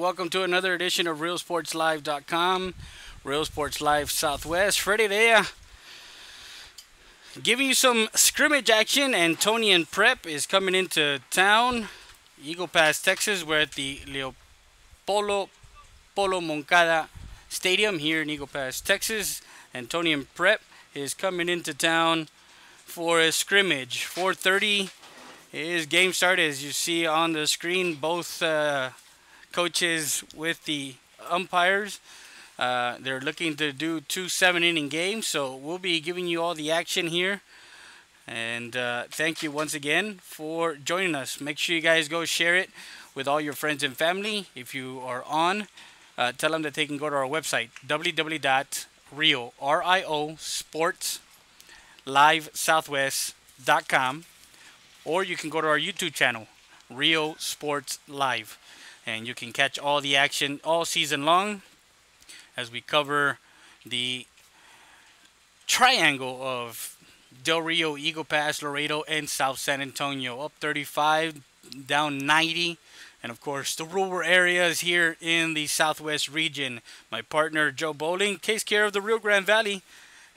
welcome to another edition of RealSportsLive.com, Real Sports Live Southwest. Freddie there, giving you some scrimmage action. Antonian Prep is coming into town. Eagle Pass, Texas. We're at the Leopoldo Polo Moncada Stadium here in Eagle Pass, Texas. Antonian Prep is coming into town for a scrimmage. 4:30 is game start, as you see on the screen. Both coaches with the umpires. They're looking to do 2 7-inning games, so we'll be giving you all the action here. And thank you once again for joining us. Make sure you guys go share it with all your friends and family. If you are on, tell them that they can go to our website, www.sportslivesouthwest.com, or you can go to our YouTube channel, Real Sports Live, and you can catch all the action all season long as we cover the triangle of Del Rio, Eagle Pass, Laredo, and South San Antonio. Up 35, down 90, and of course the rural areas here in the Southwest region. My partner Joe Bowling takes care of the Rio Grande Valley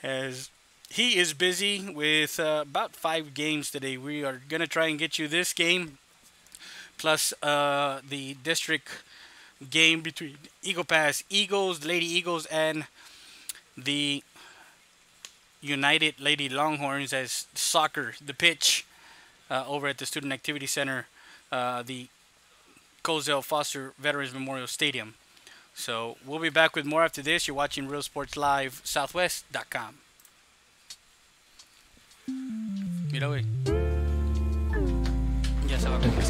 as he is busy with about 5 games today. We are going to try and get you this game, plus the district game between Eagle Pass Eagles, the Lady Eagles, and the United Lady Longhorns, as soccer, the pitch over at the Student Activity Center, the Cozell Foster Veterans Memorial Stadium. So we'll be back with more after this. You're watching Real Sports Live Southwest.com.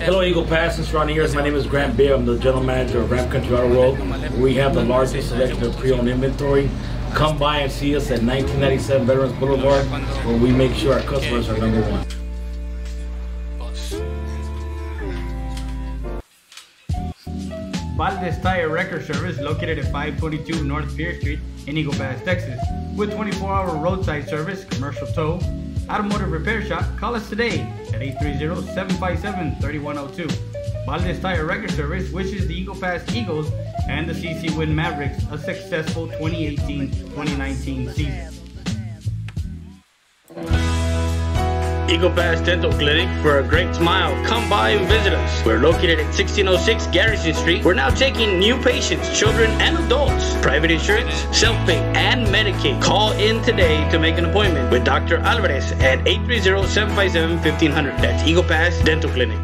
Hello, Eagle Pass and surrounding areas. My name is Grant Beer. I'm the general manager of Ram Country Auto World. We have the largest selection of pre-owned inventory. Come by and see us at 1997 Veterans Boulevard, where we make sure our customers are number one. Valdez Tire Record Service, located at 522 North Pierce Street in Eagle Pass, Texas. With 24-hour roadside service, commercial tow, automotive repair shop. Call us today at 830-757-3102. Valdez Tire Record Service wishes the Eagle Pass Eagles and the CC Win Mavericks a successful 2018-2019 season. Eagle Pass Dental Clinic, for a great smile, come by and visit us. We're located at 1606 Garrison Street. We're now taking new patients, children and adults. Private insurance, self-pay, and Medicaid. Call in today to make an appointment with Dr. Alvarez at 830-757-1500. That's Eagle Pass Dental Clinic.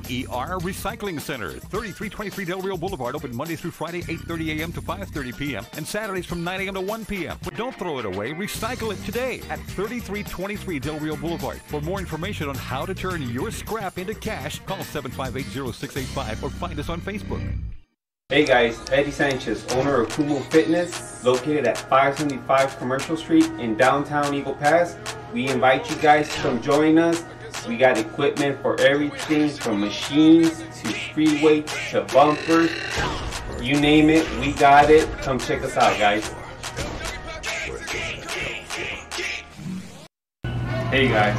ER Recycling Center, 3323 Del Rio Boulevard, open Monday through Friday, 8:30 a.m. to 5:30 p.m. and Saturdays from 9 a.m. to 1 p.m. But don't throw it away, recycle it today at 3323 Del Rio Boulevard. For more information on how to turn your scrap into cash, call 758-0685 or find us on Facebook. Hey guys, Eddie Sanchez, owner of Kumo Fitness, located at 575 Commercial Street in downtown Eagle Pass. We invite you guys to come join us. We got equipment for everything from machines to free weights to bumpers. You name it, we got it. Come check us out, guys. Hey guys,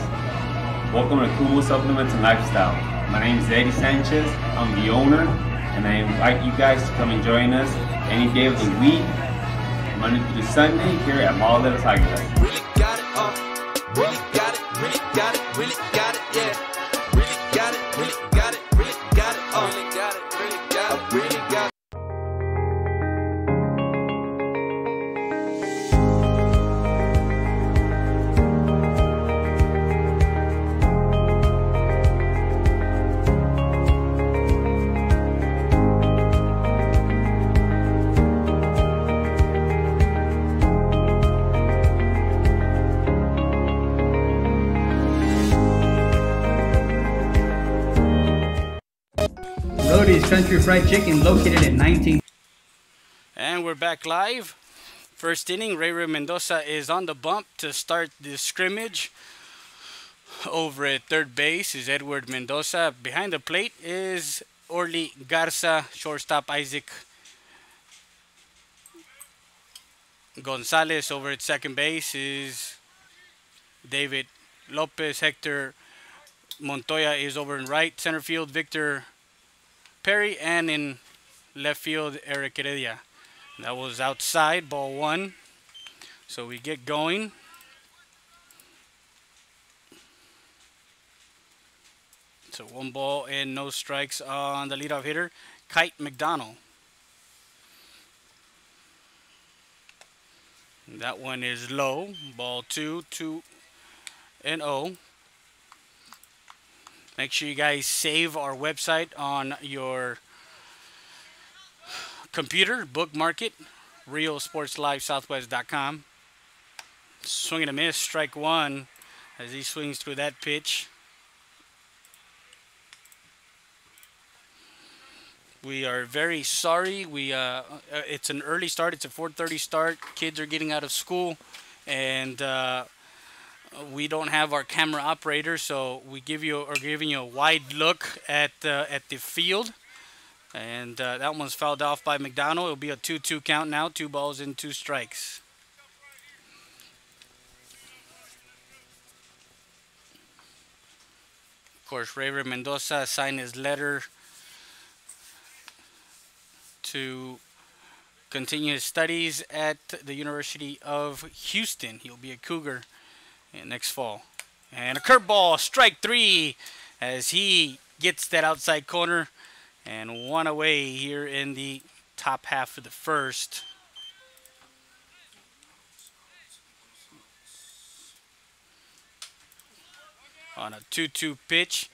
welcome to Kumo Supplements and Lifestyle. My name is Eddie Sanchez. I'm the owner, and I invite you guys to come and join us any day of the week, Monday through Sunday, here at Mall de las Águilas. Really got it, really got it, really got it, really got it, yeah. Really got it, really got it, really got it, really got it, really got it, really got it. Rody's Country Fried Chicken, located at 19. And we're back live. First inning, Ray Mendoza is on the bump to start the scrimmage. Over at third base is Edward Mendoza. Behind the plate is Orly Garza. Shortstop Isaac Gonzalez. Over at second base is David Lopez. Hector Montoya is over in right center field. Victor Perry, and in left field, Eric Heredia. That was outside, ball one. So we get going. So 1 ball and no strikes on the leadoff hitter, Kite McDonald. That one is low. Ball 2, 2-0. Make sure you guys save our website on your computer. Bookmark it. RioSportsLiveSouthwest.com. Swing and a miss. Strike 1 as he swings through that pitch. We are very sorry. It's an early start. It's a 4:30 start. Kids are getting out of school, and we don't have our camera operator, so we giving you a wide look at the field. And that one's fouled off by McDonald. It'll be a 2-2 count now. 2 balls and 2 strikes. Of course, Ray Mendoza signed his letter to continue his studies at the University of Houston. He'll be a Cougar next fall. And a curveball, strike 3, as he gets that outside corner, and 1 away here in the top half of the first. On a 2-2 pitch,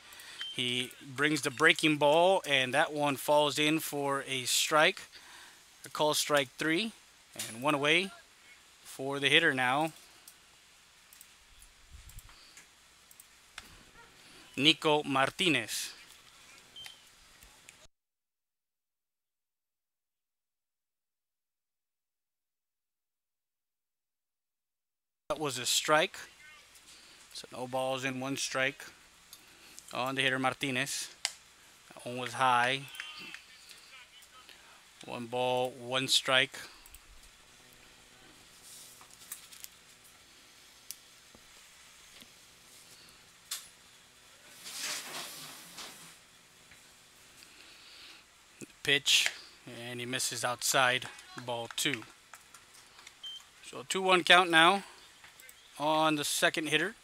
he brings the breaking ball, and that one falls in for a strike. A call strike 3, and 1 away for the hitter now. Nico Martinez. That was a strike. So no balls and 1 strike on the hitter Martinez. That one was high. 1 ball, 1 strike. Pitch, and he misses outside, ball 2. So 2-1 count now on the second hitter,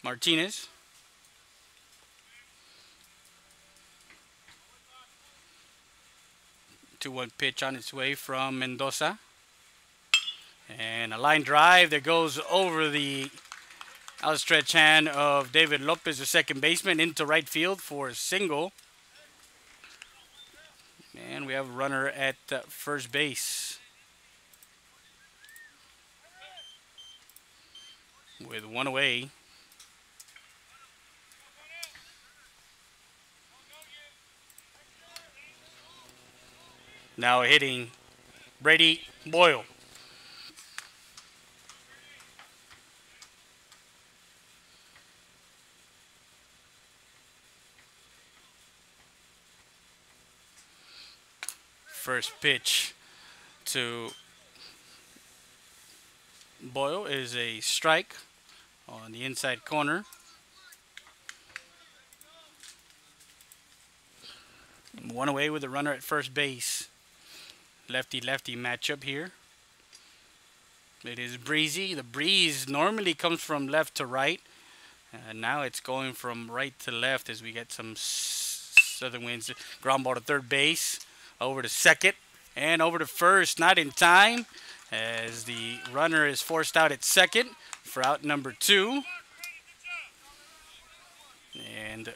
Martinez. Two-one pitch on its way from Mendoza. And a line drive that goes over the outstretched hand of David Lopez, the second baseman, into right field for a single. And we have a runner at first base with 1 away. Now hitting Brady Boyle. First pitch to Boyle is a strike on the inside corner. And 1 away with a runner at first base. Lefty-lefty matchup here. It is breezy. The breeze normally comes from left to right. Now it's going from right to left as we get some southern winds. Ground ball to third base. Over to second. And over to first. Not in time, as the runner is forced out at second for out number 2. And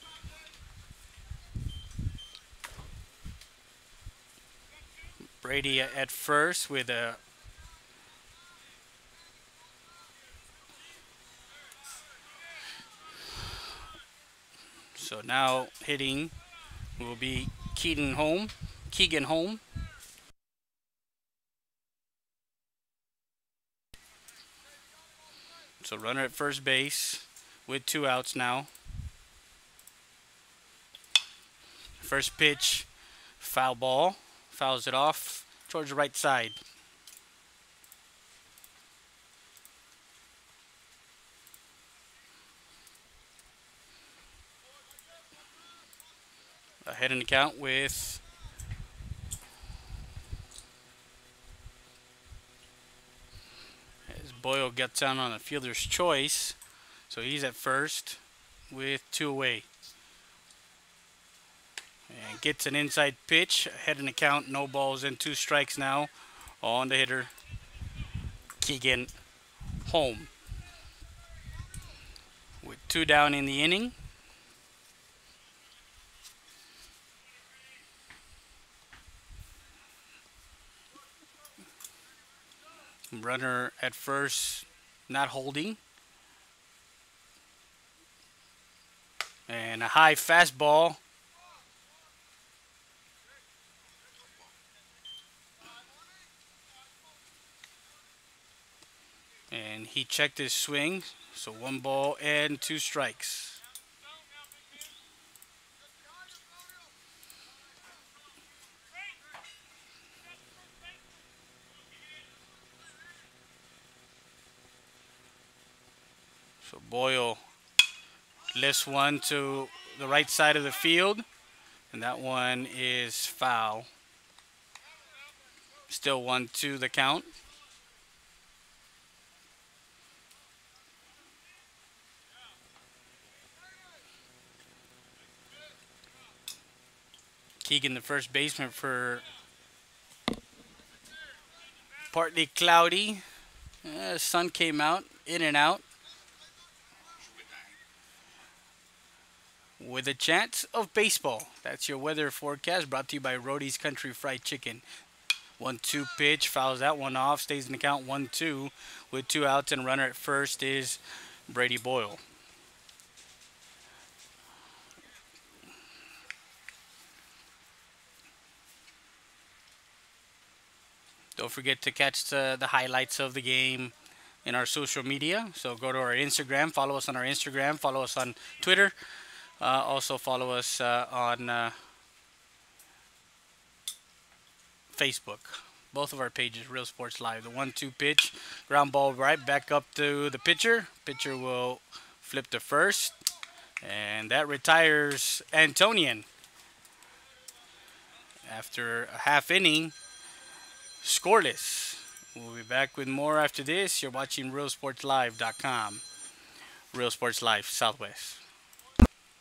Brady at first with a so now hitting will be Keegan Holm. So runner at first base with 2 outs now. First pitch, foul ball. Fouls it off towards the right side. ahead in the count with as Boyle gets down on a fielder's choice. So he's at first with 2 away. And gets an inside pitch, ahead in the count, no balls and 2 strikes now on the hitter, Keegan Home. With 2 down in the inning. Runner at first, not holding. And a high fastball. And he checked his swing, so 1 ball and 2 strikes. So Boyle lifts one to the right side of the field, and that one is foul. Still 1-2 the count. Keegan, the first baseman, for partly cloudy. Sun came out, in and out. With a chance of baseball. That's your weather forecast, brought to you by Rody's Country Fried Chicken. 1-2 pitch, fouls that one off, stays in the count 1-2 with 2 outs, and runner at first is Brady Boyle. Don't forget to catch the highlights of the game in our social media. So go to our Instagram, follow us on our Instagram, follow us on Twitter. Also follow us on Facebook. Both of our pages, Real Sports Live. The 1-2 pitch, ground ball right back up to the pitcher. Pitcher will flip to first, and that retires Antonian. After a half inning, scoreless. We'll be back with more after this. You're watching RealSportsLive.com. Real Sports Live, Southwest.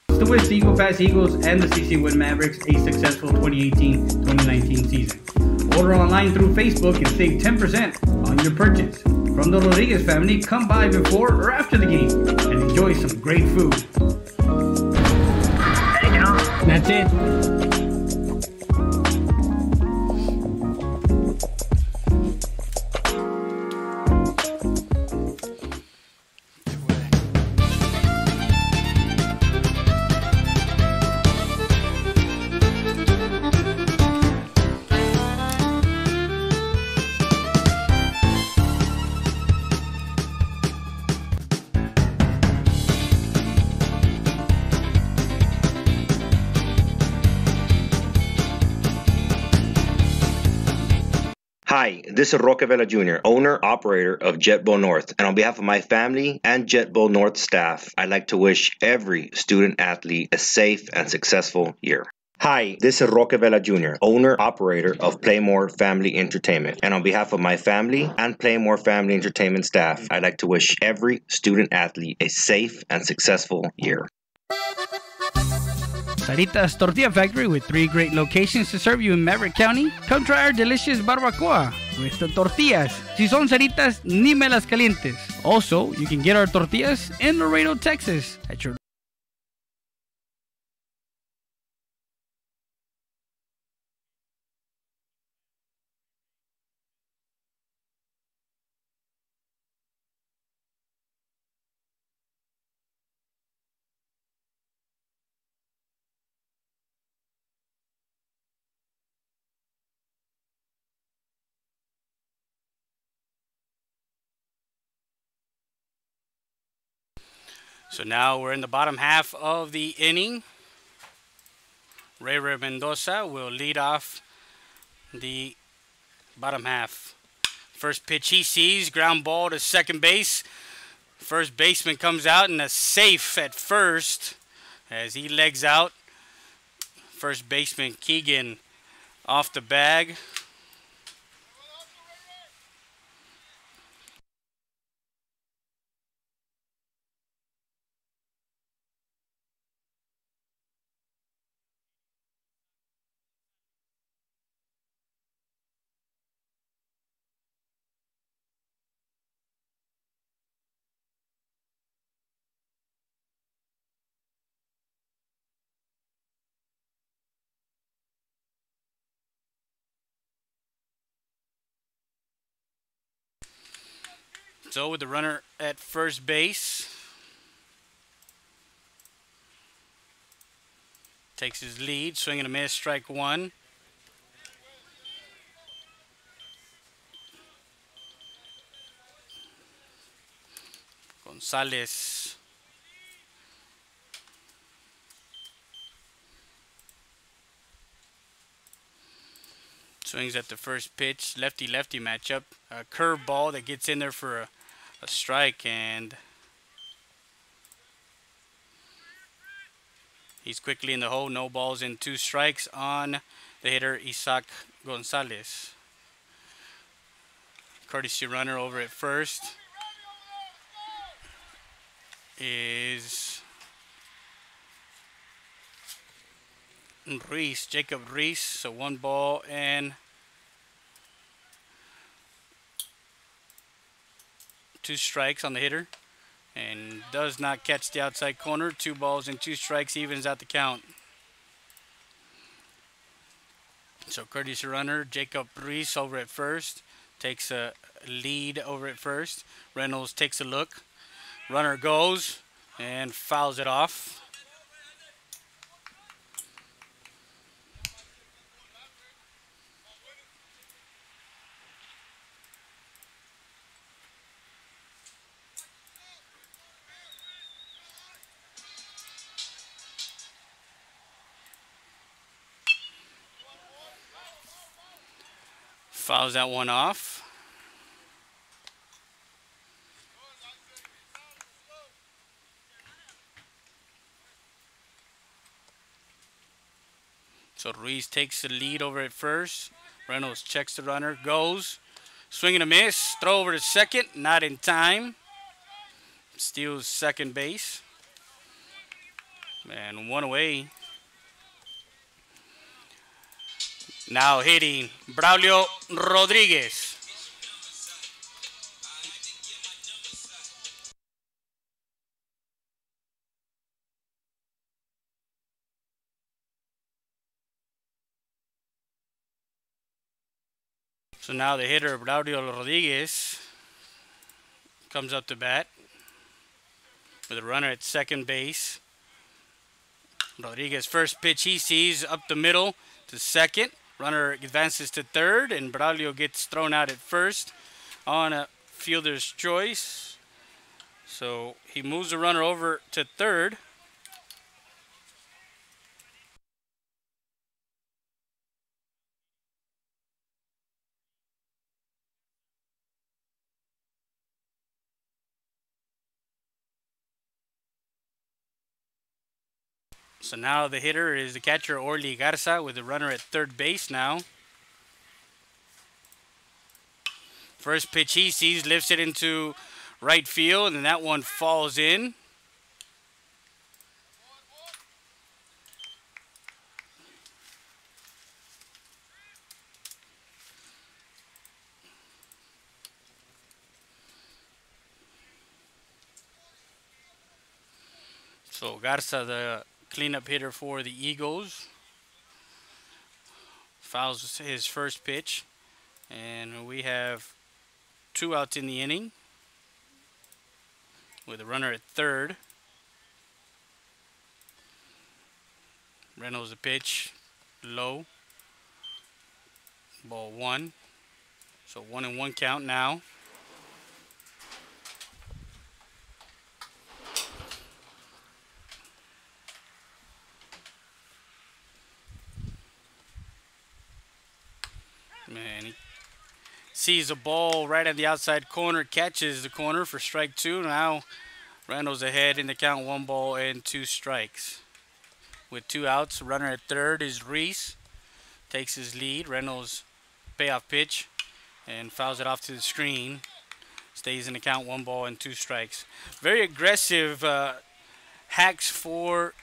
To wish the Eagle Pass Eagles and the CC Wood Mavericks a successful 2018-2019 season. Order online through Facebook and save 10% on your purchase. From the Rodriguez family, come by before or after the game and enjoy some great food. That's it. Hi, this is Roque Vela Jr., owner, operator of Jet Bowl North. And on behalf of my family and Jet Bowl North staff, I'd like to wish every student athlete a safe and successful year. Hi, this is Roque Vela Jr., owner, operator of Playmore Family Entertainment. And on behalf of my family and Playmore Family Entertainment staff, I'd like to wish every student athlete a safe and successful year. Sarita's Tortilla Factory, with 3 great locations to serve you in Maverick County. Come try our delicious barbacoa with the tortillas. Si son Saritas, ni me las calientes. Also, you can get our tortillas in Laredo, Texas at your So now we're in the bottom half of the inning. Ray Mendoza will lead off the bottom half. First pitch he sees, ground ball to second base. First baseman comes out and a safe at first as he legs out. first baseman Keegan off the bag. So with the runner at first base, takes his lead, swing and a miss, strike one. Gonzalez swings at the first pitch, lefty-lefty matchup. A curve ball that gets in there for a strike, and he's quickly in the hole. No balls and 2 strikes on the hitter Isaac Gonzalez. Courtesy runner over at first is Reese, Jacob Reese. So 1 ball and 2 strikes on the hitter, and does not catch the outside corner. 2 balls and 2 strikes, evens out the count. So courtesy runner Jacob Reese over at first takes a lead over at first. Reynolds takes a look. Runner goes and fouls it off. Fouls that one off. So Ruiz takes the lead over at first. Reynolds checks the runner, goes. Swing and a miss. Throw over to second. Not in time. Steals second base. And 1 away. Now hitting Braulio Rodriguez. So now the hitter Braulio Rodriguez comes up to bat with a runner at second base. Rodriguez first pitch he sees up the middle to second. Runner advances to third, and Braulio gets thrown out at first on a fielder's choice. So he moves the runner over to third. So now the hitter is the catcher Orly Garza with the runner at third base now. First pitch he sees, lifts it into right field, and that one falls in. So Garza, the cleanup hitter for the Eagles, fouls his first pitch, and we have 2 outs in the inning with a runner at third. Reynolds the pitch, low, ball 1. So 1-1 count now. Man, he sees a ball right at the outside corner, catches the corner for strike 2. Now Reynolds ahead in the count, 1 ball and 2 strikes. with 2 outs. Runner at third is Reese. Takes his lead. Reynolds payoff pitch and fouls it off to the screen. Stays in the count, 1 ball and 2 strikes. Very aggressive hacks for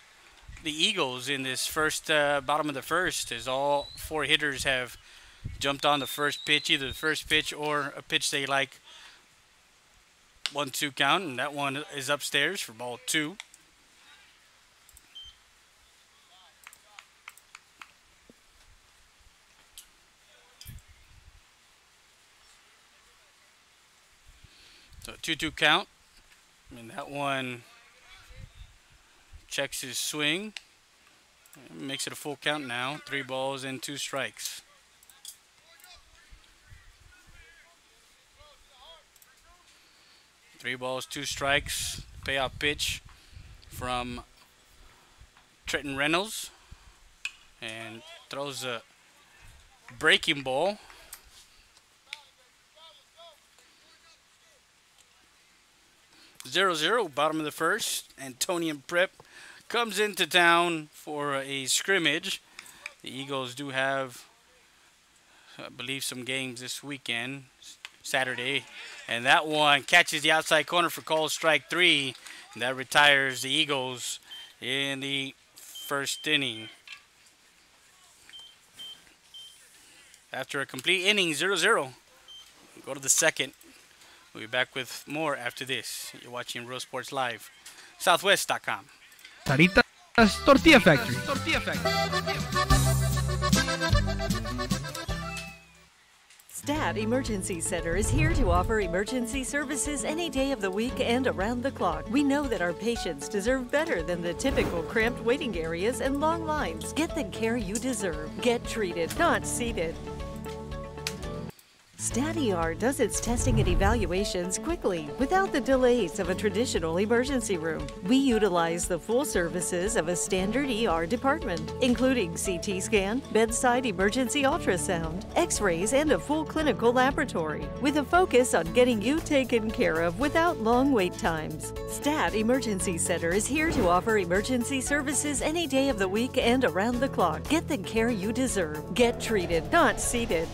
the Eagles in this first bottom of the first, as all 4 hitters have jumped on the first pitch, either the first pitch or a pitch they like. 1-2 count, and that one is upstairs for ball 2. So 2-2 count, and that one checks his swing. Makes it a full count now. 3 balls and 2 strikes. Three balls, 2 strikes. Payoff pitch from Trenton Reynolds. And throws a breaking ball. Zero, bottom of the first. Antonian Prep comes into town for a scrimmage. The Eagles do have, I believe, some games this weekend, Saturday. And that one catches the outside corner for call strike 3. And that retires the Eagles in the first inning. After a complete inning, 0-0. Go to the second. We'll be back with more after this. You're watching Real Sports Live, Southwest.com. Saritas Tortilla Factory. STAT Emergency Center is here to offer emergency services any day of the week and around the clock. We know that our patients deserve better than the typical cramped waiting areas and long lines. Get the care you deserve. Get treated, not seated. STAT ER does its testing and evaluations quickly, without the delays of a traditional emergency room. We utilize the full services of a standard ER department, including CT scan, bedside emergency ultrasound, x-rays, and a full clinical laboratory, with a focus on getting you taken care of without long wait times. STAT Emergency Center is here to offer emergency services any day of the week and around the clock. Get the care you deserve. Get treated, not seated.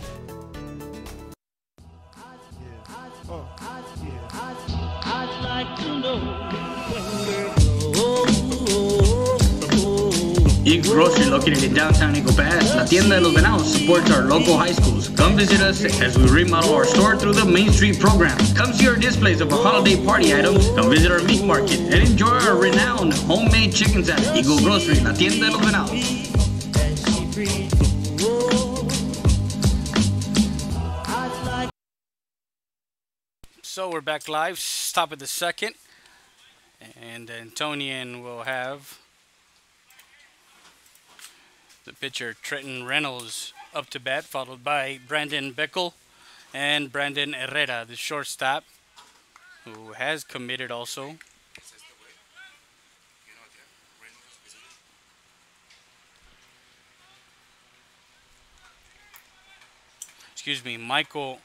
Eagles Grocery, located in downtown Eagle Pass, La Tienda de los Venados, supports our local high schools. Come visit us as we remodel our store through the Main Street program. Come see our displays of our holiday party items. Come visit our meat market and enjoy our renowned homemade chicken salad. Eagle Grocery, La Tienda de los Venados. So we're back live, stop at the second, and Antonian will have the pitcher Trenton Reynolds up to bat, followed by Brandon Beckel and Brandon Herrera, the shortstop, who has committed also. Excuse me, Michael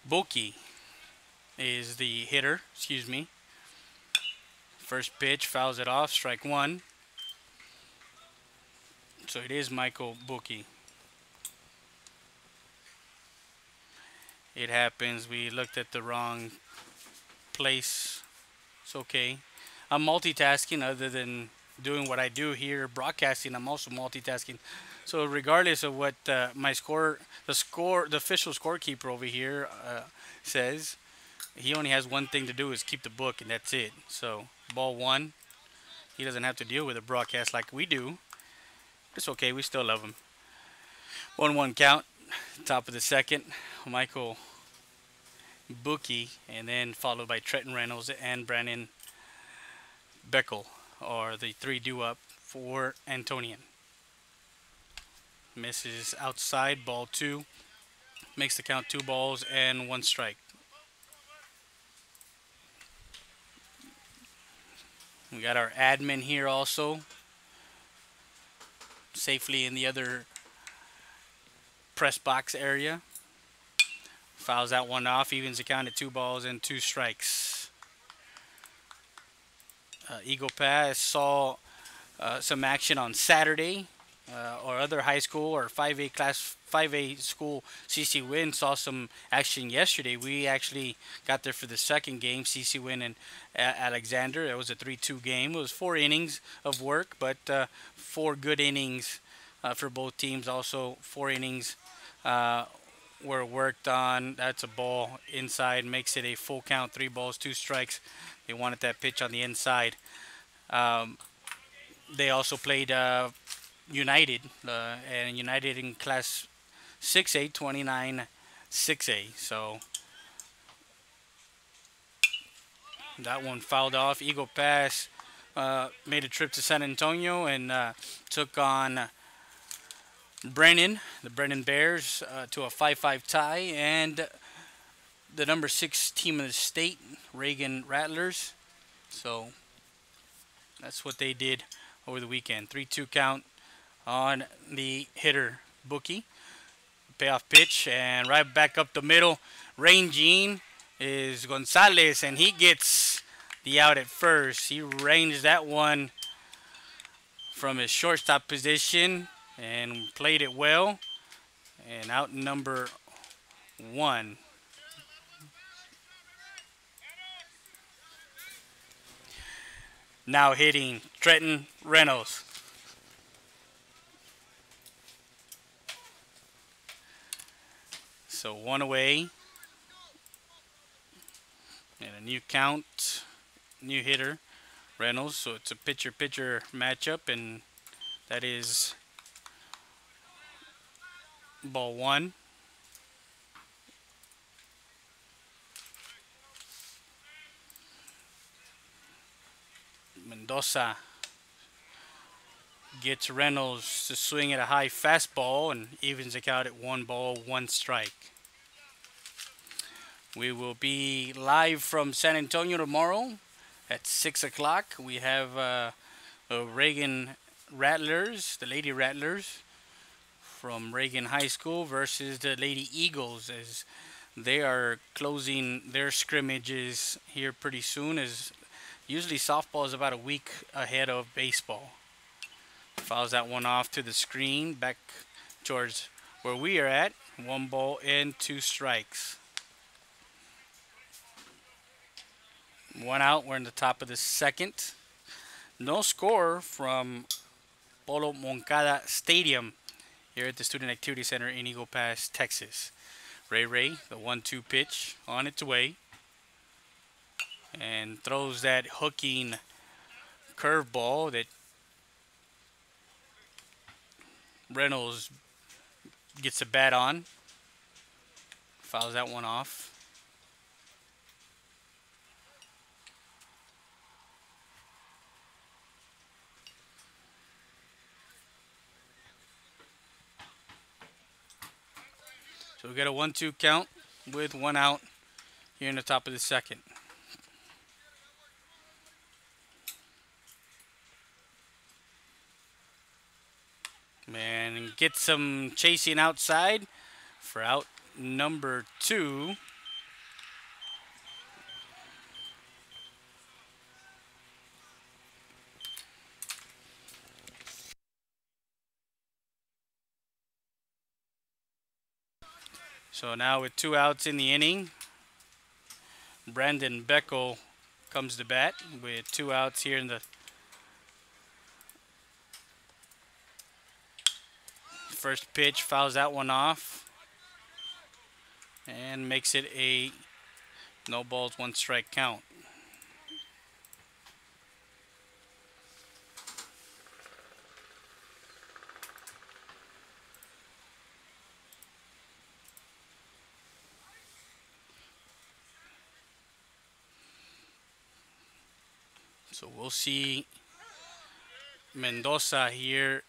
Bulkey is the hitter, First pitch, fouls it off, strike 1. So it is Michael Bulkey. It happens, we looked at the wrong place. It's okay. I'm multitasking other than doing what I do here, broadcasting. I'm also multitasking. So regardless of what my score, the official scorekeeper over here says, he only has one thing to do, is keep the book, and that's it. So ball 1. He doesn't have to deal with a broadcast like we do. It's okay, we still love him. 1-1 count, top of the second. Michael Bulkey, and then followed by Trenton Reynolds and Brandon Beckel are the 3 due up for Antonian. Misses outside, ball 2. Makes the count 2 balls and 1 strike. We got our admin here also, safely in the other press box area. Fouls that one off, evens the count at 2 balls and 2 strikes. Eagle Pass saw some action on Saturday, or other high school or 5A school CC Win saw some action yesterday. We actually got there for the second game, CC Win and Alexander. It was a 3-2 game. It was 4 innings of work, but 4 good innings for both teams. Also 4 innings were worked on. That's a ball inside, makes it a full count, 3 balls, 2 strikes. They wanted that pitch on the inside. They also played United, and United in Class 6A, 29-6A. So that one fouled off. Eagle Pass made a trip to San Antonio and took on the Brennan Bears, to a 5-5 tie, and the number 6 team in the state, Reagan Rattlers. So that's what they did over the weekend. 3-2 count on the hitter Bookie. Payoff pitch, and right back up the middle, ranging is Gonzalez, and he gets the out at first. He ranged that one from his shortstop position and played it well. And out number 1. Now hitting Trenton Reynolds. So 1 away. And a new count, new hitter, Reynolds. So it's a pitcher-pitcher matchup, and that is ball 1. Mendoza gets Reynolds to swing at a high fastball and evens the count at 1 ball, 1 strike. We will be live from San Antonio tomorrow at 6 o'clock. We have Reagan Rattlers, the Lady Rattlers from Reagan High School versus the Lady Eagles, as they are closing their scrimmages here pretty soon, as usually softball is about a week ahead of baseball. Fouls that one off to the screen, back towards where we are at. 1 ball and 2 strikes. 1 out. We're in the top of the second. No score from Polo Moncada Stadium here at the Student Activity Center in Eagle Pass, Texas. Ray, the 1-2 pitch on its way, and throws that hooking curveball that Reynolds gets a bat on. Fouls that one off. So we got a 1-2 count with 1 out here in the top of the second. And get some chasing outside for out number 2. So now with 2 outs in the inning, Brandon Beckel comes to bat with 2 outs here in the first pitch. Fouls that one off and makes it a no balls, 1 strike count. So we'll see Mendoza here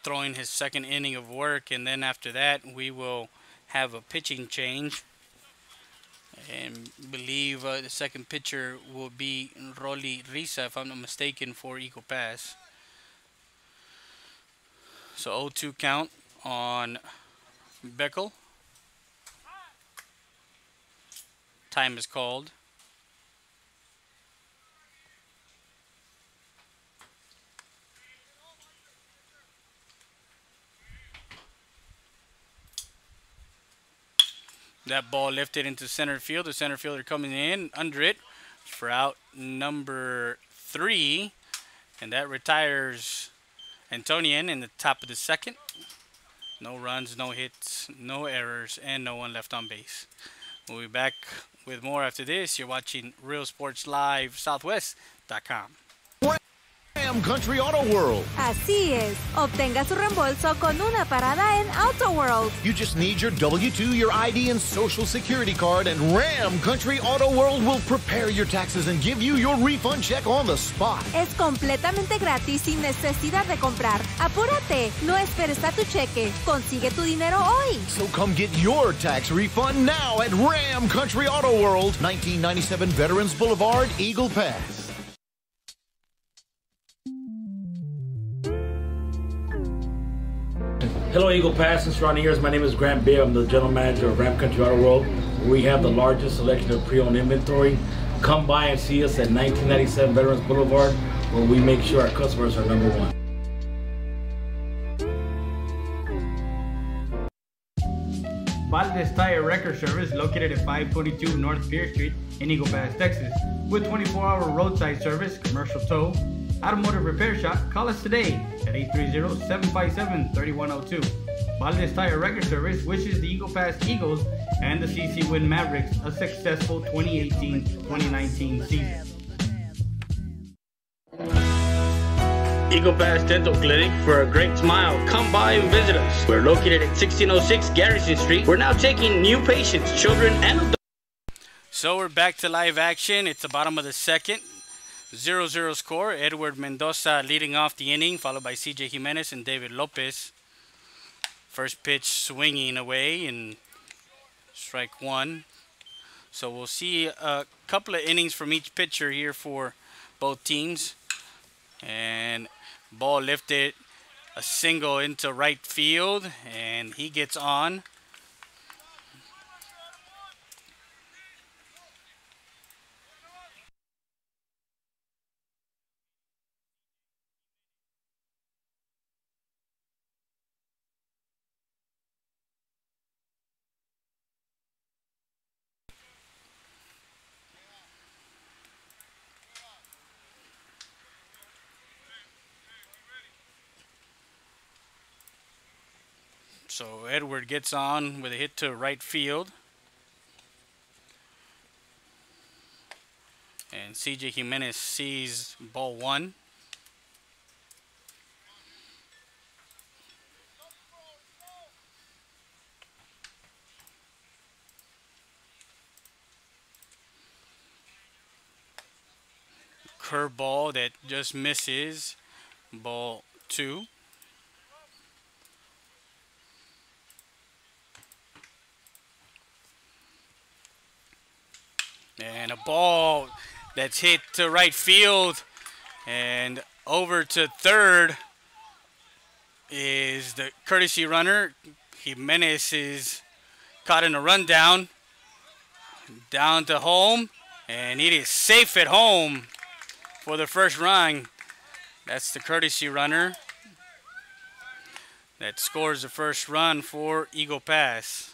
throwing his second inning of work, and then after that we will have a pitching change, and believe the second pitcher will be Rolly Risa, if I'm not mistaken, for Eagle Pass. So 0-2 count on Beckel. Time is called. That ball lifted into center field. The center fielder coming in under it for out number 3. And that retires Antonian in the top of the second. No runs, no hits, no errors, and no one left on base. We'll be back with more after this. You're watching Real Sports Live Southwest.com. Ram Country Auto World. Así es. Obtenga su reembolso con una parada en Auto World. You just need your W-2, your ID, and Social Security card, and Ram Country Auto World will prepare your taxes and give you your refund check on the spot. Es completamente gratis sin necesidad de comprar. Apúrate. No esperes a tu cheque. Consigue tu dinero hoy. So come get your tax refund now at Ram Country Auto World, 1997 Veterans Boulevard, Eagle Pass. Hello, Eagle Pass and surrounding areas. My name is Grant Beer. I'm the general manager of Ram Country Auto World. We have the largest selection of pre-owned inventory. Come by and see us at 1997 Veterans Boulevard, where we make sure our customers are number one. Valdez Tire Record Service, located at 522 North Pierce Street in Eagle Pass, Texas. With 24-hour roadside service, commercial tow, automotive repair shop. Call us today at 830-757-3102. Valdez Tire Record Service wishes the Eagle Pass Eagles and the CC Win Mavericks a successful 2018-2019 season. Eagle Pass Dental Clinic, for a great smile, come by and visit us. We're located at 1606 Garrison Street. We're now taking new patients, children and adults. So we're back to live action. It's the bottom of the second. 0-0 score. Edward Mendoza leading off the inning, followed by CJ Jimenez and David Lopez. First pitch swinging away and strike 1. So we'll see a couple of innings from each pitcher here for both teams. And ball lifted, a single into right field, and he gets on. So Edward gets on with a hit to right field. And CJ Jimenez sees ball 1. Curveball that just misses. Ball 2. And a ball that's hit to right field and over to third is the courtesy runner. Jimenez is caught in a rundown. Down to home, and it is safe at home for the first run. That's the courtesy runner that scores the first run for Eagle Pass.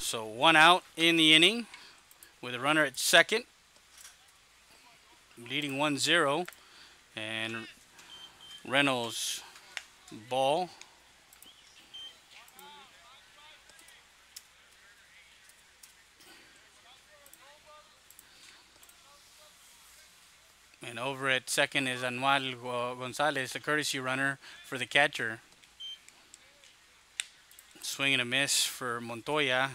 So 1 out in the inning with a runner at second, leading 1-0, and Reynolds ball. And over at second is Anual Gonzalez, a courtesy runner for the catcher. Swing and a miss for Montoya.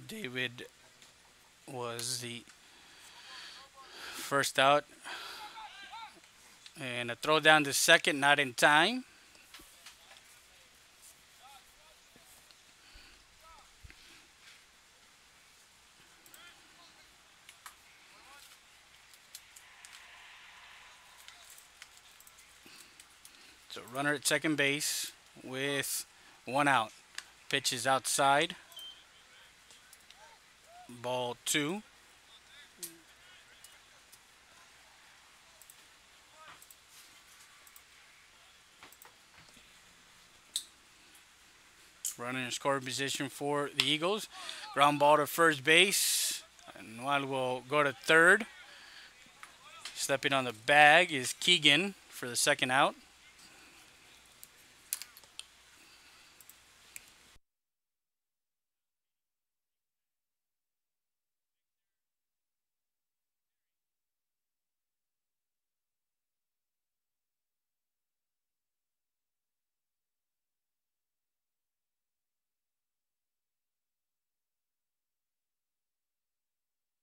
David was the first out. And a throw down to second, not in time. So runner at second base with 1 out. Pitch is outside. Ball 2. Runner in scoring position for the Eagles. Ground ball to first base. Anual will go to third. Stepping on the bag is Keegan for the second out.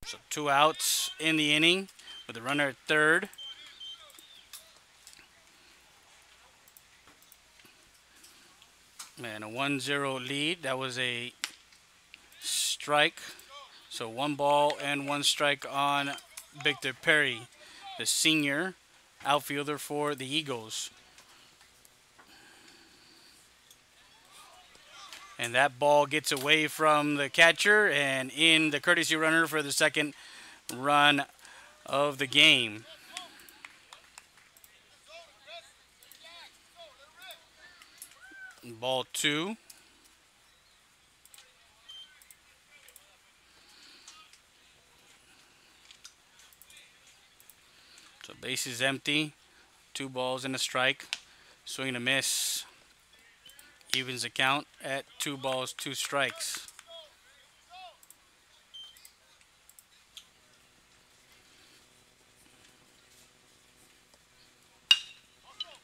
So 2 outs in the inning with a runner at third. And a 1-0 lead. That was a strike. So 1 ball and 1 strike on Victor Perry, the senior outfielder for the Eagles. And that ball gets away from the catcher and in the courtesy runner for the second run of the game. Ball 2. So base is empty. 2 balls and a strike. Swing and a miss. Evens the count at 2 balls, 2 strikes.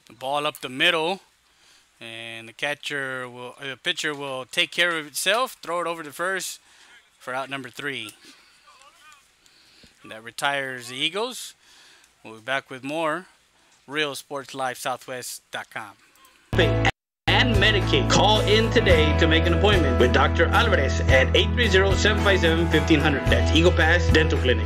The ball up the middle, and the pitcher will take care of itself, throw it over to first for out number 3. And that retires the Eagles. We'll be back with more. RealSportsLiveSouthwest.com. And Medicaid. Call in today to make an appointment with Dr. Alvarez at 830-757-1500. That's Eagle Pass Dental Clinic.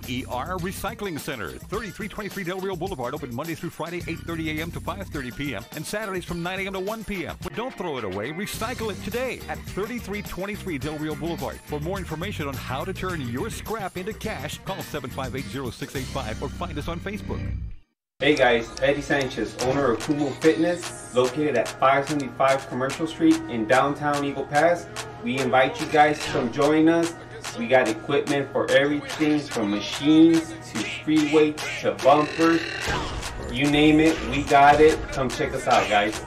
EPER Recycling Center, 3323 Del Rio Boulevard, open Monday through Friday, 8:30 a.m. to 5:30 p.m. and Saturdays from 9 a.m. to 1 p.m. But don't throw it away, recycle it today at 3323 Del Rio Boulevard. For more information on how to turn your scrap into cash, call 758-0685 or find us on Facebook. Hey guys, Eddie Sanchez, owner of Kumo Fitness, located at 575 Commercial Street in downtown Eagle Pass. We invite you guys to come join us. We got equipment for everything from machines to free weights to bumpers. You name it, we got it. Come check us out, guys.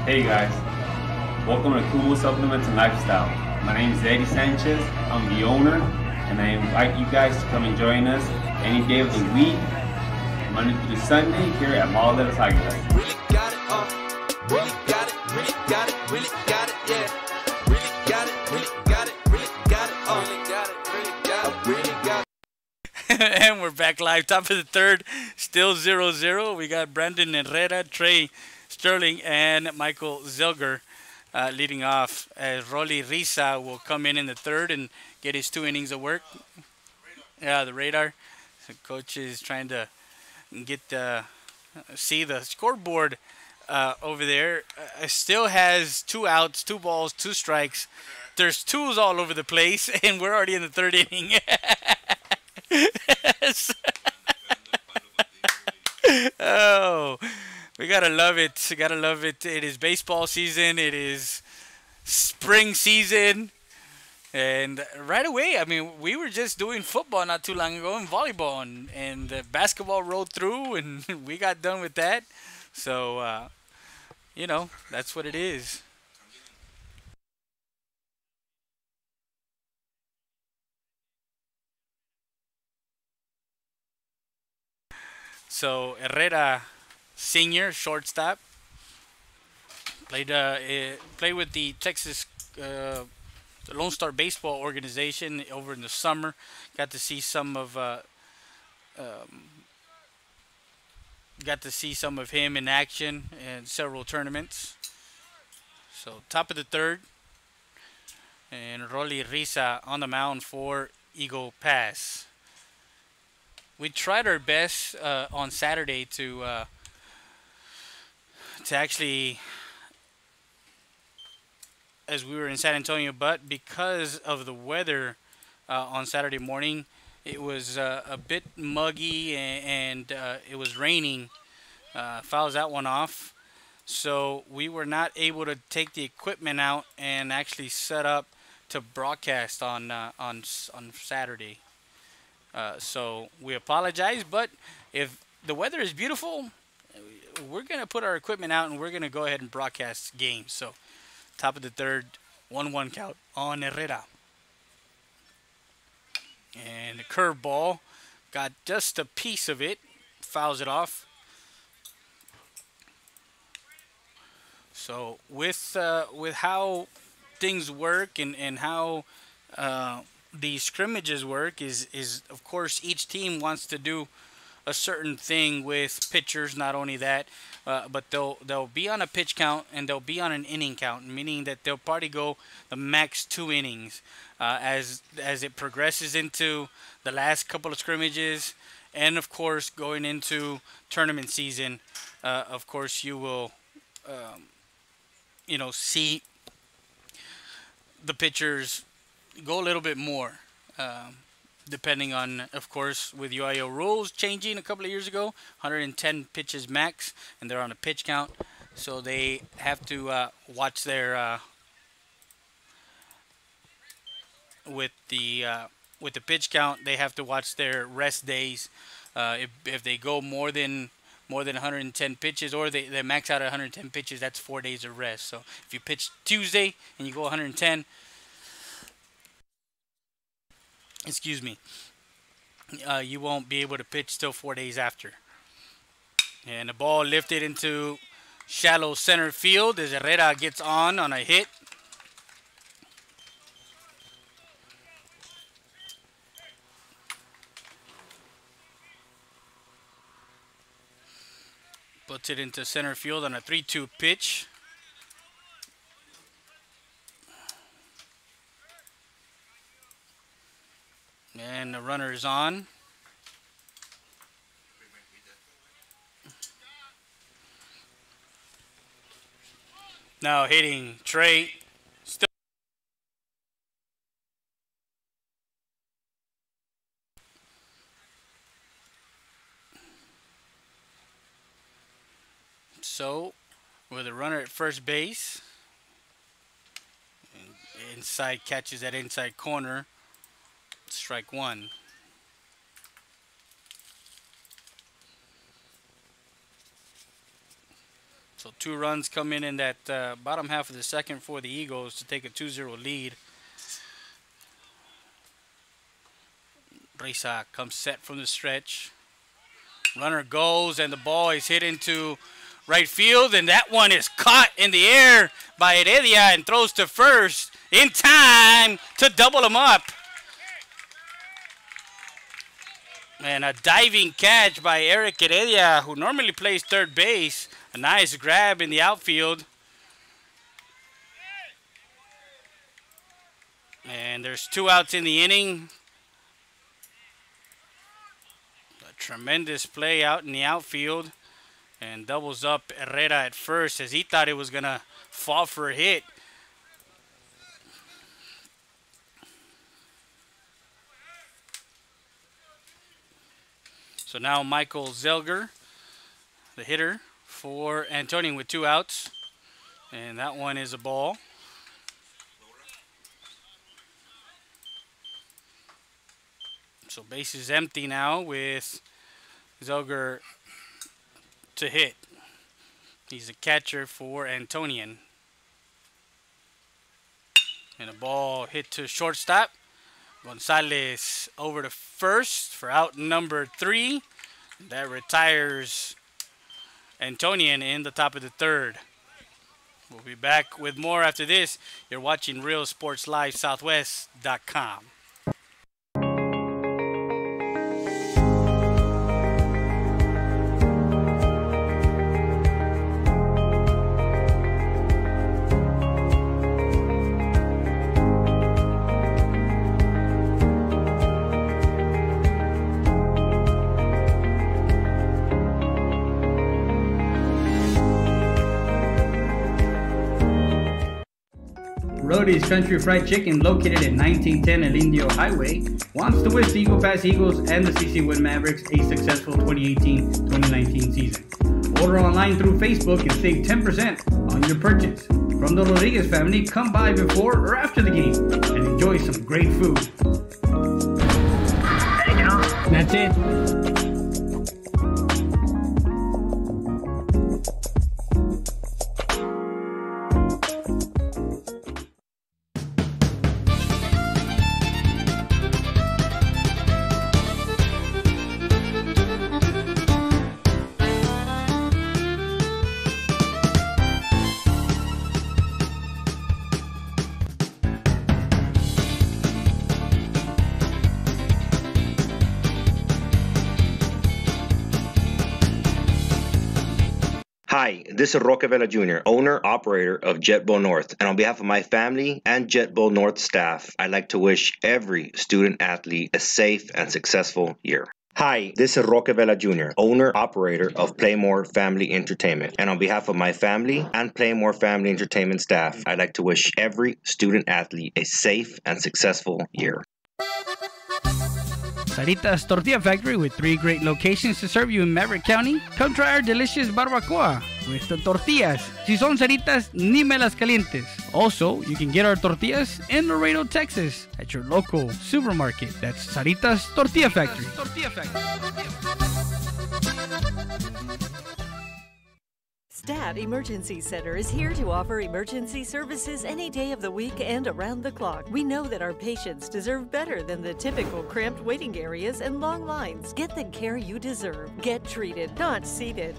Hey guys, welcome to Kumo Supplements and Lifestyle. My name is Eddie Sanchez. I'm the owner, and I invite you guys to come and join us any day of the week, Monday through Sunday, here at Mall de las Águilas. Really got it, really got it, really got it, really got it, yeah. Really got it, really got it, really got it, really got it, really got it, really got it. And we're back live, top of the third, still 0-0. We got Brandon Herrera, Trey Sterling, and Michael Zilger leading off, as Rolly Risa will come in the third and get his 2 innings of work. Yeah, the radar. So coach is trying to get see the scoreboard over there. Still has 2 outs, 2 balls, 2 strikes. There's twos all over the place, and we're already in the 3rd inning. Oh, we gotta love it. We gotta love it. It is baseball season. It is spring season. And right away, I mean, we were just doing football not too long ago and volleyball, and basketball rolled through, and we got done with that. So, that's what it is. So, Herrera, senior, shortstop, played with the Texas Lone Star Baseball organization over in the summer. Got to see some of him in action in several tournaments. So top of the 3rd, and Rolly Risa on the mound for Eagle Pass. We tried our best on Saturday to actually, as we were in San Antonio, but because of the weather on Saturday morning, it was a bit muggy and it was raining. Fouls that one off. So we were not able to take the equipment out and actually set up to broadcast on Saturday. So we apologize, but if the weather is beautiful, we're going to put our equipment out and we're going to go ahead and broadcast games. So top of the 3rd, 1-1 count on Herrera. And the curveball got just a piece of it, fouls it off. So with how things work and how the scrimmages work is of course each team wants to do a certain thing with pitchers. Not only that, but they'll be on a pitch count and they'll be on an inning count, meaning that they'll probably go the max 2 innings as it progresses into the last couple of scrimmages, and of course going into tournament season. Of course you will see the pitchers go a little bit more. Depending on, of course, with UIO rules changing a couple of years ago, 110 pitches max, and they're on a pitch count, so they have to watch their with the pitch count. They have to watch their rest days. If they go more than 110 pitches, or they max out at 110 pitches, that's 4 days of rest. So if you pitch Tuesday and you go 110. Excuse me, you won't be able to pitch till 4 days after. And the ball lifted into shallow center field as Herrera gets on a hit. Puts it into center field on a 3-2 pitch. And the runner is on. Now hitting Trey. Still. So, with a runner at first base, inside catches that inside corner. Strike 1. So 2 runs come in that bottom half of the 2nd for the Eagles to take a 2-0 lead. Risa comes set from the stretch. Runner goes, and the ball is hit into right field, and that one is caught in the air by Heredia and throws to first in time to double him up. And a diving catch by Eric Heredia, who normally plays third base. A nice grab in the outfield. And there's 2 outs in the inning. A tremendous play out in the outfield. and doubles up Herrera at first as he thought it was going to fall for a hit. So now Michael Zelger, the hitter for Antonian with 2 outs. And that one is a ball. So base is empty now with Zelger to hit. He's a catcher for Antonian. And a ball hit to shortstop. Gonzalez over to first for out number 3. That retires Antonian in the top of the 3rd. We'll be back with more after this. You're watching Real Sports Live Southwest.com. Rody's Country Fried Chicken, located at 1910 El Indio Highway, wants to wish the Eagle Pass Eagles and the CC Wood Mavericks a successful 2018-2019 season. Order online through Facebook and save 10% on your purchase. From the Rodriguez family, come by before or after the game and enjoy some great food. That's it. Hi, this is Roque Vela Jr., owner-operator of JetBow North, and on behalf of my family and JetBow North staff, I'd like to wish every student-athlete a safe and successful year. Hi, this is Roque Vela Jr., owner-operator of Playmore Family Entertainment, and on behalf of my family and Playmore Family Entertainment staff, I'd like to wish every student-athlete a safe and successful year. Sarita's Tortilla Factory, with 3 great locations to serve you in Maverick County. Come try our delicious barbacoa with the tortillas. Si son Saritas, ni me las calientes. Also, you can get our tortillas in Laredo, Texas at your local supermarket. That's Sarita's Tortilla Factory. Stat Emergency Center is here to offer emergency services any day of the week and around the clock. We know that our patients deserve better than the typical cramped waiting areas and long lines. Get the care you deserve. Get treated, not seated.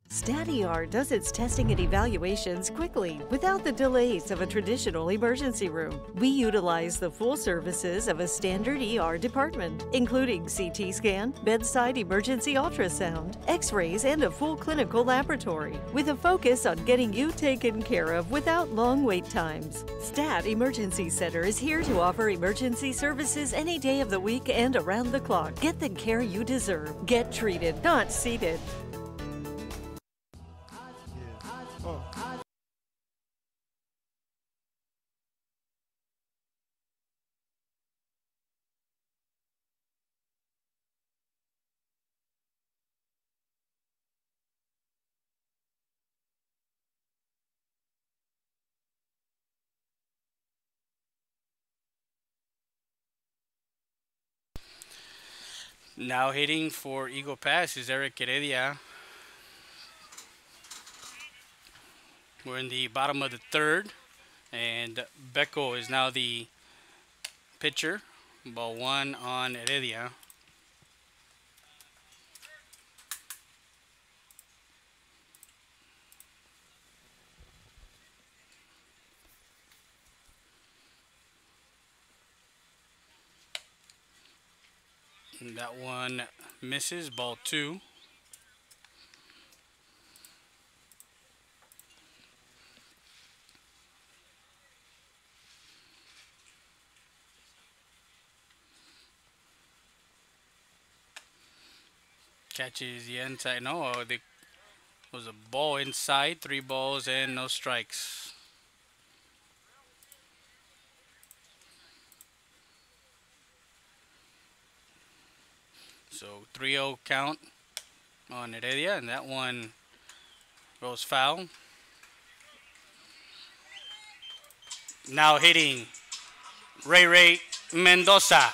StatER does its testing and evaluations quickly, without the delays of a traditional emergency room. We utilize the full services of a standard ER department, including CT scan, bedside emergency ultrasound, x-rays, and a full clinical laboratory, with a focus on getting you taken care of without long wait times. Stat Emergency Center is here to offer emergency services any day of the week and around the clock. Get the care you deserve. Get treated, not seated. Now hitting for Eagle Pass is Eric Heredia. We're in the bottom of the 3rd, and Becco is now the pitcher. Ball 1 on Heredia. And that one misses. Ball 2. Catches the inside. No, it was a ball inside. 3 balls and no strikes. So 3-0 count on Heredia, and that one goes foul. Now hitting Ray Mendoza.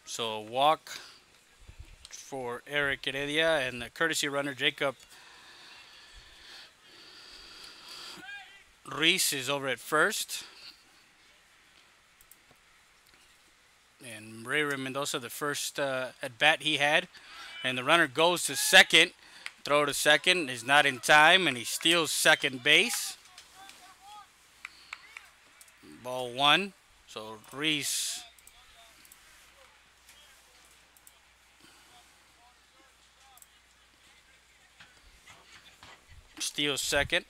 So a walk for Eric Heredia, and the courtesy runner Jacob Reese is over at first. And Ray Mendoza, the first at bat he had. And the runner goes to second. Throw to second is not in time, and he steals second base. Ball 1. So Reese steals second.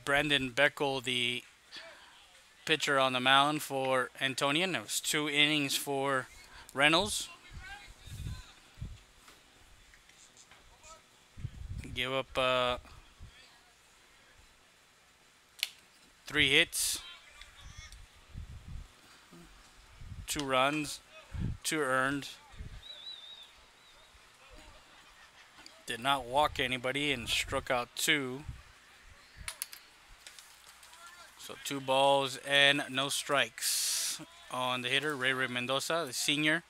Brendan Beckel, the pitcher on the mound for Antonian. It was 2 innings for Reynolds. Give up 3 hits, 2 runs, 2 earned. Did not walk anybody and struck out 2. So 2 balls and no strikes on the hitter, Ray Mendoza, the senior.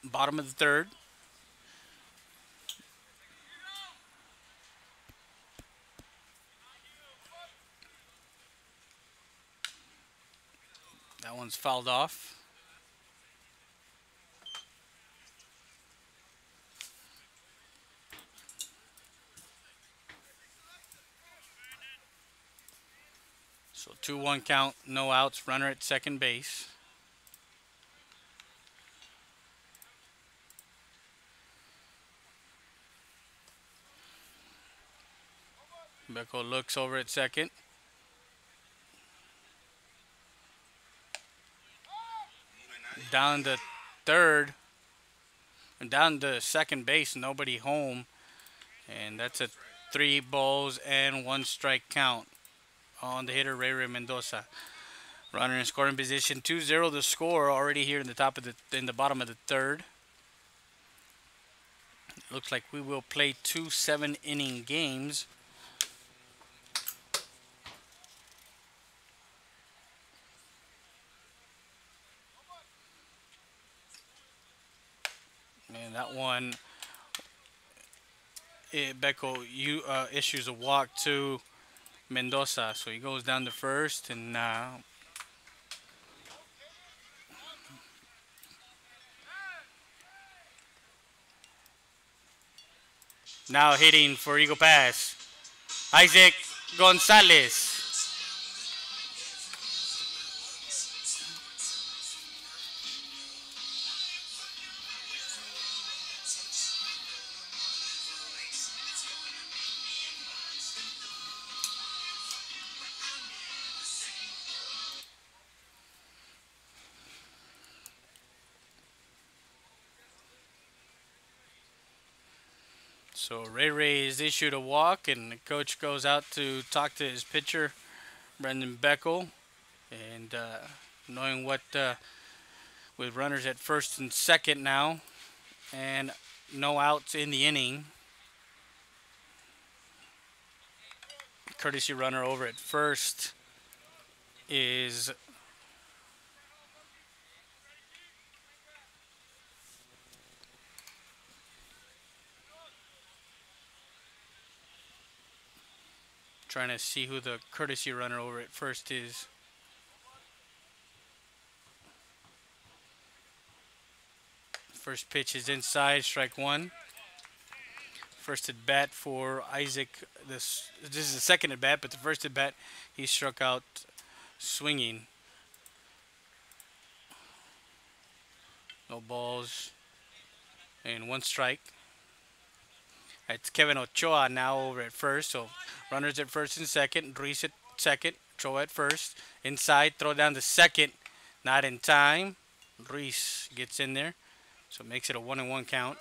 Bottom of the 3rd. That one's fouled off. So 2-1 count, no outs, runner at second base. Beckel looks over at second. Down to third. And down to second base, nobody home. And that's a 3 balls and 1 strike count on the hitter, Ray Mendoza. Runner in scoring position, 2-0 the score already here in the bottom of the 3rd. Looks like we will play 2 7-inning games. And that one, Beckel issues a walk to Mendoza, so he goes down to first, and now hitting for Eagle Pass, Isaac Gonzalez. So Ray is issued a walk, and the coach goes out to talk to his pitcher, Brendan Beckel, and knowing what with runners at first and second now, and no outs in the inning. Courtesy runner over at first is trying to see who the courtesy runner over at first is. First pitch is inside, strike 1. First at bat for Isaac. This is the second at bat, but the first at bat he struck out swinging. No balls and one strike. It's Kevin Ochoa now over at first. So runners at first and second. Ruiz at second. Ochoa at first. Inside, throw down to second. Not in time. Ruiz gets in there. So it makes it a 1-1 count.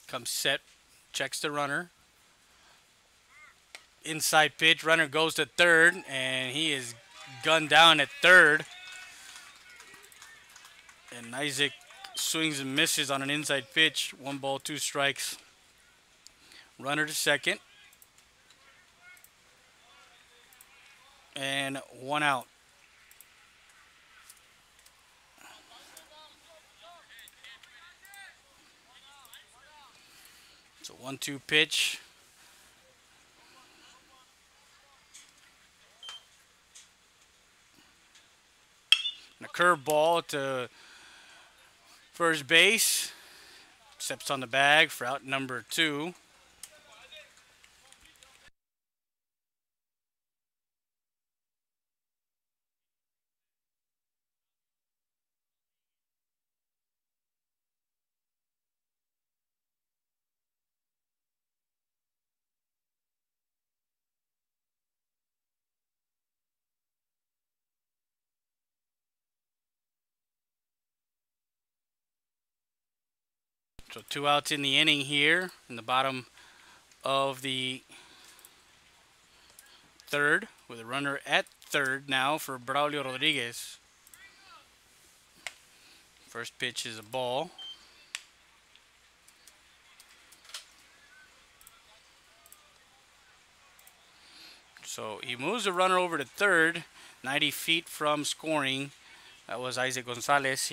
Comes set. Checks the runner. Inside pitch. Runner goes to third. And he is gunned down at third. And Isaac swings and misses on an inside pitch. 1 ball, 2 strikes. Runner to second. And 1 out. So 1-2 pitch. And a curveball to first base. Steps on the bag for out number 2. So 2 outs in the inning here in the bottom of the third with a runner at third now for Braulio Rodriguez. First pitch is a ball. So he moves the runner over to third, 90 feet from scoring. That was Isaac Gonzalez.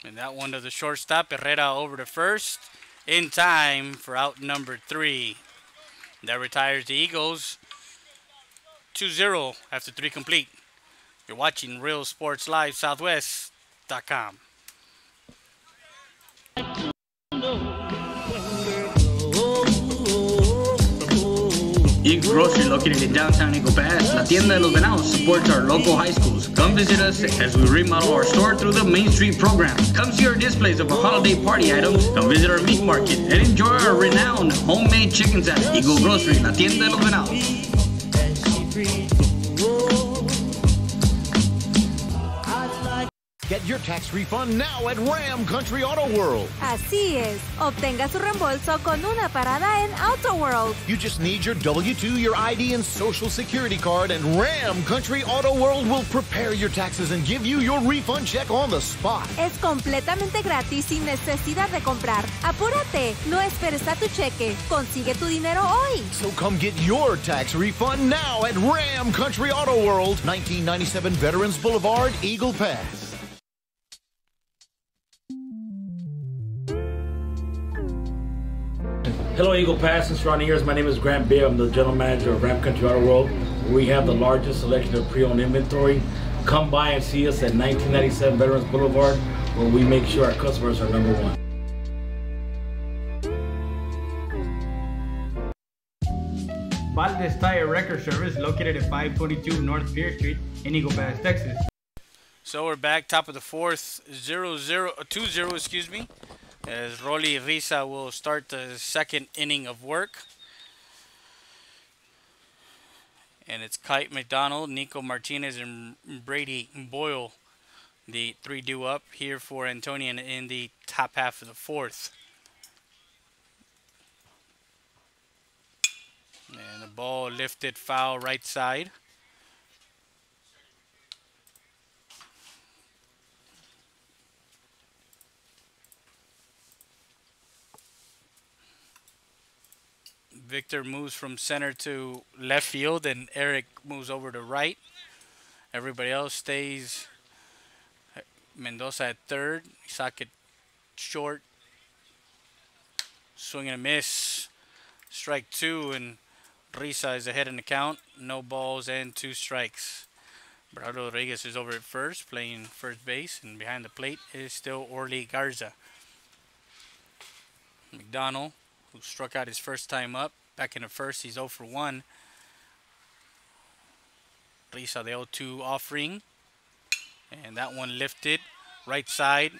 And that one to the shortstop. Herrera over to first in time for out number 3. That retires the Eagles 2-0 after 3 complete. You're watching Real Sports Live Southwest.com. Eagle Grocery, located in downtown Eagle Pass, La Tienda de los Venados, supports our local high schools. Come visit us as we remodel our store through the Main Street program. Come see our displays of our holiday party items. Come visit our meat market and enjoy our renowned homemade chicken salad. Eagle Grocery, La Tienda de los Venados. Get your tax refund now at Ram Country Auto World. Así es. Obtenga su reembolso con una parada en Auto World. You just need your W-2, your ID, and Social Security card, and Ram Country Auto World will prepare your taxes and give you your refund check on the spot. Es completamente gratis sin necesidad de comprar. Apúrate. No esperes a tu cheque. Consigue tu dinero hoy. So come get your tax refund now at Ram Country Auto World, 1997 Veterans Boulevard, Eagle Pass. Hello, Eagle Pass and surrounding areas. My name is Grant Bibb. I'm the general manager of Ram Country Auto World. We have the largest selection of pre-owned inventory. Come by and see us at 1997 Veterans Boulevard, where we make sure our customers are number one. Valdez Tire Record Service, located at 522 North Pierce Street in Eagle Pass, Texas. So we're back, top of the fourth, 2-0, excuse me, as Rolly Risa will start the second inning of work. And it's Kite McDonald, Nico Martinez, and Brady Boyle, the 3 due up here for Antonian in the top half of the fourth. And the ball lifted foul right side. Victor moves from center to left field, and Eric moves over to right. Everybody else stays. Mendoza at third, Isaac at short, Swing and a miss. Strike 2, and Risa is ahead in the count. No balls and 2 strikes. Gerardo Rodriguez is over at first, playing first base, and behind the plate is still Orly Garza. McDonald, who struck out his first time up, back in the first, he's 0 for 1. Risa, the 0-2 offering, and that one lifted right side.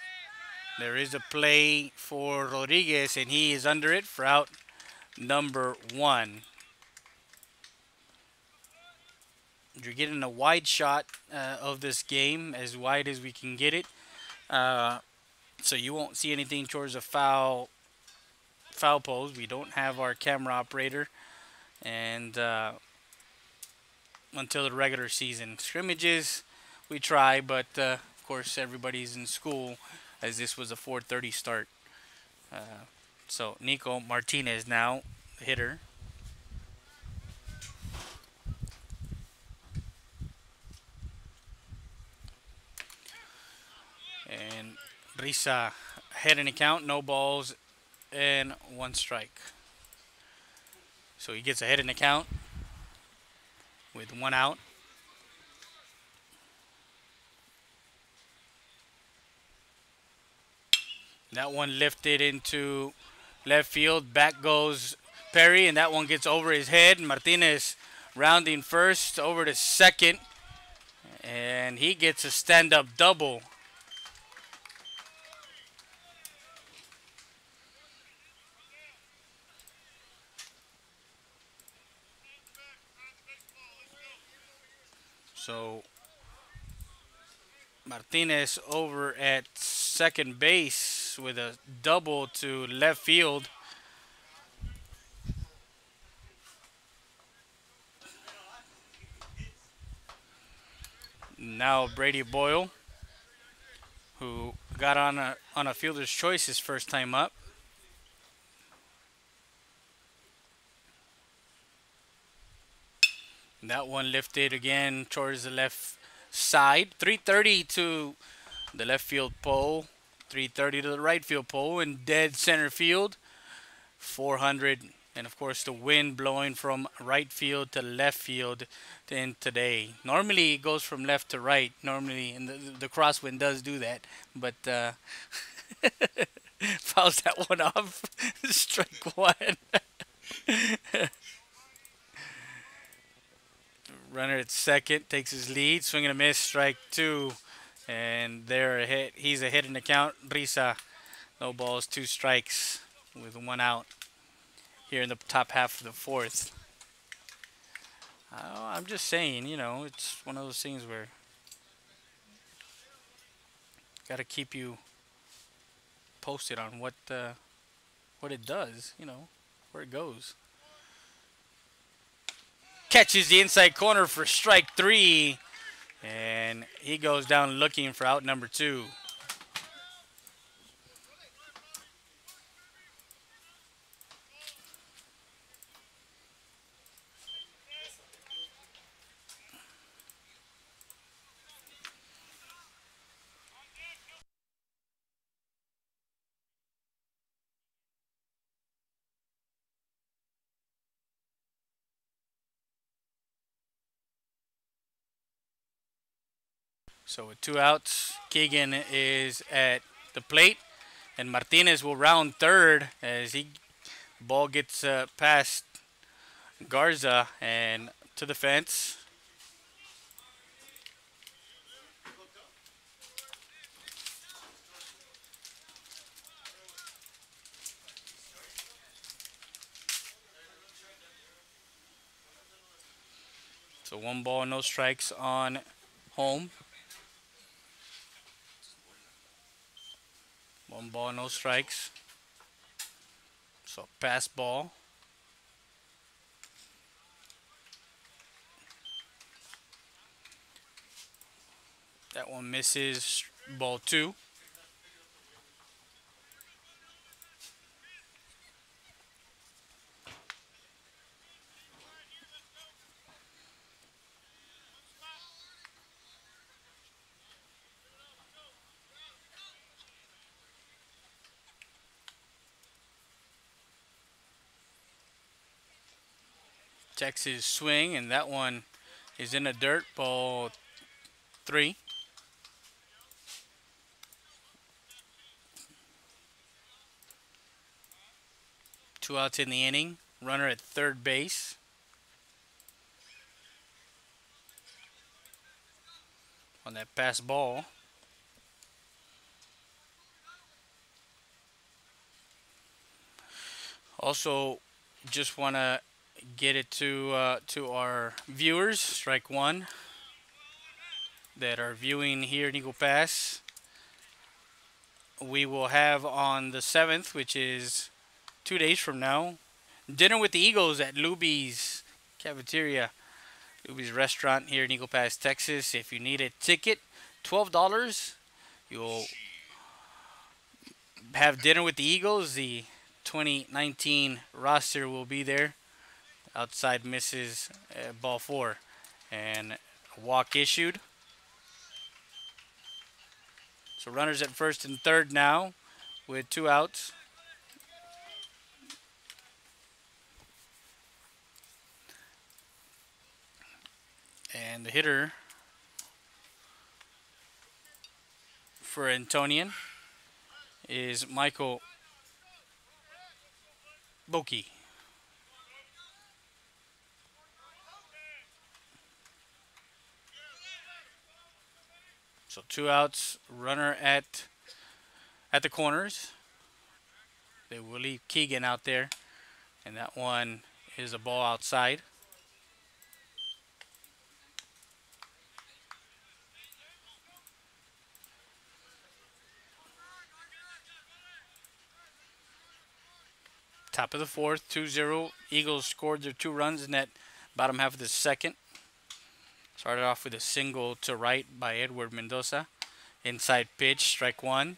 There is a play for Rodriguez, and he is under it for out number 1. You're getting a wide shot of this game, as wide as we can get it. So you won't see anything towards a foul pose. We don't have our camera operator, and until the regular season scrimmages, we try, but of course everybody's in school, as this was a 4:30 start. So Nico Martinez now, the hitter. And Risa ahead in the count, no balls and 1 strike. So he gets ahead in the count with 1 out. That one lifted into left field. Back goes Perry, and that one gets over his head. Martinez rounding first over to second, and he gets a stand-up double. So Martinez over at second base with a double to left field. Now Brady Boyle, who got on a fielder's choice his first time up. That one lifted again towards the left side. 330 to the left field pole. 330 to the right field pole. And dead center field. 400. And of course the wind blowing from right field to left field in today. Normally it goes from left to right. Normally, and the crosswind does do that. But fouls that one off. Strike 1. Runner at second takes his lead. Swing and a miss. Strike 2. And they're ahead. He's ahead in the count. Risa, no balls, 2 strikes with 1 out here in the top half of the 4th. I'm just saying, you know, it's one of those things where got to keep you posted on what it does, you know, where it goes. Catches the inside corner for strike 3, and he goes down looking for out number 2. So with 2 outs, Keegan is at the plate, and Martinez will round third as ball gets past Garza and to the fence. So 1 ball, no strikes on home. 1 ball, no strikes. So pass ball. That one misses. Ball 2. Texas swing, and that one is in the dirt. Ball 3. Two outs in the inning. Runner at third base. On that pass ball. Also, just want to get it to our viewers, strike one, that are viewing here in Eagle Pass. We will have on the 7th, which is 2 days from now, dinner with the Eagles at Luby's Cafeteria, Luby's Restaurant here in Eagle Pass, Texas. If you need a ticket, $12. You'll have dinner with the Eagles. The 2019 roster will be there. Outside misses ball 4. And a walk issued. So runners at first and third now with 2 outs. And the hitter for Antonian is Michael Bokey. So 2 outs, runner at the corners. They will leave Keegan out there, and that one is a ball outside. Top of the 4th, 2-0. Eagles scored their 2 runs in that bottom half of the 2nd. Started off with a single to right by Edward Mendoza. Inside pitch, strike 1.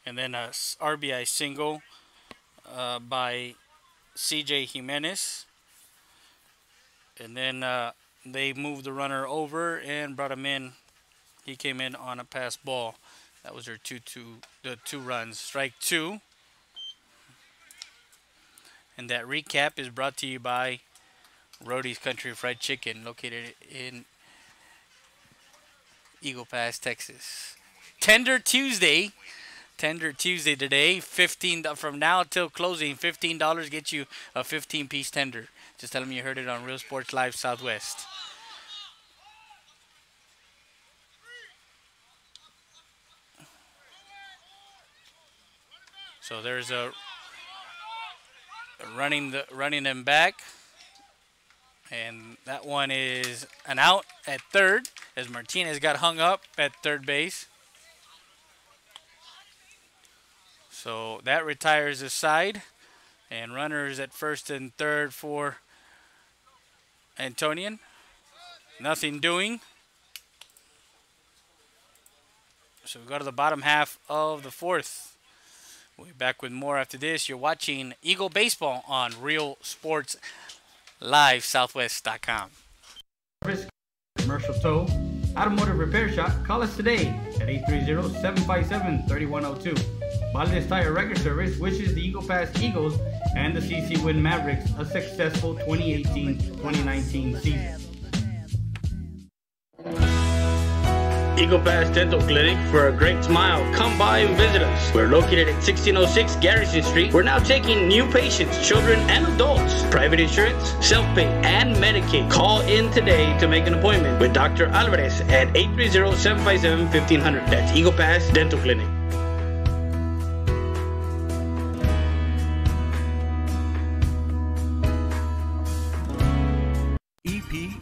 And then a RBI single by CJ Jimenez. And then they moved the runner over and brought him in. He came in on a pass ball. That was their 2 runs. Strike 2. And that recap is brought to you by Rody's Country Fried Chicken, located in Eagle Pass, Texas. Tender Tuesday today. 15 from now till closing. $15 gets you a 15-piece tender. Just tell them you heard it on Real Sports Live Southwest. So there's a running them back, and that one is an out at third as Martinez got hung up at third base. So that retires the side, and runners at first and third for Antonian. Nothing doing. So we go to the bottom half of the 4th. We'll be back with more after this. You're watching Eagle Baseball on Real Sports Live Southwest.com. Commercial Tow, Automotive Repair Shop. Call us today at 830-757-3102. Valdez Tire Record Service wishes the Eagle Pass Eagles and the CC Win Mavericks a successful 2018-2019 season. Eagle Pass Dental Clinic for a great smile. Come by and visit us. We're located at 1606 Garrison Street. We're now taking new patients, children and adults. Private insurance, self-pay, and Medicaid. Call in today to make an appointment with Dr. Alvarez at 830-757-1500. That's Eagle Pass Dental Clinic.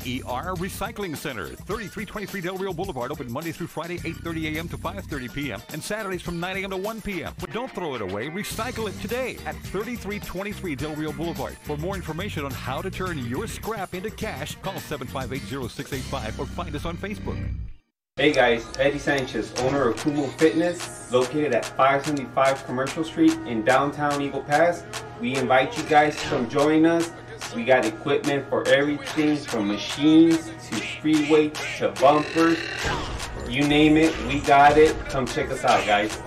ER Recycling Center, 3323 Del Rio Boulevard, open Monday through Friday, 8:30 a.m. to 5:30 p.m. and Saturdays from 9 a.m. to 1 p.m. But don't throw it away, recycle it today at 3323 Del Rio Boulevard. For more information on how to turn your scrap into cash, call 758-0685 or find us on Facebook. Hey guys, Eddie Sanchez, owner of Kumo Fitness, located at 575 Commercial Street in downtown Eagle Pass. We invite you guys to come join us. We got equipment for everything from machines to free weights to bumpers. You name it, we got it. Come check us out, guys.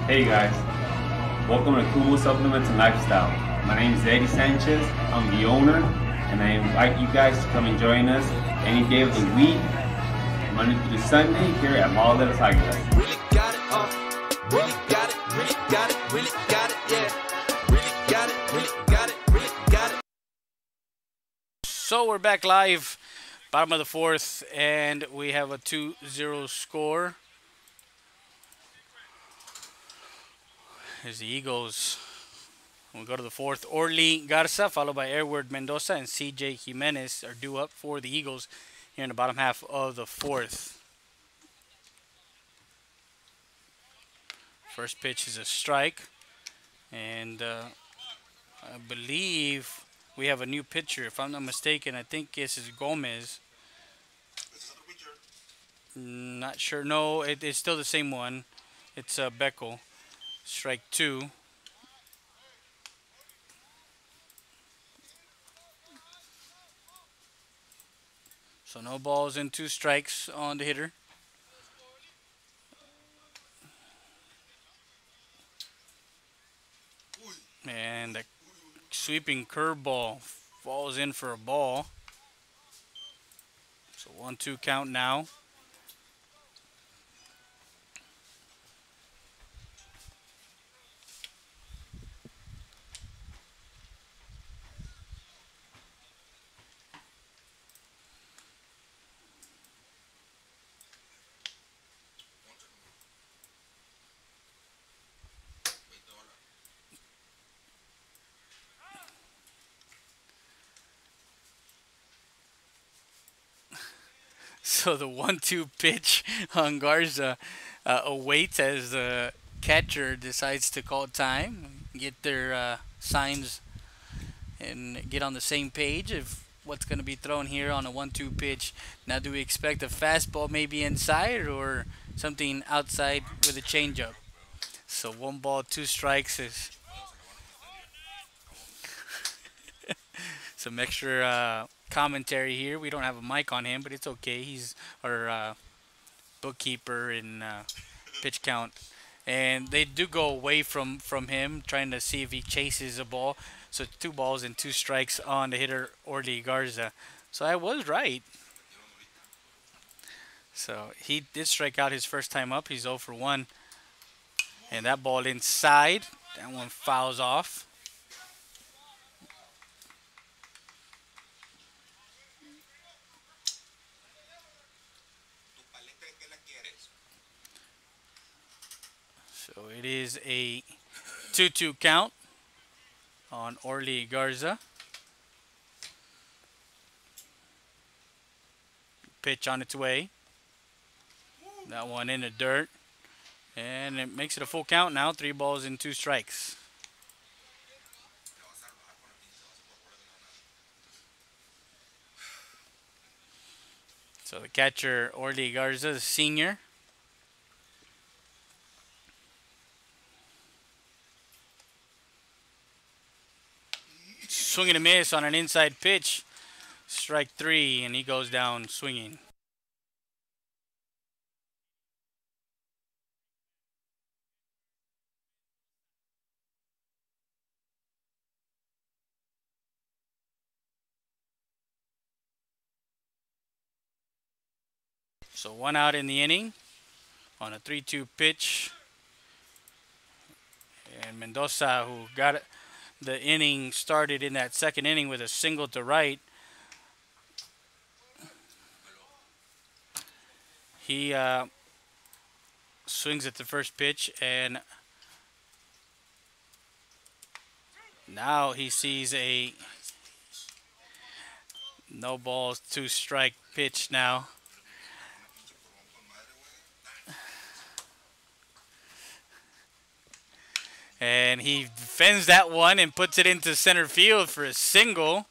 Hey guys, welcome to Kumu Supplements and Lifestyle. My name is Eddie Sanchez. I'm the owner, and I invite you guys to come and join us any day of the week, Monday through Sunday, here at Mall de las Águilas. Really got it, really got it, really got it, really got it, yeah. Really got it, really got it, really got it. So we're back live, bottom of the fourth, and we have a 2-0 score. Here's the Eagles. We'll go to the fourth. Orly Garza, followed by Edward Mendoza, and CJ Jimenez are due up for the Eagles here in the bottom half of the fourth. First pitch is a strike, and I believe we have a new pitcher. If I'm not mistaken, I think this is Gomez. Not sure. No, it's still the same one. It's Beckel. Strike two. So no balls and 2 strikes on the hitter. And the sweeping curveball falls in for a ball. So 1-2 count now. So the 1-2 pitch on Garza awaits as the catcher decides to call time, get their signs, and get on the same page of what's going to be thrown here on a 1-2 pitch. Now, do we expect a fastball maybe inside or something outside with a changeup? So 1 ball, 2 strikes is some extra commentary here. We don't have a mic on him, but it's okay. He's our bookkeeper in pitch count. And they do go away from him, trying to see if he chases a ball. So 2 balls and 2 strikes on the hitter, Orly Garza. So I was right. So he did strike out his first time up. He's 0 for 1. And that ball inside. That one fouls off. So it is a 2-2 count on Orly Garza. Pitch on its way. That one in the dirt. And it makes it a full count now. 3 balls and 2 strikes. So the catcher, Orly Garza, the senior. Swing and a miss on an inside pitch. Strike 3, and he goes down swinging. So 1 out in the inning on a 3-2 pitch. And Mendoza, who got the inning started in that second inning with a single to right, he swings at the first pitch, and now he sees a no balls, 2 strike pitch now. And he defends that one and puts it into center field for a single.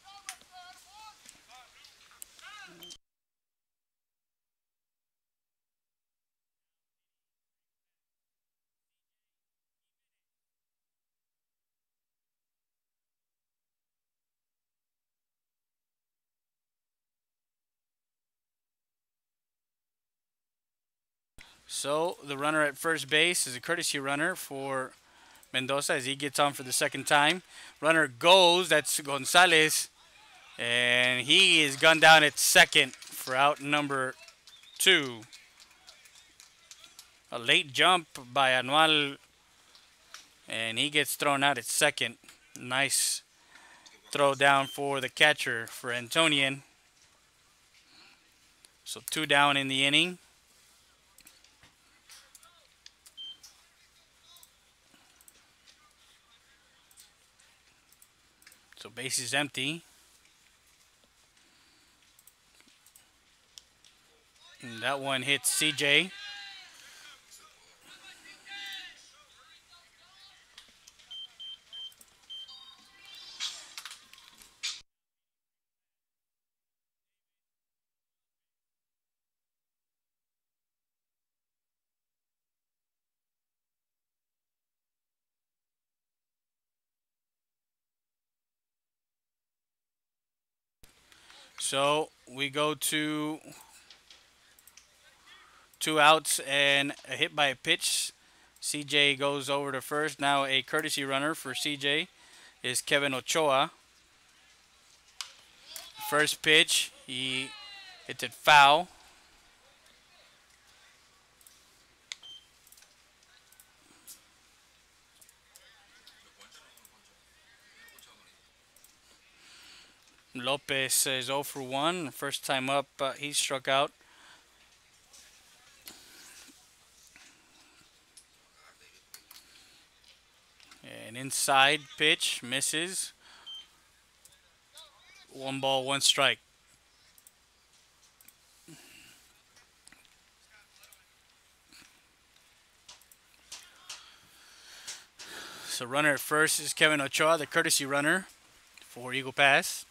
So the runner at first base is a courtesy runner for Mendoza as he gets on for the second time. Runner goes, that's Gonzalez, and he is gunned down at second for out number 2. A late jump by Anual, and he gets thrown out at second. Nice throw down for the catcher for Antonian. So 2 down in the inning. So base is empty. And that one hits CJ. So we go to 2 outs and a hit by a pitch. CJ goes over to first. Now a courtesy runner for CJ is Kevin Ochoa. First pitch, he hits it foul. Lopez is 0 for 1. First time up, he struck out. An inside pitch, misses. 1 ball, 1 strike. So runner at first is Kevin Ochoa, the courtesy runner for Eagle Pass.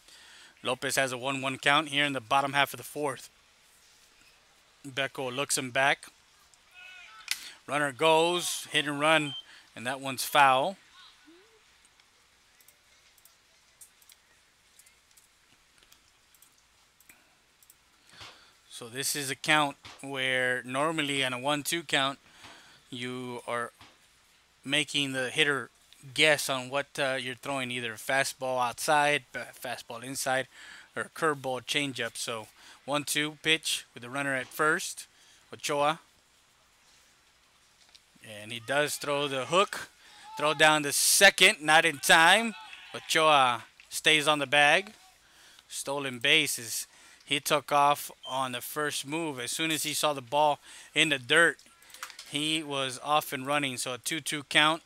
Lopez has a 1-1 count here in the bottom half of the 4th. Becco looks him back. Runner goes, hit and run, and that one's foul. So this is a count where normally on a 1-2 count, you are making the hitter guess on what you're throwing, either fastball outside, fastball inside, or curveball changeup. So 1-2 pitch with the runner at first, Ochoa. And he does throw the hook, throw down the second, not in time. Ochoa stays on the bag. Stolen bases. He took off on the first move. As soon as he saw the ball in the dirt, he was off and running. So a 2-2 count.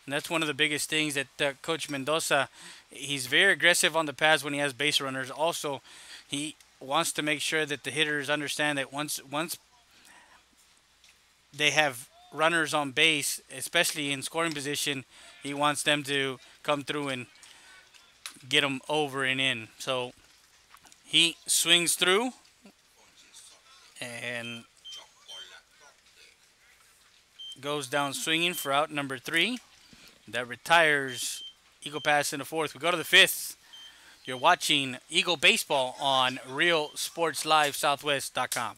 And that's one of the biggest things that Coach Mendoza, he's very aggressive on the pads when he has base runners. Also, he wants to make sure that the hitters understand that once they have runners on base, especially in scoring position, he wants them to come through and get them over and in. So he swings through and goes down swinging for out number 3. That retires Eagle Pass in the 4th. We go to the 5th. You're watching Eagle Baseball on RealSportsLiveSouthwest.com.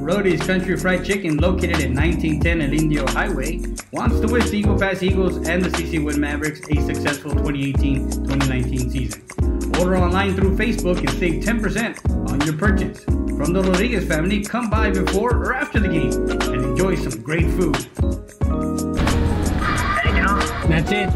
Rody's Country Fried Chicken, located at 1910 El Indio Highway, wants to wish the Eagle Pass Eagles and the CC Wood Mavericks a successful 2018-2019 season. Order online through Facebook and save 10% on your purchase. From the Rodriguez family, come by before or after the game and enjoy some great food. That's it.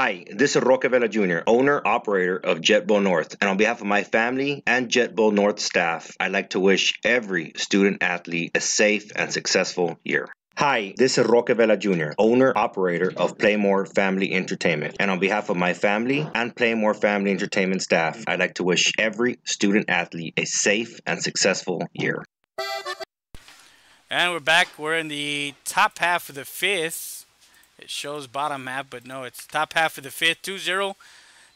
Hi, this is Roque Vela Jr., owner, operator of JetBow North, and on behalf of my family and JetBow North staff, I'd like to wish every student athlete a safe and successful year. Hi, this is Roque Vela Jr., owner, operator of Playmore Family Entertainment, and on behalf of my family and Playmore Family Entertainment staff, I'd like to wish every student athlete a safe and successful year. And we're back. We're in the top half of the fifth. It shows bottom half, but no, it's top half of the fifth, 2-0.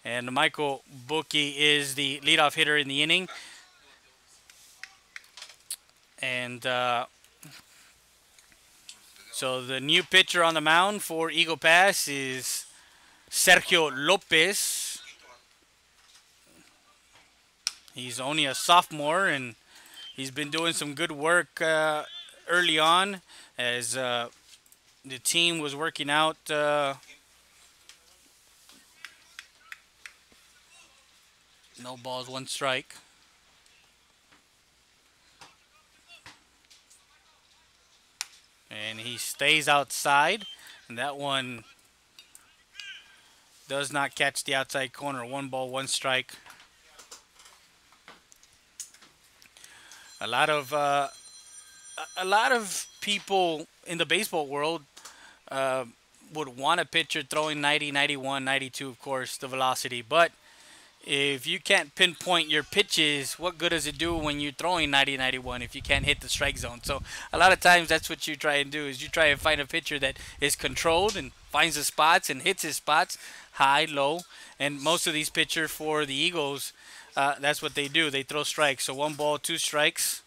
And Michael Buki is the leadoff hitter in the inning. And so the new pitcher on the mound for Eagle Pass is Sergio Lopez. He's only a sophomore, and he's been doing some good work early on as the team was working out no balls, one strike. And he stays outside, and that one does not catch the outside corner. 1 ball, 1 strike. A lot of people in the baseball world would want a pitcher throwing 90, 91, 92, of course, the velocity. But if you can't pinpoint your pitches, what good does it do when you're throwing 90, 91 if you can't hit the strike zone? So a lot of times that's what you try and do, is you try and find a pitcher that is controlled and finds the spots and hits his spots, high, low. And most of these pitchers for the Eagles, that's what they do. They throw strikes. So 1 ball, 2 strikes.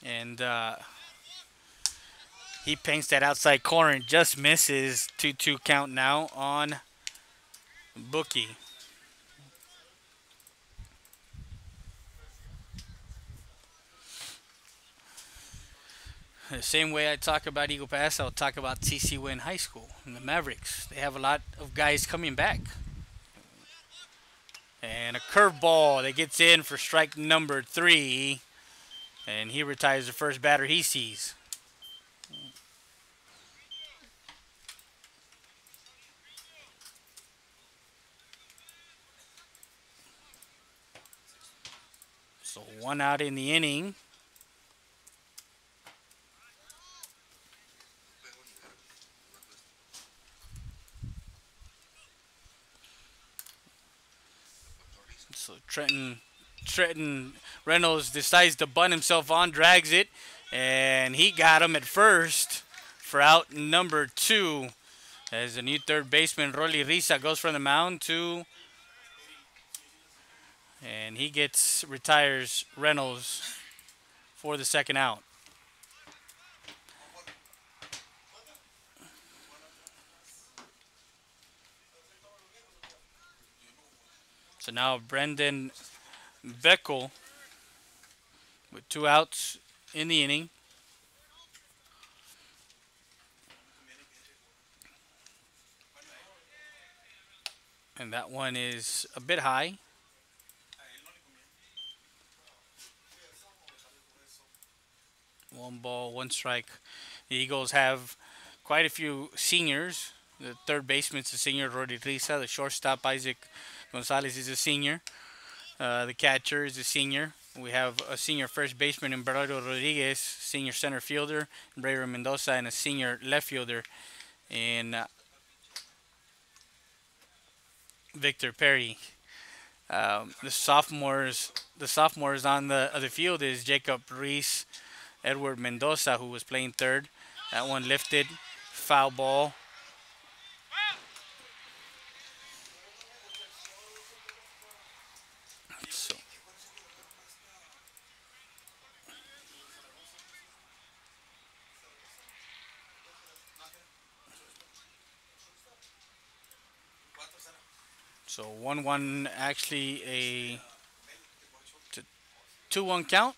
And he paints that outside corner and just misses. 2-2 count now on Bookie. The same way I talk about Eagle Pass, I'll talk about CC Wynn High School and the Mavericks. They have a lot of guys coming back. And a curveball that gets in for strike number 3. And he retires the first batter he sees. So 1 out in the inning. So Trenton Reynolds decides to bunt himself on, drags it, and he got him at first for out number 2. As the new third baseman, Rolly Risa, goes from the mound to, and he retires Reynolds for the second out. So now Brendan Beckel with 2 outs in the inning. And that one is a bit high. One ball, 1 strike. The Eagles have quite a few seniors. The third baseman's a senior, Rory Risa. The shortstop, Isaac Gonzalez, is a senior. The catcher is a senior. We have a senior first baseman in Bernardo Rodriguez, senior center fielder, Brayron Mendoza, and a senior left fielder in Victor Perry. The sophomores on the other field is Jacob Reese, Edward Mendoza, who was playing third. That one lifted, foul ball. So 1-1, actually a 2-1 count.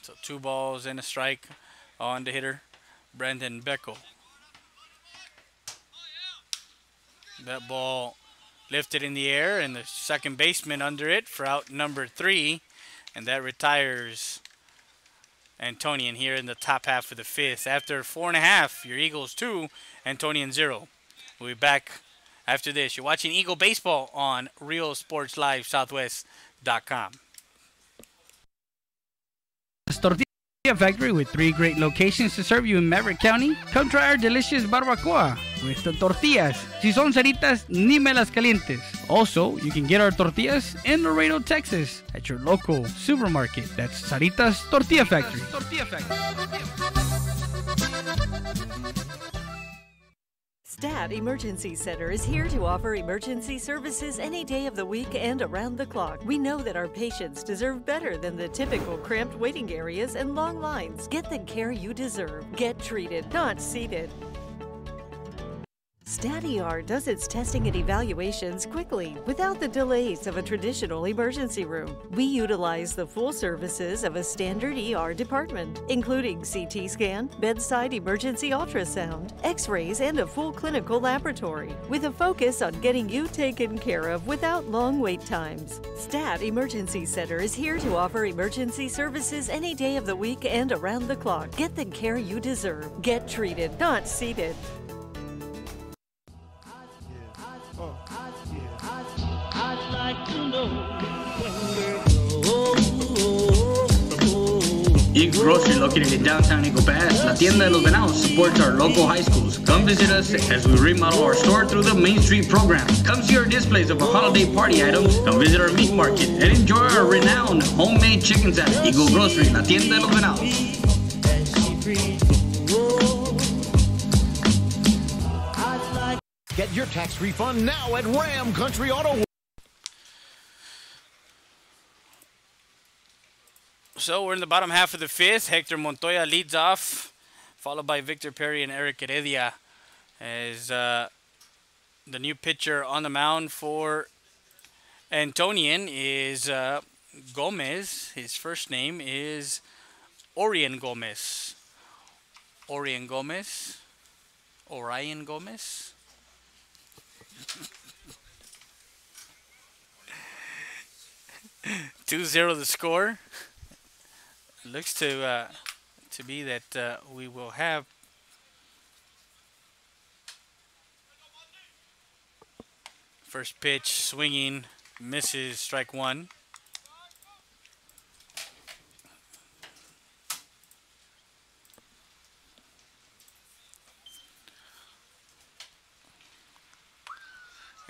So 2 balls and a strike on the hitter, Brendan Beckel. That ball lifted in the air, and the second baseman under it for out number 3. And that retires Antonian here in the top half of the fifth. After 4.5, your Eagles 2, Antonian 0. We'll be back after this. You're watching Eagle Baseball on Real Sports Live Southwest.com. Tortilla Factory with 3 great locations to serve you in Maverick County. Come try our delicious barbacoa with the tortillas. Si son ceritas, ni me las calientes. Also, you can get our tortillas in Laredo, Texas at your local supermarket. That's Saritas Tortilla Factory. Stat Emergency Center is here to offer emergency services any day of the week and around the clock. We know that our patients deserve better than the typical cramped waiting areas and long lines. Get the care you deserve. Get treated, not seated. StatER does its testing and evaluations quickly, without the delays of a traditional emergency room. We utilize the full services of a standard ER department, including CT scan, bedside emergency ultrasound, x-rays, and a full clinical laboratory, with a focus on getting you taken care of without long wait times. Stat Emergency Center is here to offer emergency services any day of the week and around the clock. Get the care you deserve. Get treated, not seated. Eagle Grocery, located in downtown Eagle Pass, La Tienda de los Venados, supports our local high schools. Come visit us as we remodel our store through the Main Street program. Come see our displays of our holiday party items. Come visit our meat market and enjoy our renowned homemade chicken salad. Eagle Grocery, La Tienda de los Venados. Get your tax refund now at Ram Country Auto World. So we're in the bottom half of the fifth. Hector Montoya leads off, followed by Victor Perry and Eric Heredia as the new pitcher on the mound for Antonian is Gomez. His first name is Orion Gomez. Orion Gomez. 2-0 the score. Looks to be that we will have first pitch swinging, misses, strike one.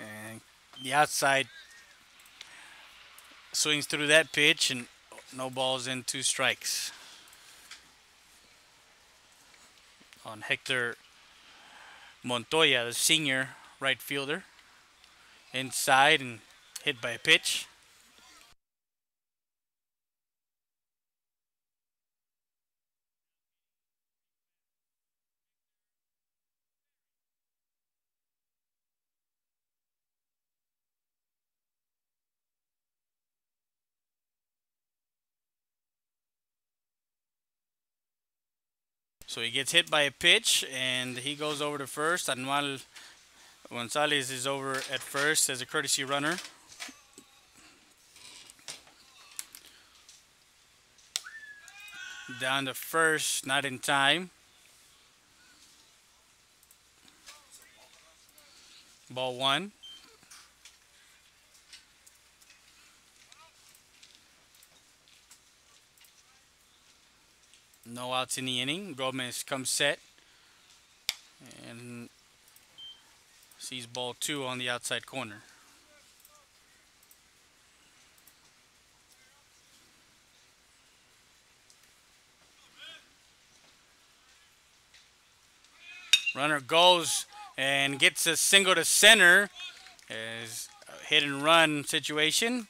And the outside swings through that pitch, and no balls in, 2 strikes on Hector Montoya, the senior right fielder. Inside and hit by a pitch. So he gets hit by a pitch, and he goes over to first. Anual Gonzalez is over at first as a courtesy runner. Down to first, not in time. Ball one. No outs in the inning. Gomez comes set and sees ball 2 on the outside corner. Runner goes and gets a single to center as a hit and run situation.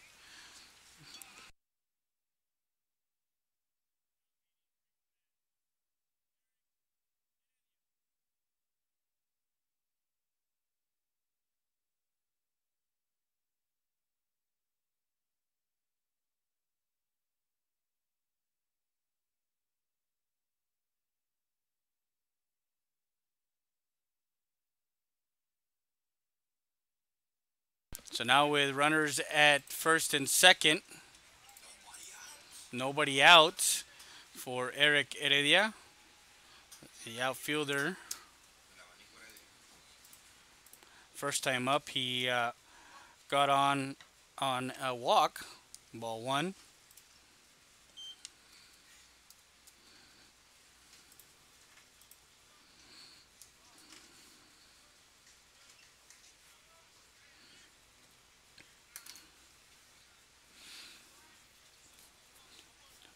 So now with runners at first and second, Nobody out for Eric Heredia, the outfielder. First time up, he got on a walk. Ball one.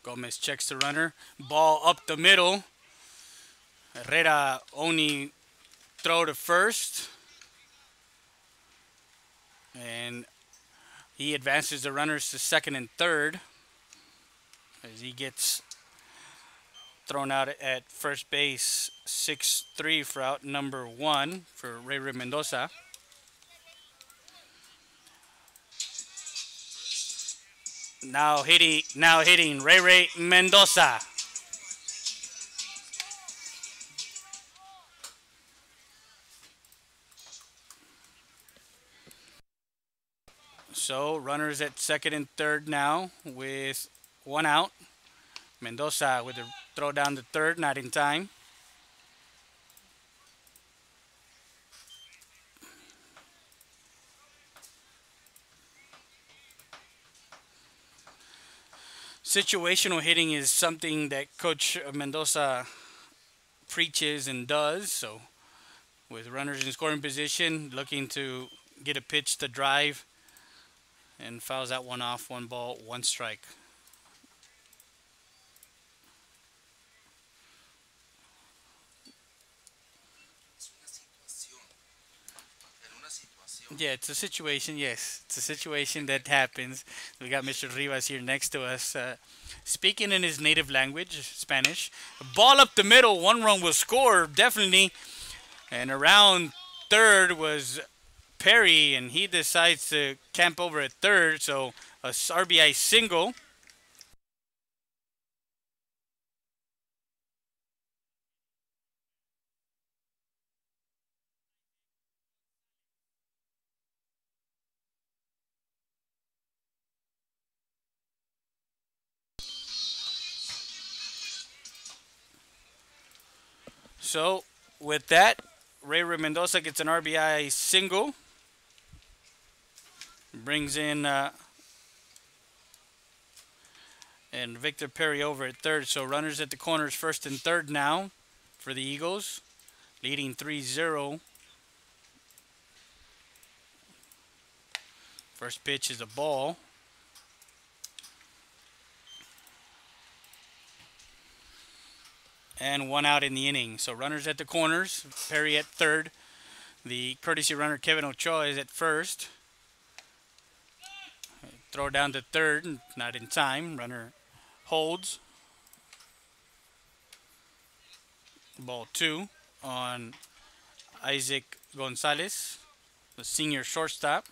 Gomez checks the runner. Ball up the middle. Herrera only throw to first. And he advances the runners to second and third as he gets thrown out at first base. 6-3 for out number 1 for Ray Mendoza. Now hitting Ray Mendoza. So runners at second and third now with 1 out. Mendoza with a throw down to third, not in time. Situational hitting is something that Coach Mendoza preaches and does. So with runners in scoring position, looking to get a pitch to drive, and fouls that one off. 1 ball, 1 strike. Yeah, it's a situation, yes. It's a situation that happens. We got Mr. Rivas here next to us. Speaking in his native language, Spanish. Ball up the middle, 1 run will score, definitely. And around third was Perry, and he decides to camp over at third, so a RBI single. So with that, Ray Mendoza gets an RBI single. Brings in and Victor Perry over at third. So runners at the corners, first and third now for the Eagles, leading 3-0. First pitch is a ball. And 1 out in the inning. So runners at the corners, Perry at third. The courtesy runner Kevin Ochoa is at first. Throw down to third, not in time. Runner holds. Ball 2 on Isaac Gonzalez, the senior shortstop.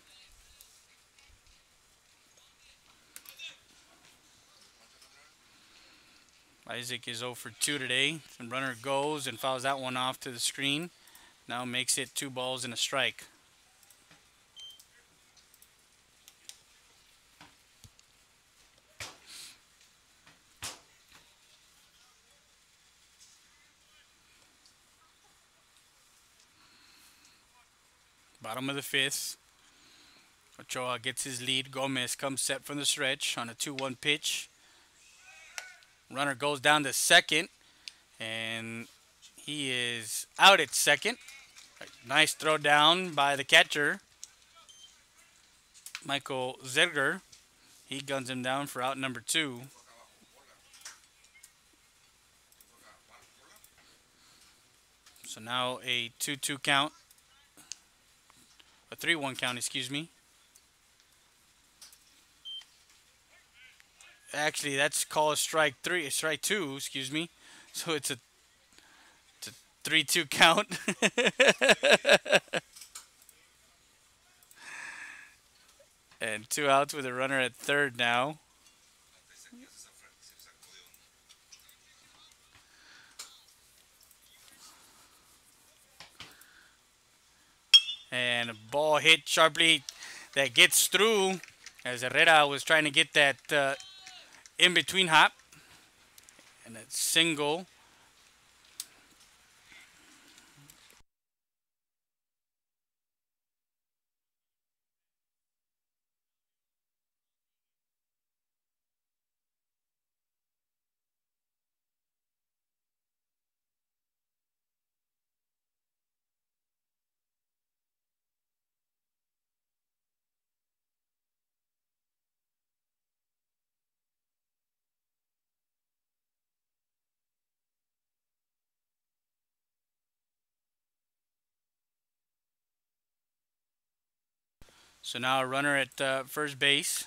Isaac is 0 for 2 today. The runner goes and fouls that one off to the screen. Now makes it 2 balls and a strike. Bottom of the 5th. Ochoa gets his lead. Gomez comes set from the stretch on a 2-1 pitch. Runner goes down to second, and he is out at second. Nice throw down by the catcher, Michael Zerger. He guns him down for out number 2. So now a 2-2 count. A 3-1 count, excuse me. Actually, that's called strike 2, excuse me. So it's a 3-2 count. And 2 outs with a runner at third now. And a ball hit sharply that gets through as Herrera was trying to get that in between hop. And it's single. So now a runner at first base.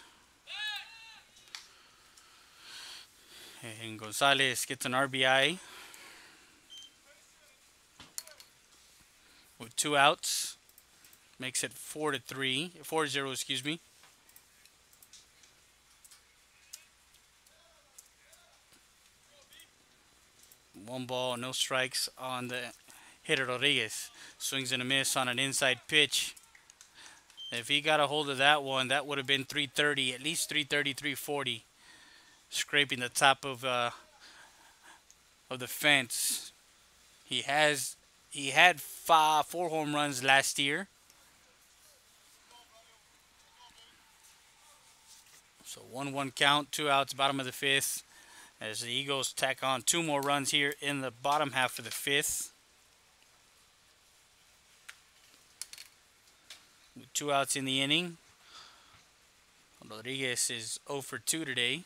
And Gonzalez gets an RBI with 2 outs. Makes it 4-3, 4-0, excuse me. One ball, no strikes on the hitter Rodriguez. Swings and a miss on an inside pitch. If he got a hold of that one, that would have been 330, at least 330, 340. Scraping the top of the fence. He had 4 home runs last year. So 1-1 count, 2 outs, bottom of the 5th. As the Eagles tack on 2 more runs here in the bottom half of the 5th. With 2 outs in the inning. Rodriguez is 0 for 2 today.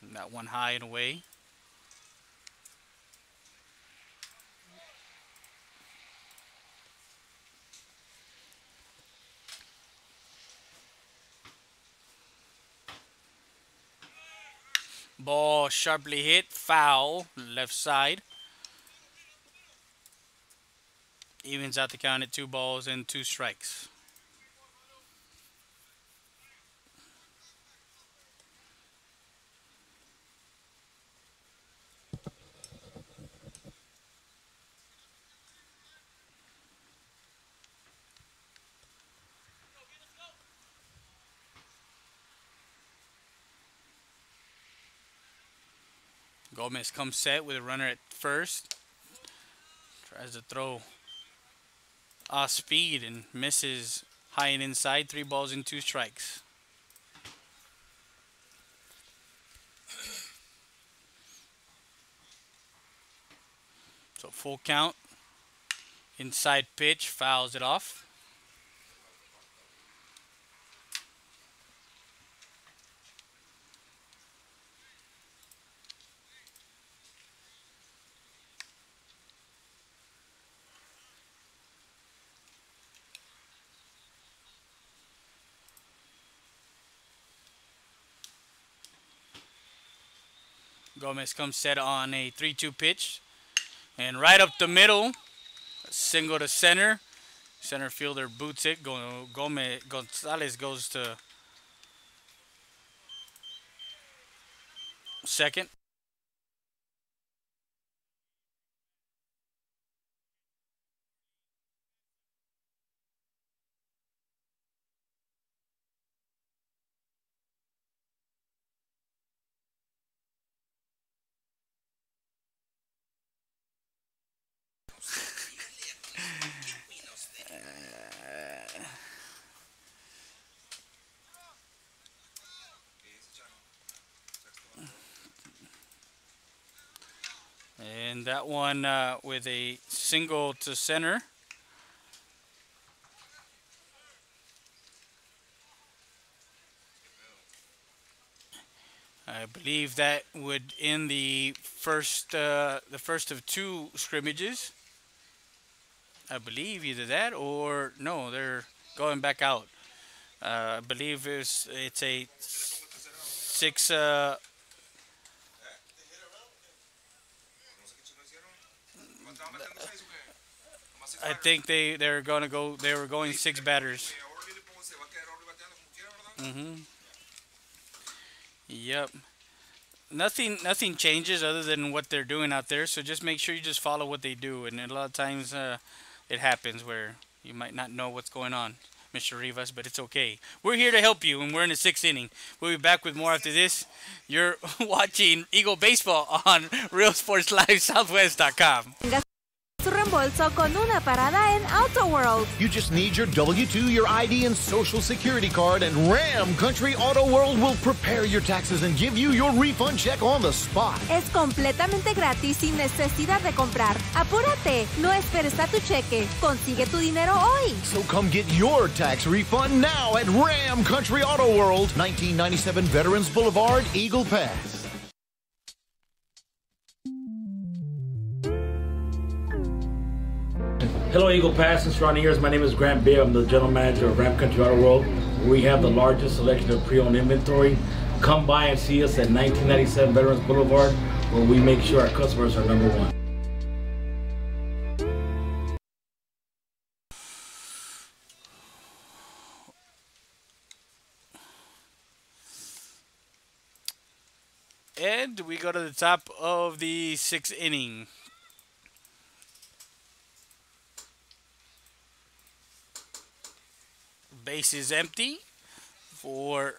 And that one high and away. Ball sharply hit, foul, left side. Evens out the count at 2 balls and 2 strikes. Gomez comes set with a runner at first. Tries to throw off speed and misses high and inside. 3 balls and 2 strikes. So full count. Inside pitch, fouls it off. Gomez comes set on a 3-2 pitch. And right up the middle, a single to center. Center fielder boots it. Gonzalez goes to second. And that one with a single to center. I believe that would end the first of 2 scrimmages. I believe either that or no, they're going back out. I believe it's a 6. I think they were going 6 batters. Yep. Nothing changes other than what they're doing out there. So just make sure you just follow what they do. And a lot of times it happens where you might not know what's going on. Mr. Rivas, but it's okay. We're here to help you, and we're in the sixth inning. We'll be back with more after this. You're watching Eagle Baseball on RealSportsLiveSouthwest.com. Su reembolso con una parada en Auto World. You just need your W-2, your ID, and Social Security card, and Ram Country Auto World will prepare your taxes and give you your refund check on the spot. Es completamente gratis sin necesidad de comprar. Apúrate, no esperes a tu cheque. Consigue tu dinero hoy. So come get your tax refund now at Ram Country Auto World, 1997 Veterans Boulevard, Eagle Pass. Hello, Eagle Pass and surrounding areas. My name is Grant Bibb. I'm the general manager of Ram Country Auto World. We have the largest selection of pre-owned inventory. Come by and see us at 1997 Veterans Boulevard, where we make sure our customers are number one. And we go to the top of the sixth inning. Base is empty for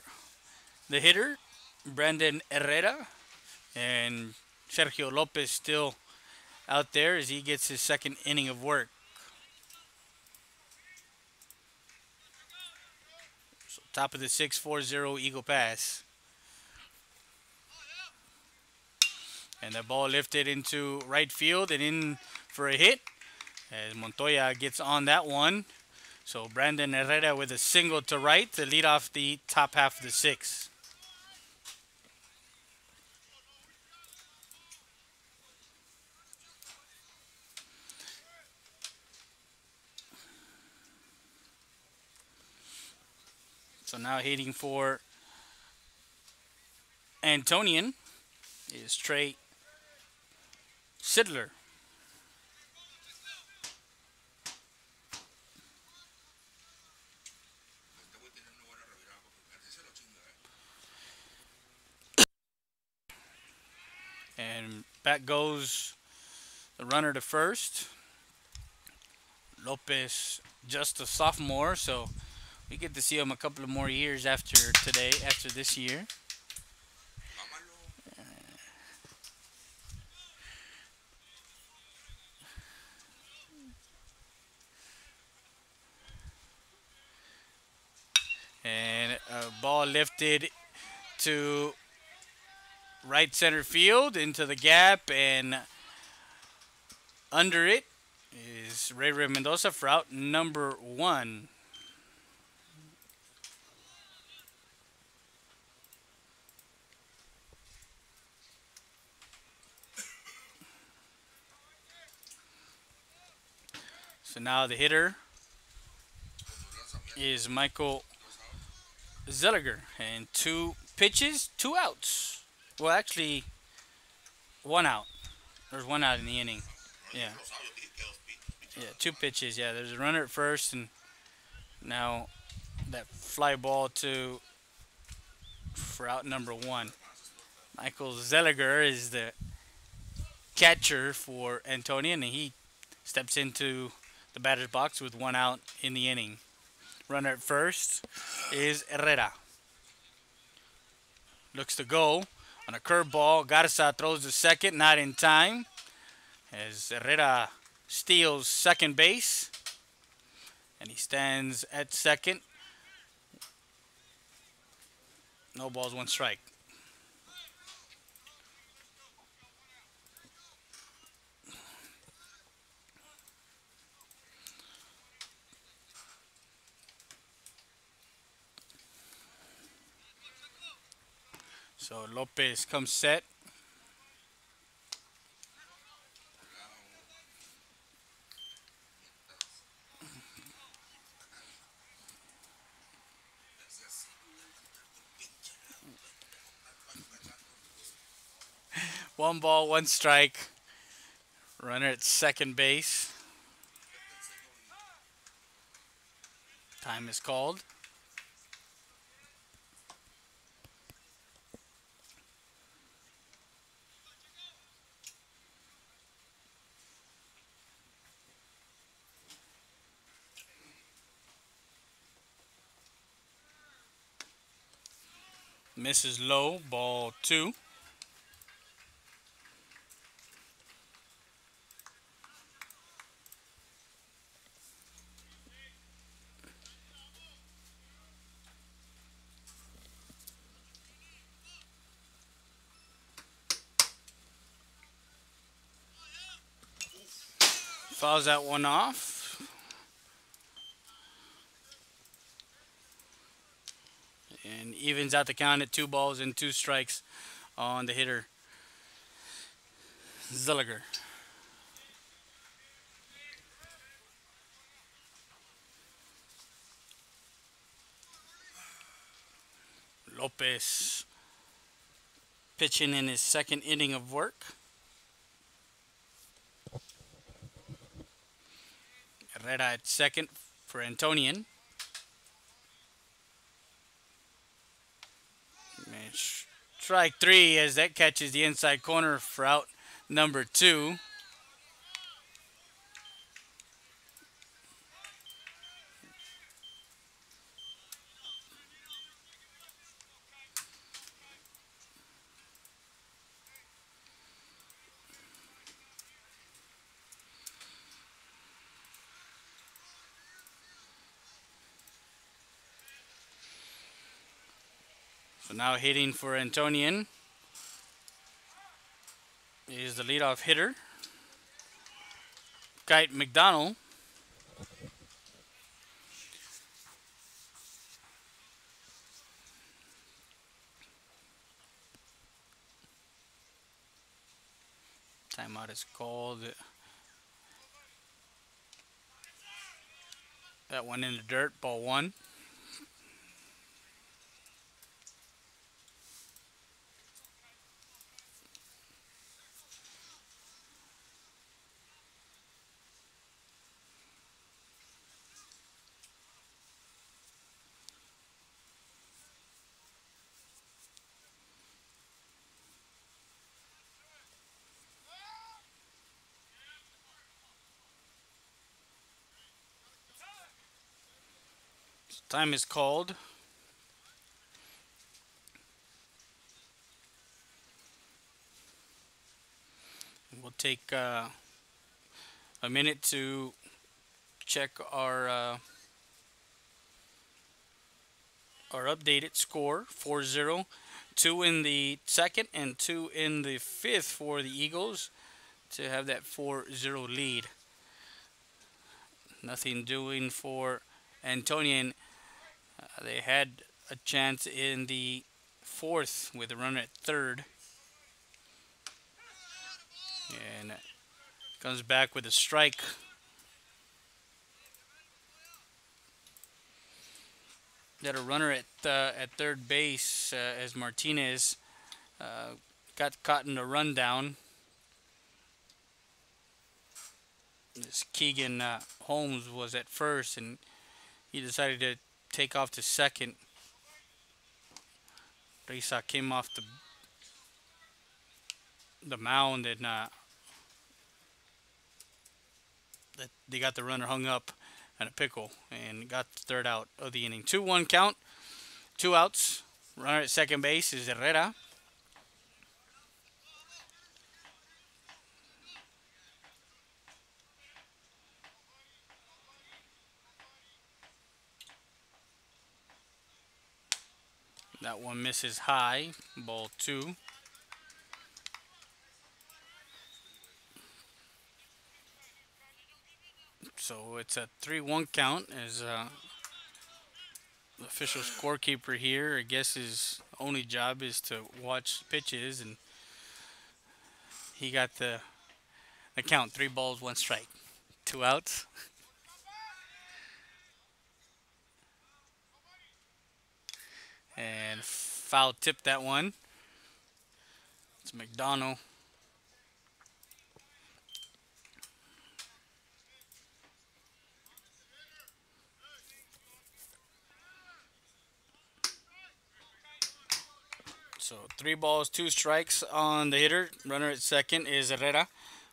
the hitter, Brandon Herrera, and Sergio Lopez still out there as he gets his second inning of work. So top of the 6-4-0 Eagle Pass. And the ball lifted into right field and in for a hit as Montoya gets on that one. So Brandon Herrera with a single to right to lead off the top half of the sixth. So now hitting for Antonian is Trey Sidler. And back goes the runner to first. Lopez, just a sophomore, so we get to see him a couple of more years after today, after this year. And a ball lifted to right center field into the gap, and under it is Ray Mendoza for out number one. So now the hitter is Michael Zeliger, and 2 pitches, 2 outs. Well, actually, 1 out. There's 1 out in the inning. Yeah. Yeah, 2 pitches. Yeah, there's a runner at first, and now that fly ball for out number 1. Michael Zeliger is the catcher for Antonian, and he steps into the batter's box with 1 out in the inning. Runner at first is Herrera. Looks to go on a curveball. Garza throws to second, not in time, as Herrera steals second base, and he stands at second. No balls, 1 strike. So Lopez comes set. One ball, 1 strike. Runner at second base. Time is called. Misses low, ball 2. Fouls that one off. And evens out the count at 2 balls and 2 strikes on the hitter, Zilliger. Lopez pitching in his second inning of work. Herrera at second for Antonian. And strike 3 as that catches the inside corner for out number 2. So now hitting for Antonian is the leadoff hitter, Kite McDonald. Timeout is called. That one in the dirt, ball 1. Time is called. We'll take a minute to check our updated score. 4-0. 2 in the second and 2 in the fifth for the Eagles to have that 4-0 lead. Nothing doing for Antonian. They had a chance in the fourth with a runner at third. And comes back with a strike. Got a runner at third base as Martinez got caught in a rundown. This Keegan Holmes was at first, and he decided to take off to second. Risa came off the mound, and they got the runner hung up in a pickle and got the third out of the inning. 2-1 count, 2 outs. Runner at second base is Herrera. That one misses high, ball 2. So it's a 3-1 count as the official scorekeeper here, I guess his only job is to watch pitches, and he got the count. 3 balls, 1 strike. 2 outs. And foul tip that one. It's McDonald. So 3 balls, 2 strikes on the hitter. Runner at second is Herrera,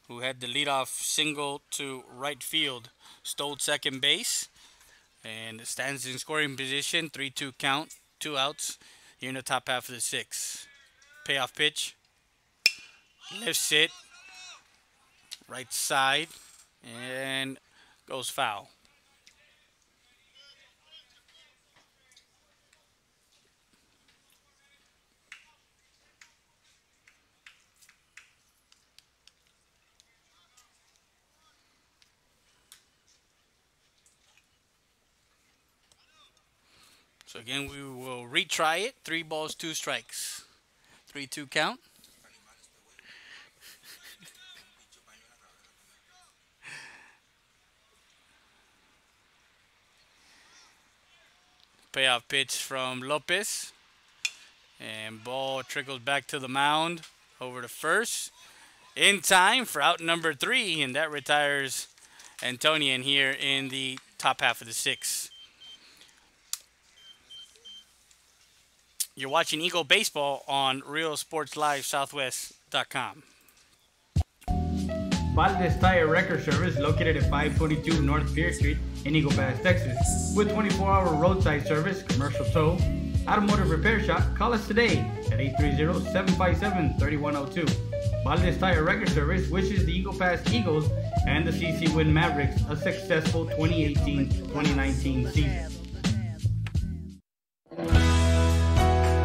who had the leadoff single to right field. Stole second base and stands in scoring position. 3-2 count, 2 outs. here in the top half of the sixth. Payoff pitch. Lifts it. Right side. And goes foul. So again, we will retry it. 3 balls, 2 strikes. 3-2 count. Payoff pitch from Lopez. And ball trickles back to the mound. Over to first. In time for out number 3. And that retires Antonian here in the top half of the sixth. You're watching Eagle Baseball on RealSportsLiveSouthwest.com. Valdez Tire Record Service located at 522 North Pierce Street in Eagle Pass, Texas. With 24-hour roadside service, commercial tow, automotive repair shop, call us today at 830-757-3102. Valdez Tire Record Service wishes the Eagle Pass Eagles and the CC Wind Mavericks a successful 2018-2019 season.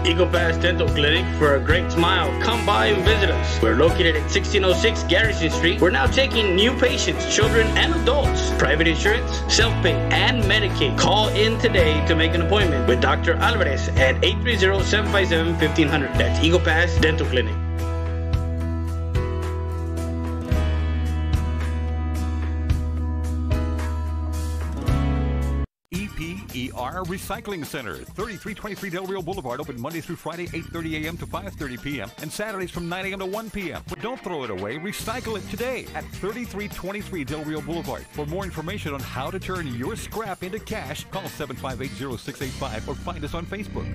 Eagle Pass Dental Clinic, for a great smile, come by and visit us. We're located at 1606 Garrison Street. We're now taking new patients, children and adults. Private insurance, self-pay, and Medicaid. Call in today to make an appointment with Dr. Alvarez at 830-757-1500. That's Eagle Pass Dental Clinic. EPER Recycling Center, 3323 Del Rio Boulevard, open Monday through Friday, 8:30 a.m. to 5:30 p.m. and Saturdays from 9 a.m. to 1 p.m. But don't throw it away, recycle it today at 3323 Del Rio Boulevard. For more information on how to turn your scrap into cash, call 758-0685 or find us on Facebook.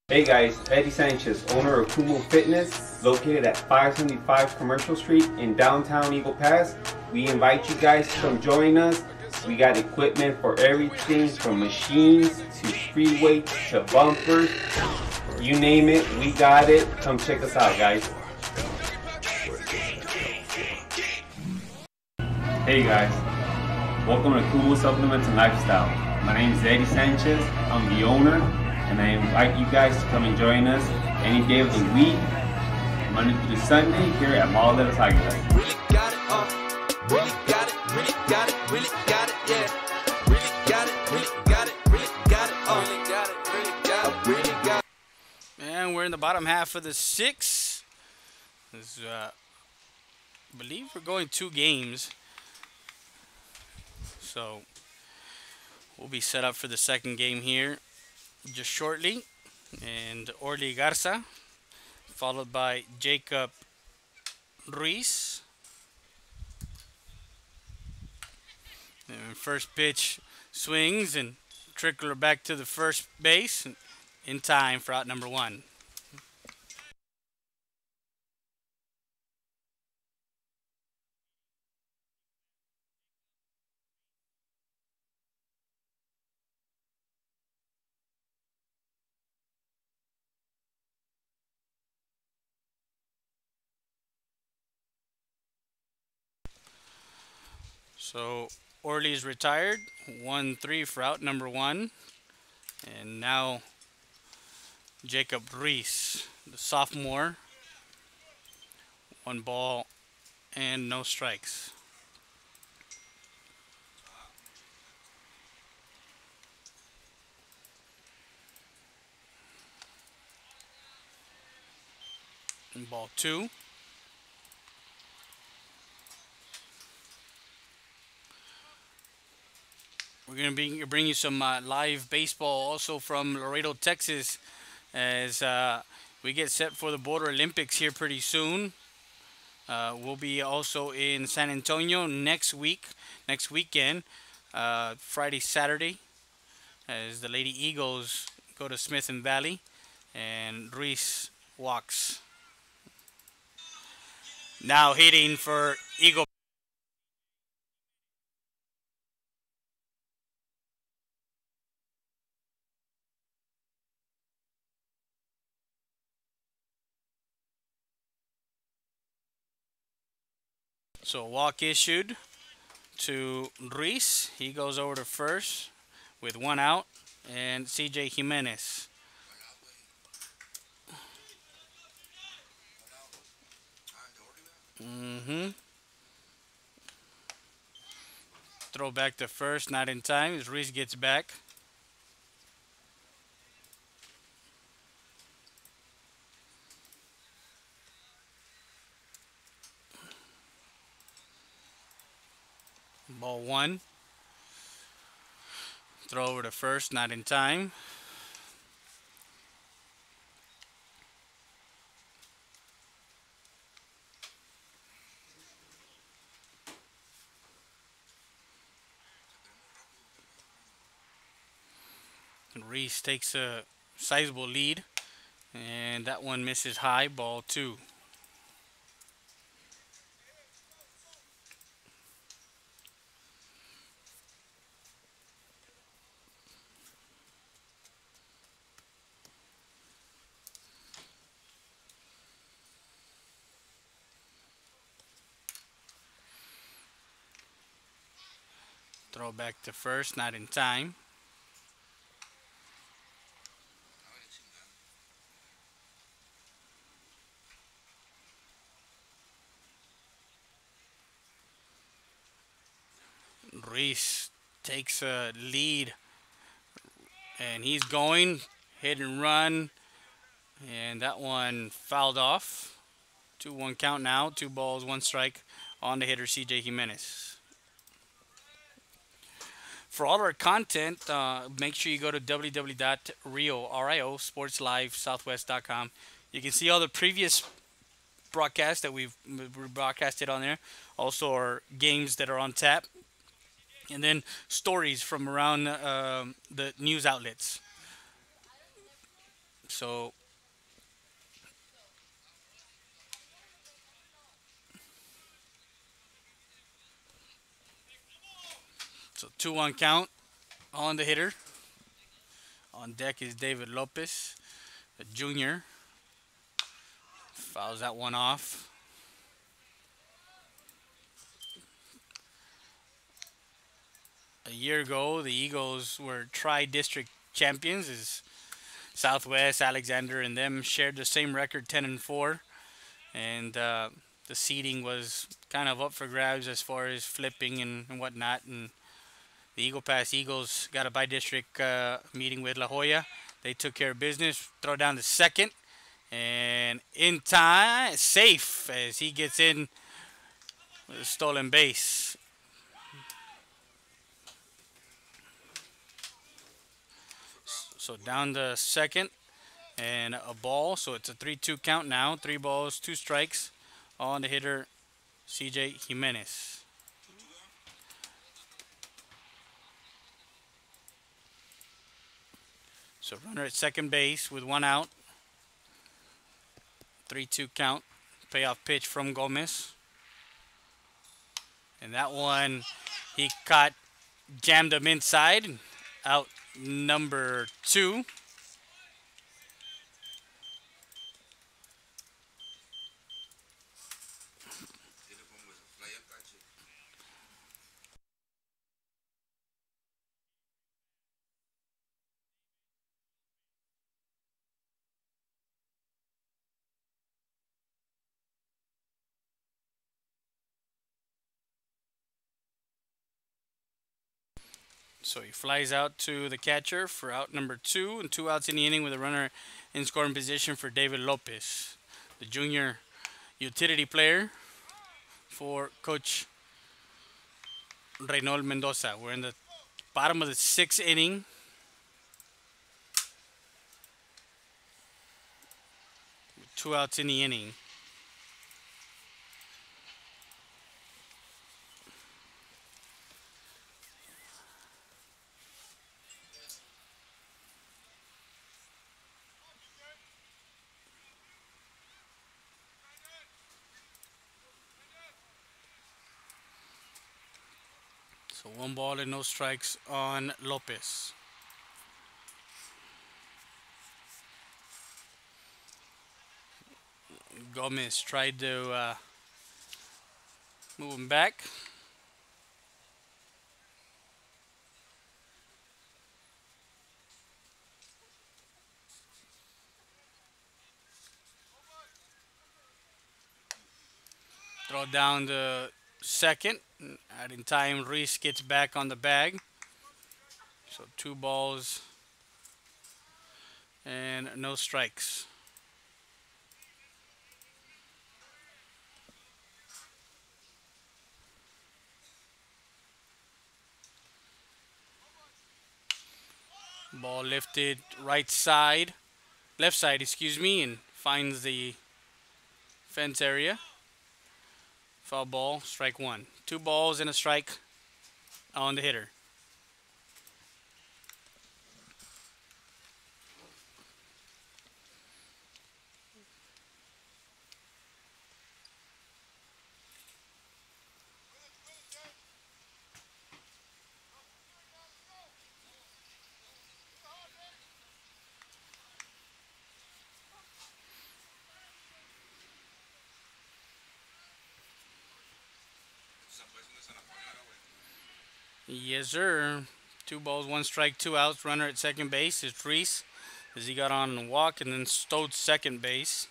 Hey guys, Eddie Sanchez, owner of Kumo Fitness, located at 575 Commercial Street in downtown Eagle Pass. We invite you guys to come join us. We got equipment for everything from machines to free weights to bumpers. You name it, we got it. Come check us out, guys. Hey guys, welcome to Kumo Supplements and Lifestyle. My name is Eddie Sanchez. I'm the owner, and I invite you guys to come and join us any day of the week, Monday through Sunday, here at Mall de las Águilas. Really got it, really got it, really got it, really got it, yeah. Really got it, really got it, really got it, really got it, really got it, really got it. And we're in the bottom half of the sixth. This, I believe we're going 2 games. So we'll be set up for the second game here just shortly. And Orly Garza, followed by Jacob Ruiz. And first pitch swings and trickler back to the first base in time for out number 1. So Orly is retired, 1-3 for out number 1. And now Jacob Ruiz, the sophomore. 1 ball and no strikes. And ball 2. We're going to bring you some live baseball also from Laredo, Texas, as we get set for the Border Olympics here pretty soon. We'll be also in San Antonio next weekend, Friday, Saturday, as the Lady Eagles go to Smith and Valley, and Ruiz walks. Now hitting for Eagle. So a walk issued to Ruiz. He goes over to first with one out. And CJ Jimenez. Throw back to first, not in time as Ruiz gets back. Ball one. Throw over to first, not in time. And Reese takes a sizable lead. And that one misses high, ball two. Throw back to first, not in time. Reese takes a lead and he's going hit and run, and that one fouled off. 2-1 count now, 2 balls, 1 strike on the hitter CJ Jimenez. For all our content, make sure you go to www.RioSportsLiveSouthwest.com. You can see all the previous broadcasts that we've broadcasted on there. Also our games that are on tap. And then stories from around the news outlets. So 2-1 count on the hitter. On deck is David Lopez, the junior. Fouls that one off. A year ago, the Eagles were tri-district champions as Southwest, Alexander, and them shared the same record, 10-4. And the seeding was kind of up for grabs as far as flipping and whatnot. And the Eagle Pass Eagles got a bi-district meeting with La Jolla. They took care of business. Throw down the second. And in time, safe as he gets in with a stolen base. So down the second and a ball. So it's a 3-2 count now. 3 balls, 2 strikes on the hitter CJ Jimenez. So runner at second base with 1 out. 3-2 count. Payoff pitch from Gomez. And that one he caught, jammed him inside. Out number 2. So he flies out to the catcher for out number 2, and 2 outs in the inning with a runner in scoring position for David Lopez, the junior utility player for Coach Reynold Mendoza. We're in the bottom of the 6th inning. With 2 outs in the inning. So 1 ball and no strikes on Lopez. Gomez tried to Moving back. Throw down the second. Adding time, Reese gets back on the bag. So 2 balls and no strikes. Ball lifted right side, left side, excuse me, and finds the fence area. Foul ball, strike 1. 2 balls and a strike on the hitter. Yes, sir. 2 balls, 1 strike, 2 outs. Runner at second base is Reese, as he got on a walk and then stowed second base.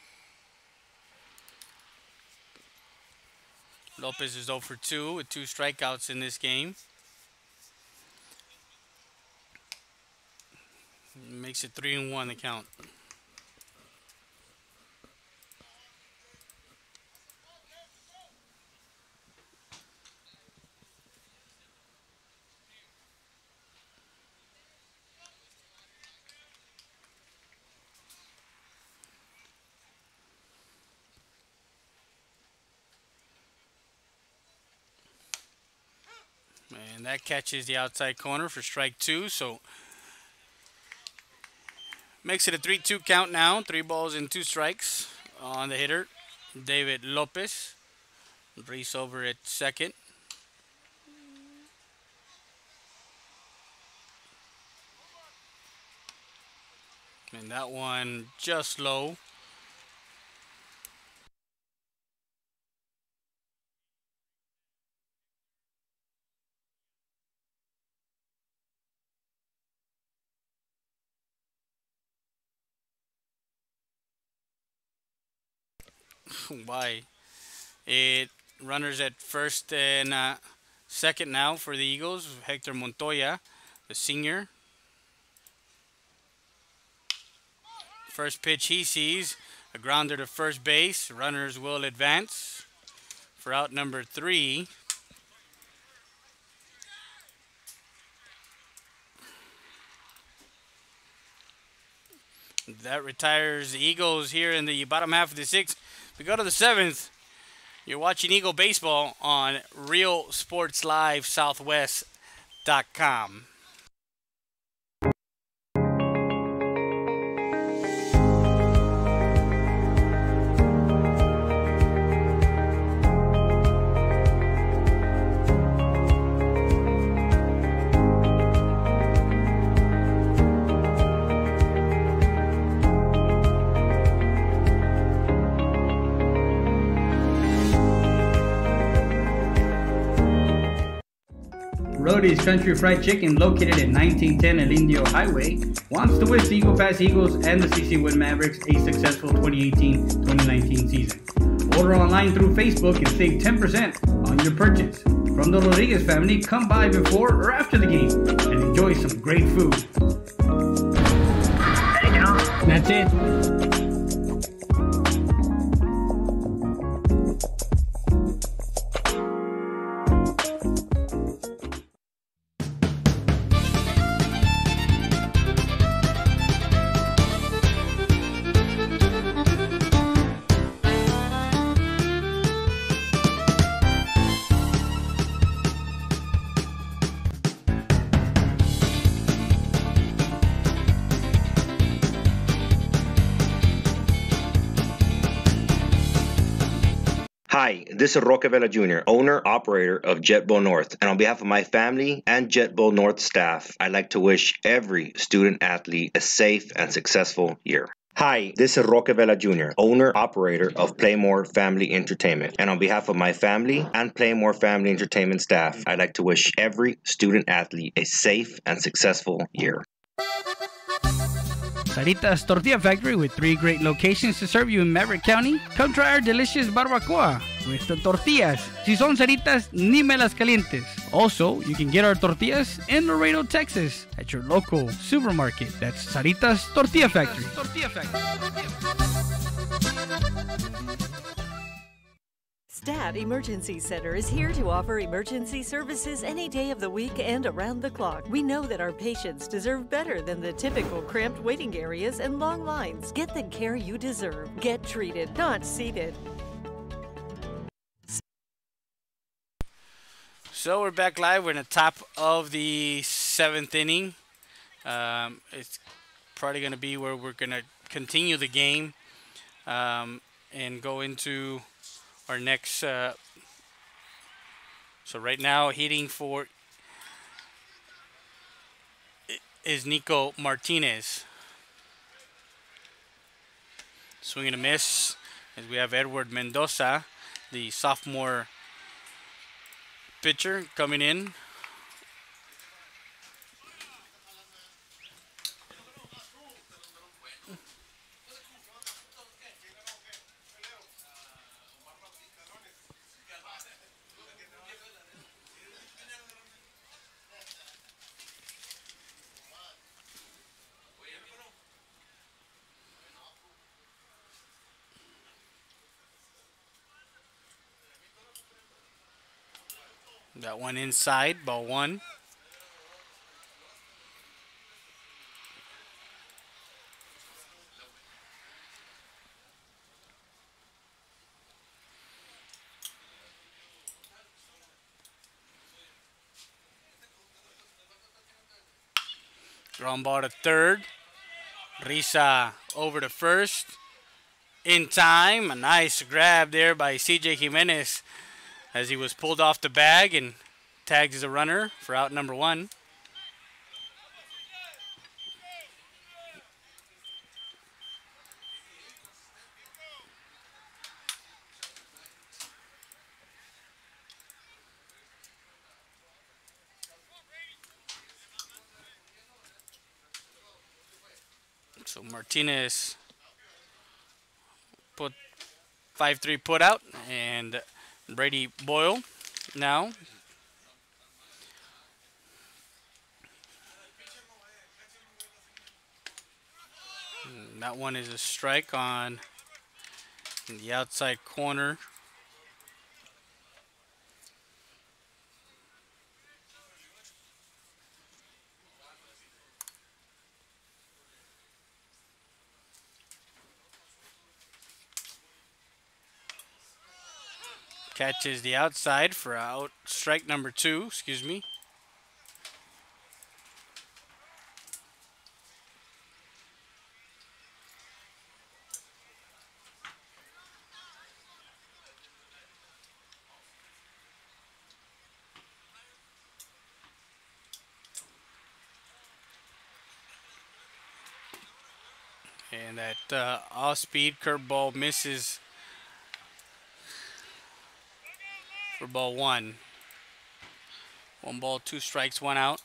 Lopez is 0 for 2 with 2 strikeouts in this game. Makes it 3-1 the count. And that catches the outside corner for strike 2. So makes it a 3-2 count now. 3 balls and 2 strikes on the hitter, David Lopez. Reese over at second. And that one just low. Why? It runners at first and second now for the Eagles. Hector Montoya, the senior. First pitch he sees, a grounder to first base. Runners will advance for out number 3. That retires the Eagles here in the bottom half of the 6th. We go to the 7th. You're watching Eagle Baseball on RealSportsLiveSouthwest.com. Rody's Country Fried Chicken, located at 1910 El Indio Highway, wants to wish the Eagle Pass Eagles and the CC Wood Mavericks a successful 2018-2019 season. Order online through Facebook and save 10% on your purchase. From the Rodriguez family, come by before or after the game and enjoy some great food. That's it. Hi, this is Roque Vela Jr., owner-operator of Jet Bowl North. And on behalf of my family and Jet Bowl North staff, I'd like to wish every student-athlete a safe and successful year. Hi, this is Roque Vela Jr., owner-operator of Playmore Family Entertainment. And on behalf of my family and Playmore Family Entertainment staff, I'd like to wish every student-athlete a safe and successful year. Sarita's Tortilla Factory, with 3 great locations to serve you in Maverick County. Come try our delicious barbacoa with the tortillas. Si son Saritas, ni me las calientes. Also, you can get our tortillas in Laredo, Texas at your local supermarket. That's Sarita's Tortilla Factory. Stat Emergency Center is here to offer emergency services any day of the week and around the clock. We know that our patients deserve better than the typical cramped waiting areas and long lines. Get the care you deserve. Get treated, not seated. So we're back live. We're in the top of the 7th inning. It's probably going to be where we're going to continue the game and go into our next. So right now, hitting for is Nico Martinez. Swing and a miss. As we have Edward Mendoza, the sophomore pitcher, coming in. That one inside, ball 1. Ground ball to third. Risa over to first. In time, a nice grab there by CJ Jimenez as he was pulled off the bag and tagged as a runner for out number 1. So Martinez put 5-3 put out, and Brady Boyle now. And that one is a strike on the outside corner. Catches the outside for out strike number 2, excuse me. And that off-speed curveball misses for ball 1. 1 ball, 2 strikes, 1 out.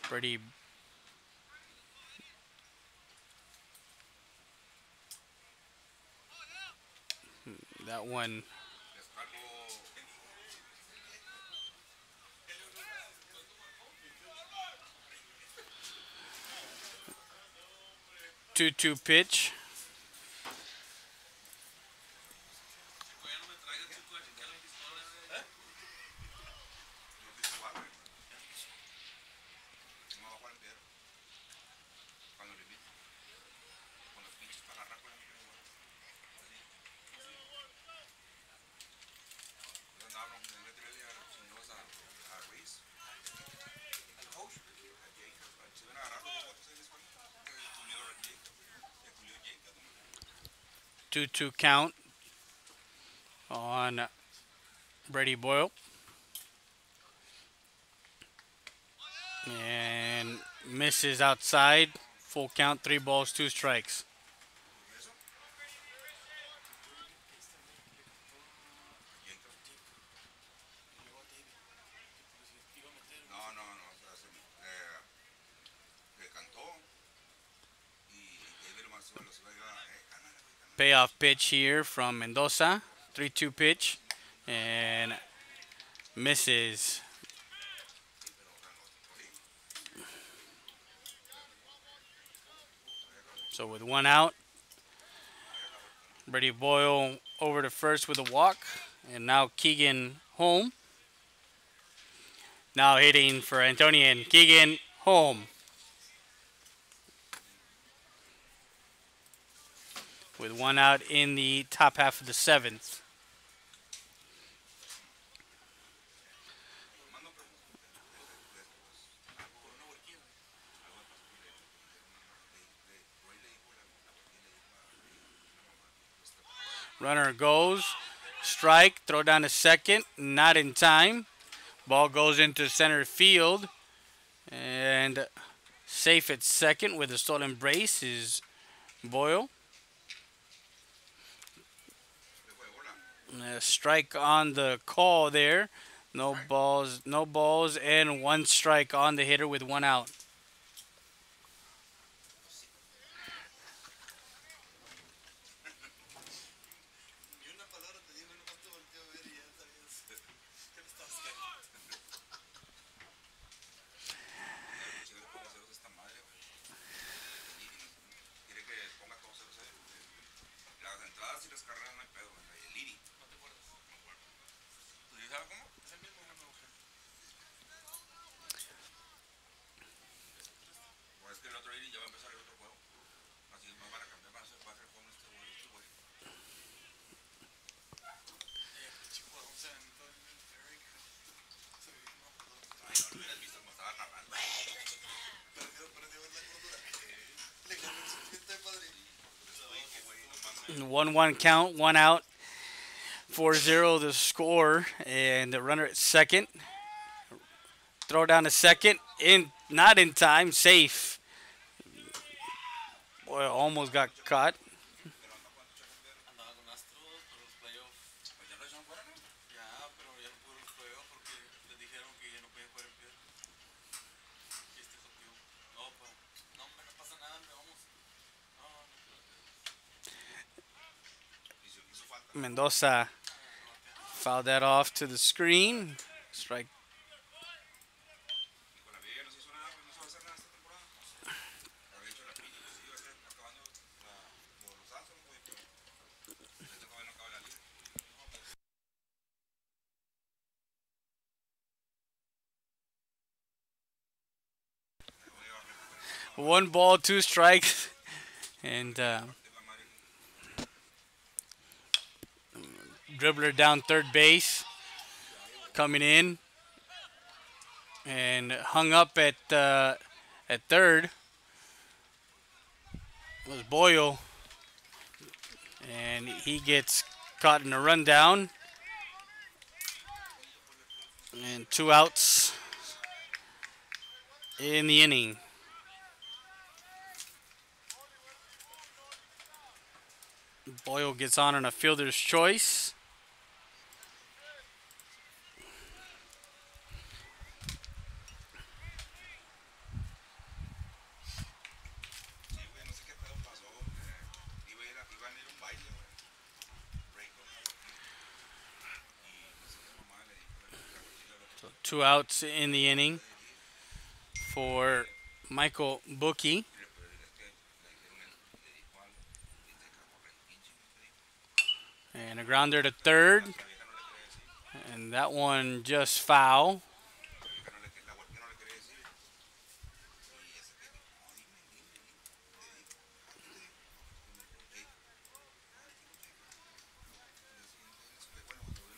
Brady that one 2-2 pitch. Two count on Brady Boyle. And misses outside. Full count, 3 balls, 2 strikes. Payoff pitch here from Mendoza. 3-2 pitch. And misses. So with 1 out, Brady Boyle over to first with a walk. And now Keegan home. Now hitting for Antonian. Keegan home. With 1 out in the top half of the 7th. Runner goes, strike, throw down to second, not in time. Ball goes into center field, and safe at second with a stolen base is Boyle. A strike on the call there. No balls, and 1 strike on the hitter with 1 out. One count, 1 out, 4-0 the score, and the runner at second. Throw down to second, not in time, safe. Boy, almost got caught. Mendoza fouled that off to the screen. Strike. One ball, 2 strikes, and dribbler down third base, coming in, and hung up at third was Boyle, and he gets caught in a rundown, and 2 outs in the inning. Boyle gets on a fielder's choice. So 2 outs in the inning for Michael Bookie. And a grounder to third. And that one just foul.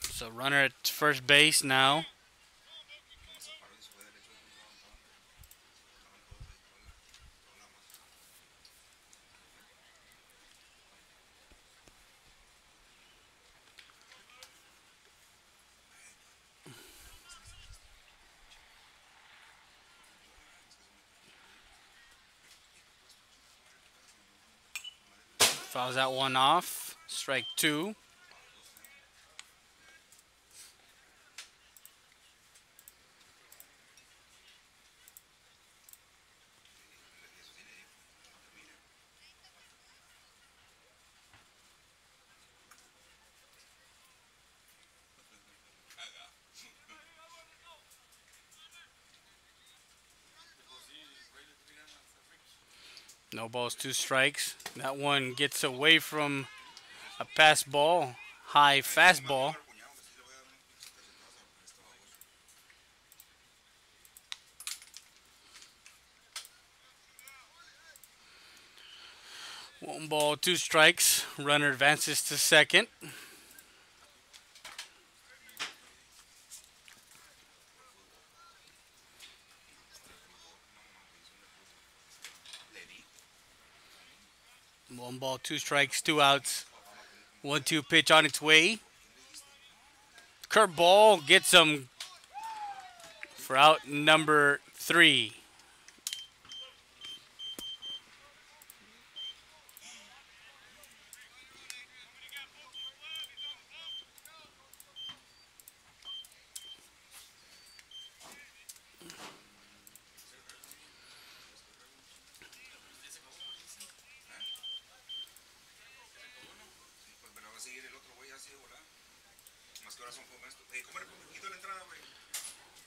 So runner at first base now. Fouls that one off. Strike 2. No balls, 2 strikes. That one gets away from a pass ball, high fastball. One ball, 2 strikes. Runner advances to second. One ball, 2 strikes, 2 outs. 1-2 pitch on its way. Curveball gets him for out number 3.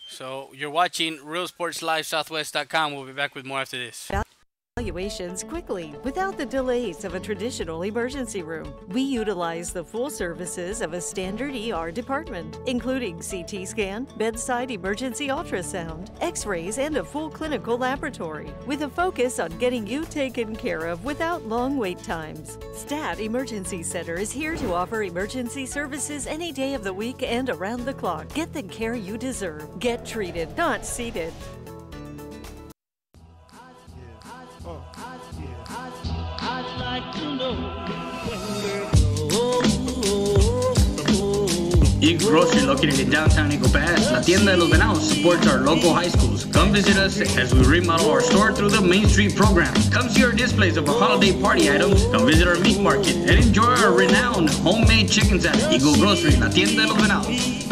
So you're watching RealSportsLiveSouthwest.com. We'll be back with more after this. Evaluations quickly without the delays of a traditional emergency room. We utilize the full services of a standard ER department, including CT scan, bedside emergency ultrasound, x-rays, and a full clinical laboratory, with a focus on getting you taken care of without long wait times. STAT Emergency Center is here to offer emergency services any day of the week and around the clock. Get the care you deserve. Get treated, not seated. Eagle Grocery, located in downtown Eagle Pass, La Tienda de los Venados, supports our local high schools. Come visit us as we remodel our store through the Main Street program. Come see our displays of our holiday party items. Come visit our meat market and enjoy our renowned homemade chicken salad. Eagle Grocery, La Tienda de los Venados.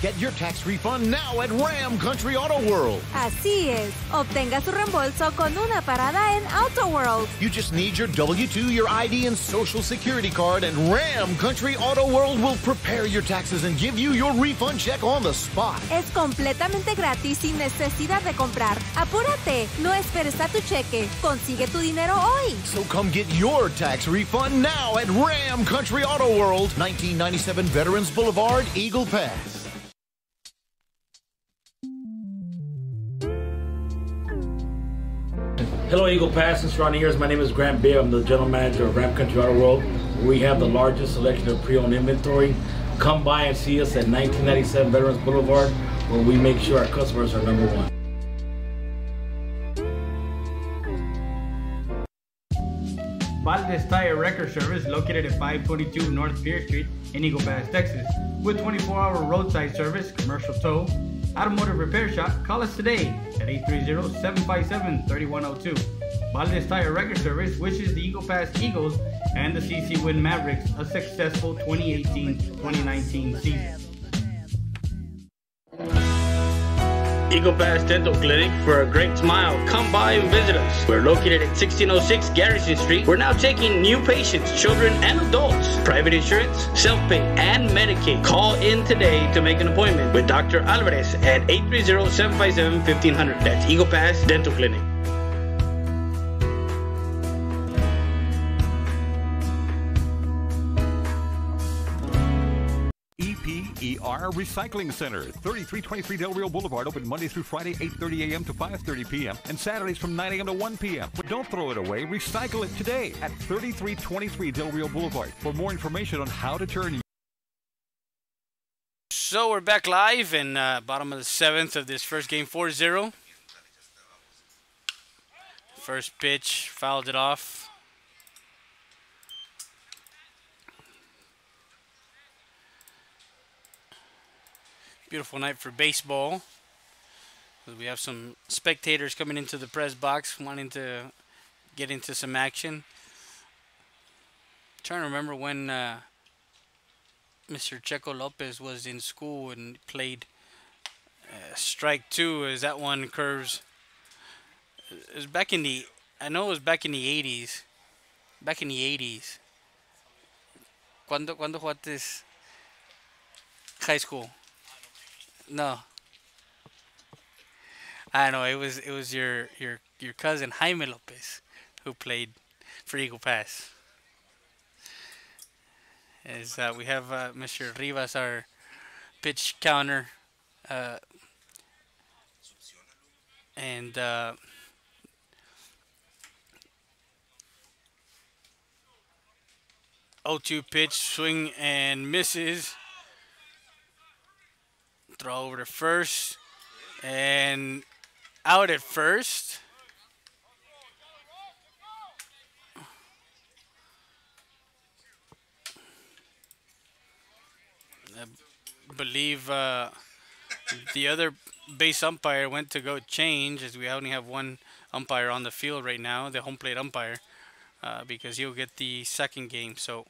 Get your tax refund now at Ram Country Auto World. Así es. Obtenga su reembolso con una parada en Auto World. You just need your W-2, your ID, and Social Security card, and Ram Country Auto World will prepare your taxes and give you your refund check on the spot. Es completamente gratis sin necesidad de comprar. Apúrate. No esperes a tu cheque. Consigue tu dinero hoy. So come get your tax refund now at Ram Country Auto World, 1997 Veterans Boulevard, Eagle Pass. Hello, Eagle Pass and surrounding areas. My name is Grant Beer. I'm the general manager of Ram Country Auto World. We have the largest selection of pre-owned inventory. Come by and see us at 1997 Veterans Boulevard, where we make sure our customers are number one. Valdez Tire Record Service, located at 522 North Pierce Street in Eagle Pass, Texas. With 24-hour roadside service, commercial tow, automotive repair shop. Call us today at 830-757-3102. Valdez Tire Record Service wishes the Eagle Pass Eagles and the CC Win Mavericks a successful 2018-2019 season. Eagle Pass Dental Clinic, for a great smile. Come by and visit us. We're located at 1606 Garrison Street. We're now taking new patients, children, and adults. Private insurance, self-pay, and Medicaid. Call in today to make an appointment with Dr. Alvarez at 830-757-1500. That's Eagle Pass Dental Clinic. EPER Recycling Center, 3323 Del Rio Boulevard, open Monday through Friday, 8:30 a.m. to 5:30 p.m. and Saturdays from 9 a.m. to 1 p.m. But don't throw it away. Recycle it today at 3323 Del Rio Boulevard. For more information on how to turn. So we're back live in bottom of the 7th of this first game, 4-0. First pitch, fouled it off. Beautiful night for baseball. We have some spectators coming into the press box wanting to get into some action. Trying to remember when Mr. Checo Lopez was in school and played strike two as that one curves. It was back in the, I know it was back in the 80s. Back in the 80s. ¿Cuándo jugaste high school? No. I don't know. It was your cousin Jaime Lopez who played for Eagle Pass. As we have Mr. Rivas, our pitch counter, uh, and 0-2 pitch, swing and misses. Throw over to first and out at first. I believe the other base umpire went to go change, as we only have one umpire on the field right now, the home plate umpire, because he'll get the second game. So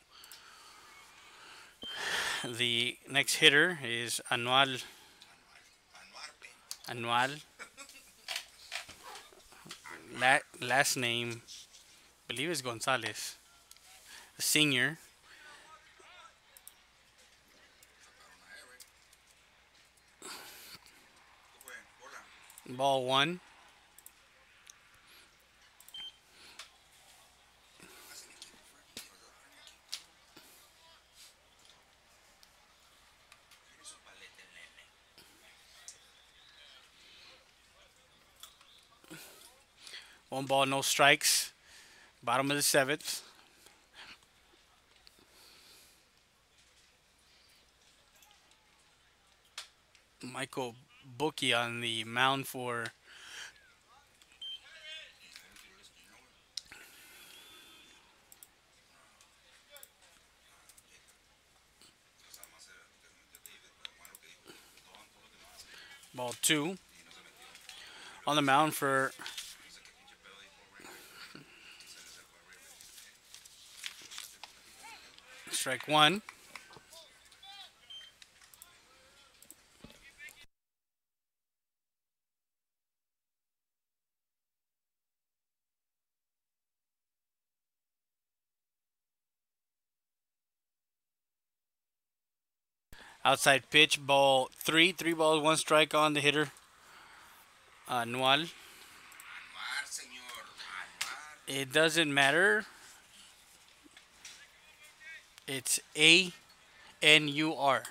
the next hitter is Anual. Last name, I believe, is Gonzalez. A senior. Ball one. One ball, no strikes. Bottom of the seventh. Michael Bookie on the mound for ball two. On the mound for strike one. Outside pitch, ball three. 3 balls, 1 strike on the hitter. Anual. It doesn't matter. It's A-N-U-R.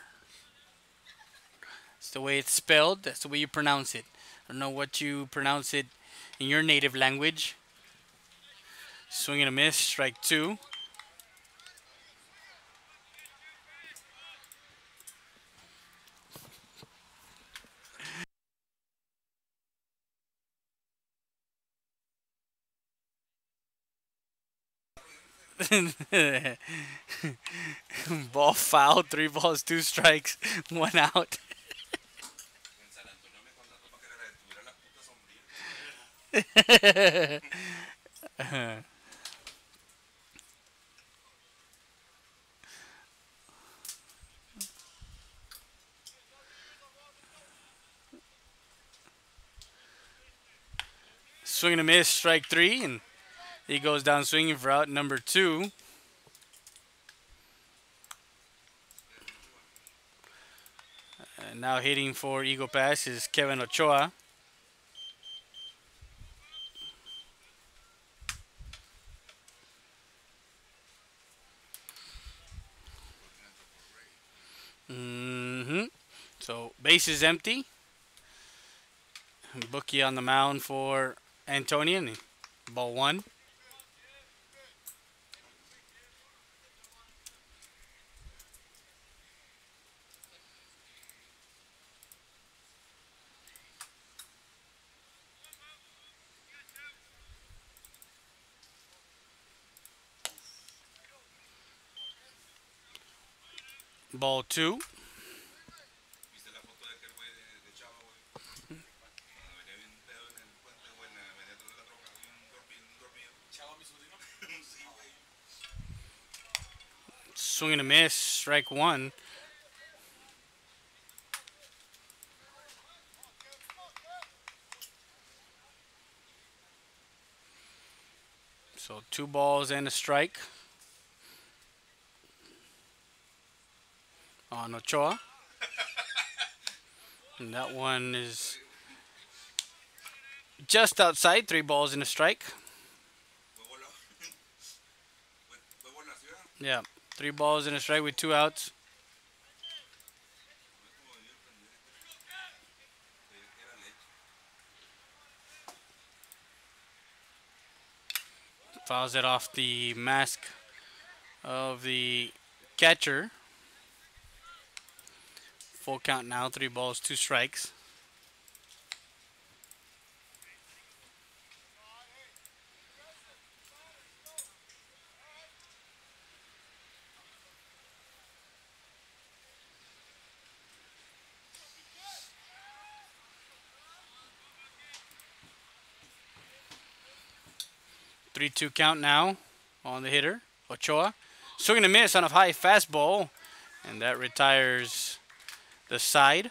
It's the way it's spelled. That's the way you pronounce it. I don't know what you pronounce it in your native language. Swing and a miss. Strike two. Ball foul. 3 balls, 2 strikes, 1 out. Swing and a miss, strike 3, and he goes down swinging for out number 2. And now hitting for Eagle Pass is Kevin Ochoa. So base is empty. Bookie on the mound for Antonian. Ball 1. Ball 2. Swing and a miss. Strike one. So 2 balls and a strike on Ochoa. And that one is just outside. 3 balls and a strike. Yeah, 3 balls and a strike with 2 outs. Fouls it off the mask of the catcher. Full count now, 3 balls, 2 strikes. Three-two count now on the hitter, Ochoa. Swinging a miss on a high fastball, and that retires the side.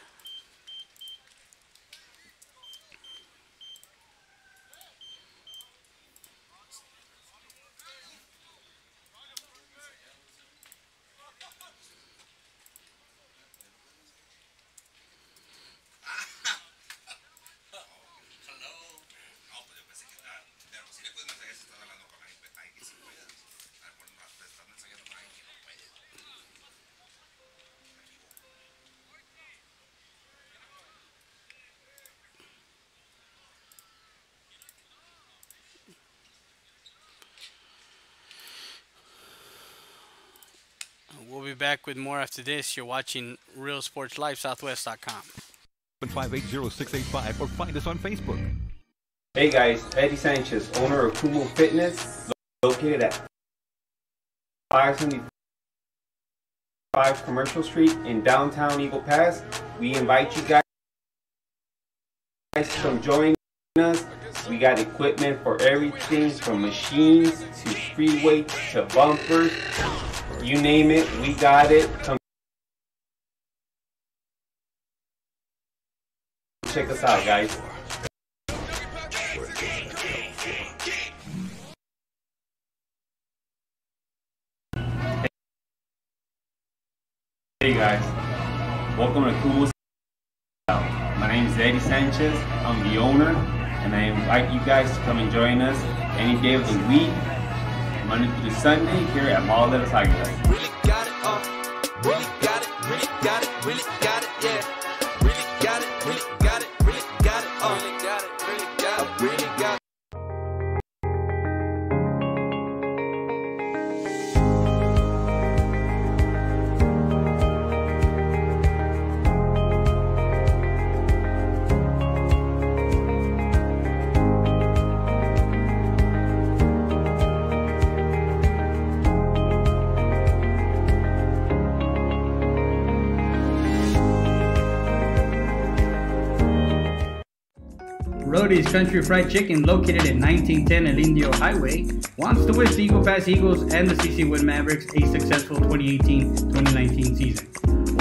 We'll be back with more after this. You're watching Real Sports Live, Southwest.com. 580-685 or find us on Facebook. Hey guys, Eddie Sanchez, owner of Kumu Fitness, located at 575 Commercial Street in downtown Eagle Pass. We invite you guys to come join us. We got equipment for everything from machines to free weights to bumpers. You name it, we got it. Come check us out, guys. Hey guys, welcome to Cool. My name is Eddie Sanchez. I'm the owner, and I invite you guys to come and join us any day of the week, Monday through Sunday, here at Mall de las Águilas. Really got it, really got it, really got it, really got it, yeah. Really got it, really got it, really got it, really got it, really got it, really got it. Rody's Country Fried Chicken, located at 1910 El Indio Highway, wants to wish the Eagle Pass Eagles and the CC Wood Mavericks a successful 2018-2019 season.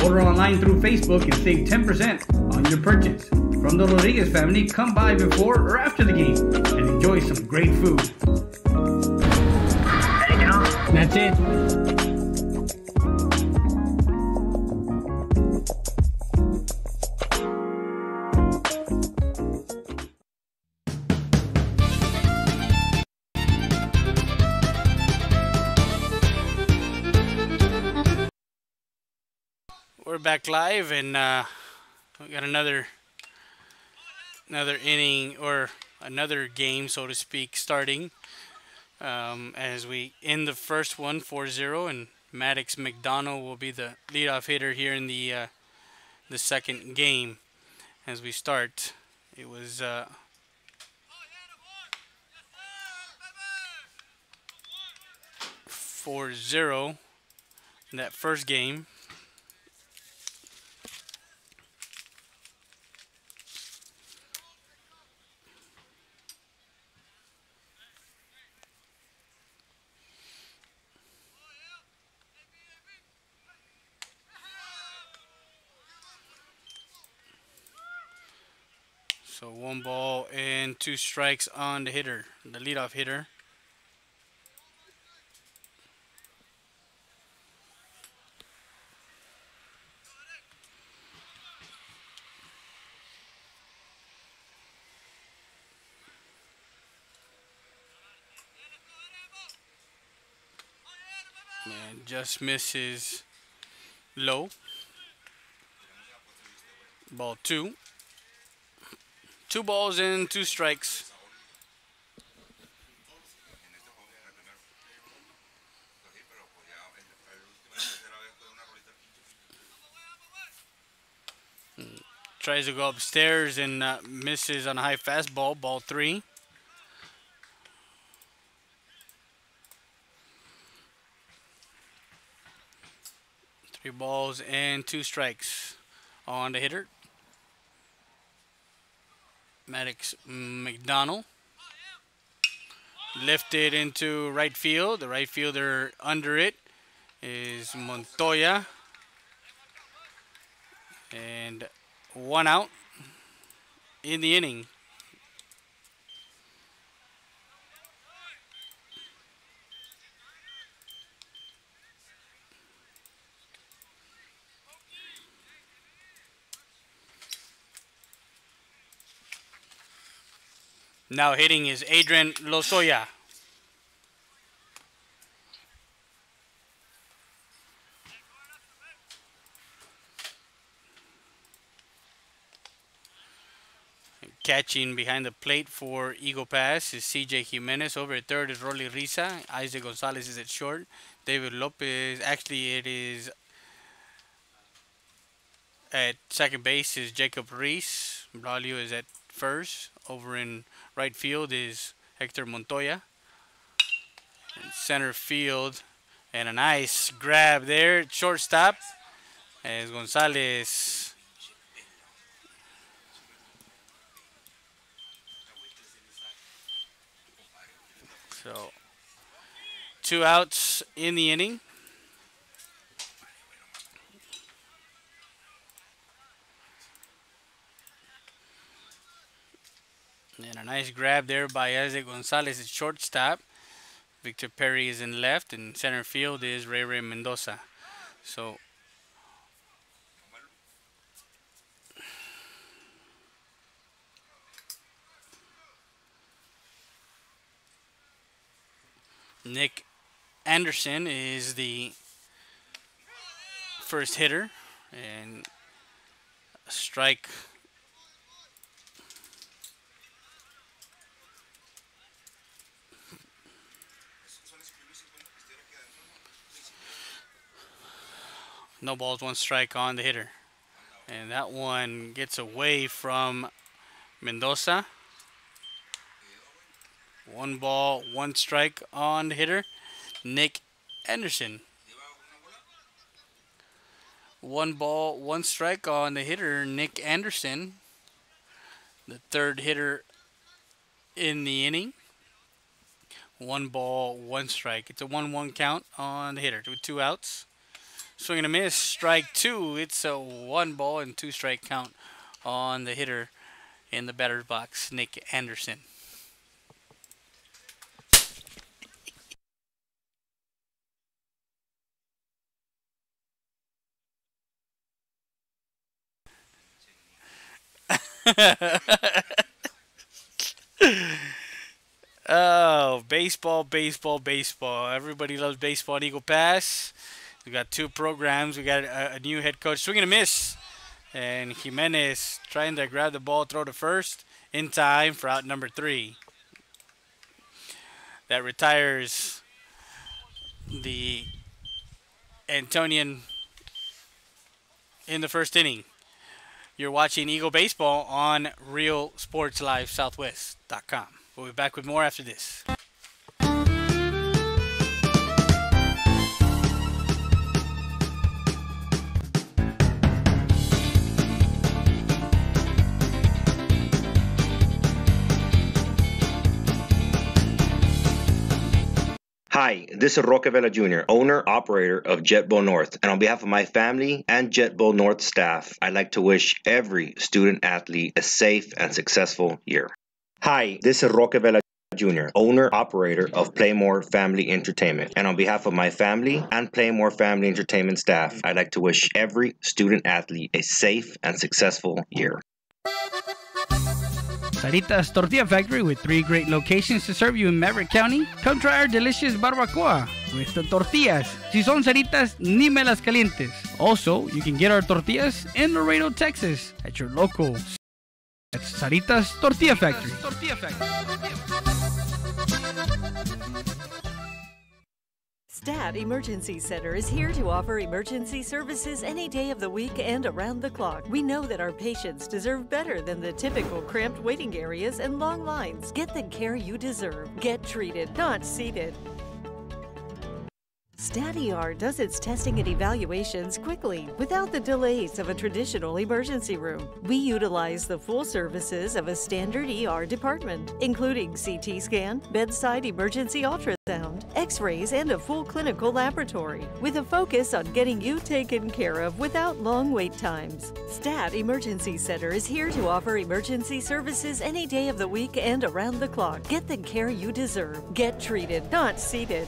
Order online through Facebook and save 10% on your purchase. From the Rodriguez family, come by before or after the game and enjoy some great food. That's it. We're back live, and we got another inning, or another game, so to speak, starting as we end the first one 4-0, and Maddox McDonald will be the leadoff hitter here in the second game. As we start, it was 4-0 in that first game. So 1 ball and 2 strikes on the hitter, the leadoff hitter. And just misses low. Ball 2. 2 balls and 2 strikes. Tries to go upstairs and misses on a high fastball. Ball 3. Three balls and 2 strikes on the hitter. Maddox McDonald. Lifted into right field. The right fielder under it is Montoya. And 1 out in the inning. Now hitting is Adrian Lozoya. Catching behind the plate for Eagle Pass is CJ Jimenez. Over at third is Rolly Risa. Isaac Gonzalez is at short. David Lopez, actually it is at second base is Jacob Reese. Braulio is at first. Over in right field is Hector Montoya. In center field, and a nice grab there. Shortstop as Gonzalez. So 2 outs in the inning. And a nice grab there by Isaac Gonzalez at shortstop. Victor Perry is in left, and center field is Ray Mendoza. So Nick Anderson is the first hitter, and a strike. No balls, 1 strike on the hitter. And that one gets away from Mendoza. 1 ball, 1 strike on the hitter, Nick Anderson. 1 ball, 1 strike on the hitter, Nick Anderson. The third hitter in the inning. 1 ball, 1 strike. It's a 1-1 count on the hitter with 2 outs. Swing and a miss, strike 2. It's a 1 ball and 2 strike count on the hitter in the batter's box, Nick Anderson. Oh, baseball, baseball, baseball. Everybody loves baseball at Eagle Pass. We got 2 programs. We got a new head coach. Swing and a miss. And Jimenez trying to grab the ball, throw to first in time for out number 3. That retires the Antonian in the first inning. You're watching Eagle Baseball on RealSportsLiveSouthwest.com. We'll be back with more after this. Hi, Hi, this is Roque Vela Jr., owner, operator of Jet Bowl North. And on behalf of my family and Jet Bowl North staff, I'd like to wish every student athlete a safe and successful year. Hi, this is Roque Vela Jr., owner, operator of Playmore Family Entertainment. And on behalf of my family and Playmore Family Entertainment staff, I'd like to wish every student athlete a safe and successful year. Sarita's Tortilla Factory, with 3 great locations to serve you in Maverick County. Come try our delicious barbacoa with the tortillas. Si son Saritas, ni me las calientes. Also, you can get our tortillas in Laredo, Texas at your local Sarita's Tortilla Factory. Stat Emergency Center is here to offer emergency services any day of the week and around the clock. We know that our patients deserve better than the typical cramped waiting areas and long lines. Get the care you deserve. Get treated, not seated. Stat ER does its testing and evaluations quickly, without the delays of a traditional emergency room. We utilize the full services of a standard ER department, including CT scan, bedside emergency ultrasound, x-rays, and a full clinical laboratory, with a focus on getting you taken care of without long wait times. Stat Emergency Center is here to offer emergency services any day of the week and around the clock. Get the care you deserve. Get treated, not seated.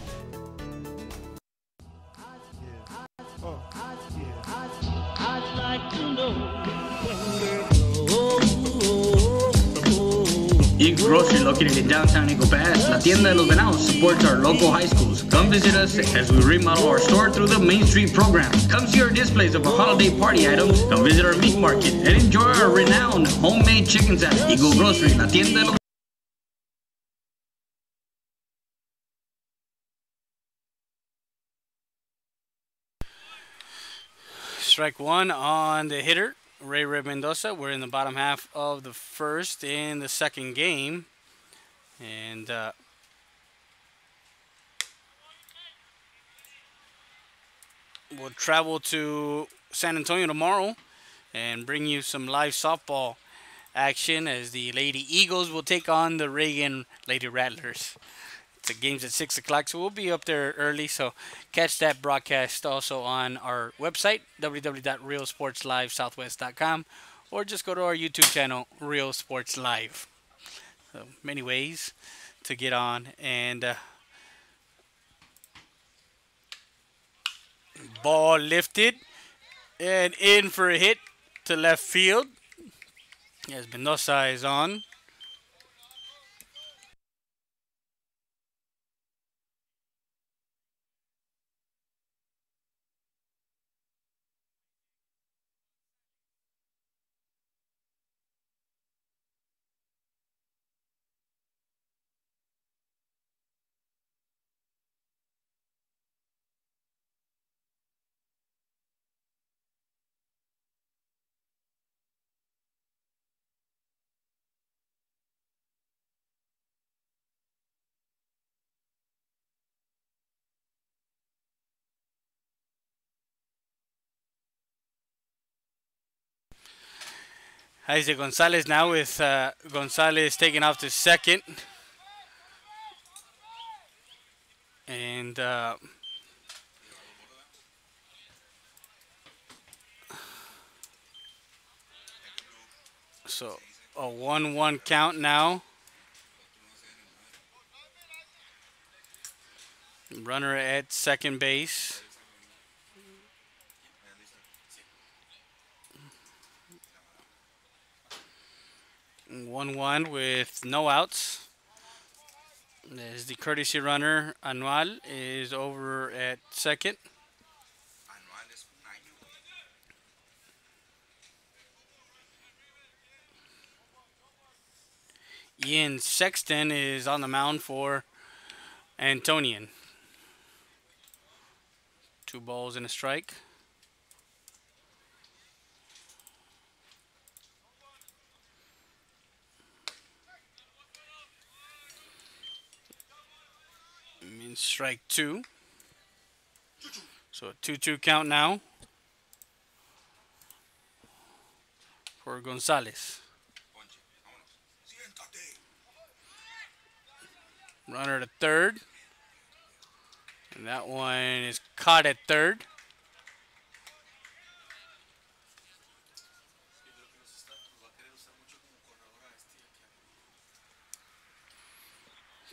Eagle Grocery, located in downtown Eagle Pass, La Tienda de los Venados, supports our local high schools. Come visit us as we remodel our store through the Main Street program. Come see our displays of holiday party items. Come visit our meat market and enjoy our renowned homemade chicken salad. Eagle Grocery, La Tienda de los Strike one on the hitter, Ray Mendoza. We're in the bottom half of the first in the second game. And we'll travel to San Antonio tomorrow and bring you some live softball action as the Lady Eagles will take on the Reagan Lady Rattlers. The game's at 6 o'clock, so we'll be up there early. So catch that broadcast also on our website, www.realsportslivesouthwest.com, or just go to our YouTube channel, Real Sports Live. So many ways to get on. And ball lifted and in for a hit to left field as Mendoza is on. Isaac Gonzalez now with Gonzalez taking off to second. And so a 1-1 count now. Runner at second base. And 1-1 with no outs. As the courtesy runner, Anual, is over at second. Ian Sexton is on the mound for Antonian. 2 balls and a strike. Means strike 2. So a 2-2 count now for Gonzalez. Runner to third. And that one is caught at third.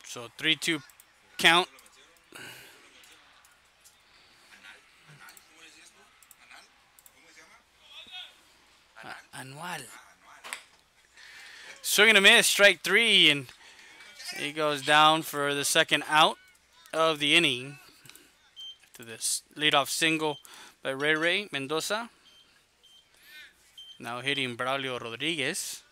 So 3-2 count. Anual. Swing and a miss, strike three, and he goes down for the second out of the inning. To this leadoff single by Ray Mendoza. Now hitting Braulio Rodriguez.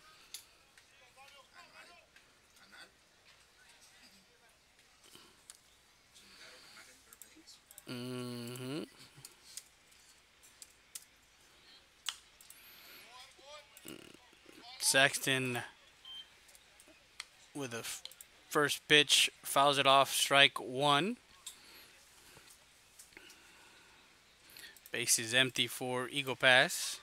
Sexton with a first pitch fouls it off, strike one. Base is empty for Eagle Pass.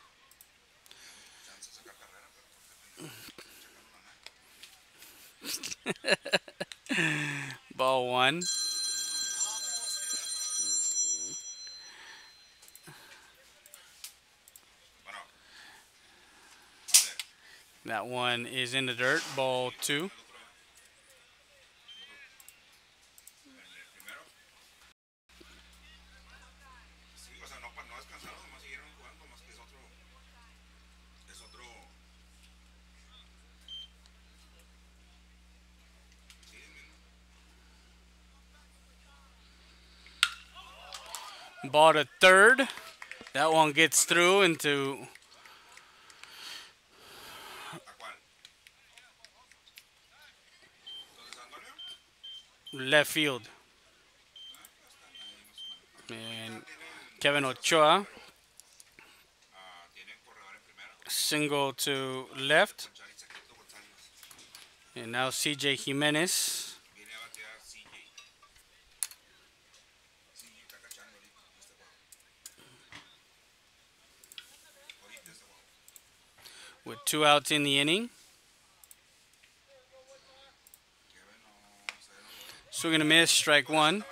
Ball one. That one is in the dirt. Ball two. Ball to third. That one gets through into left field. And Kevin Ochoa, single to left. And now CJ Jimenez. With 2 outs in the inning. Swing and a miss, strike one.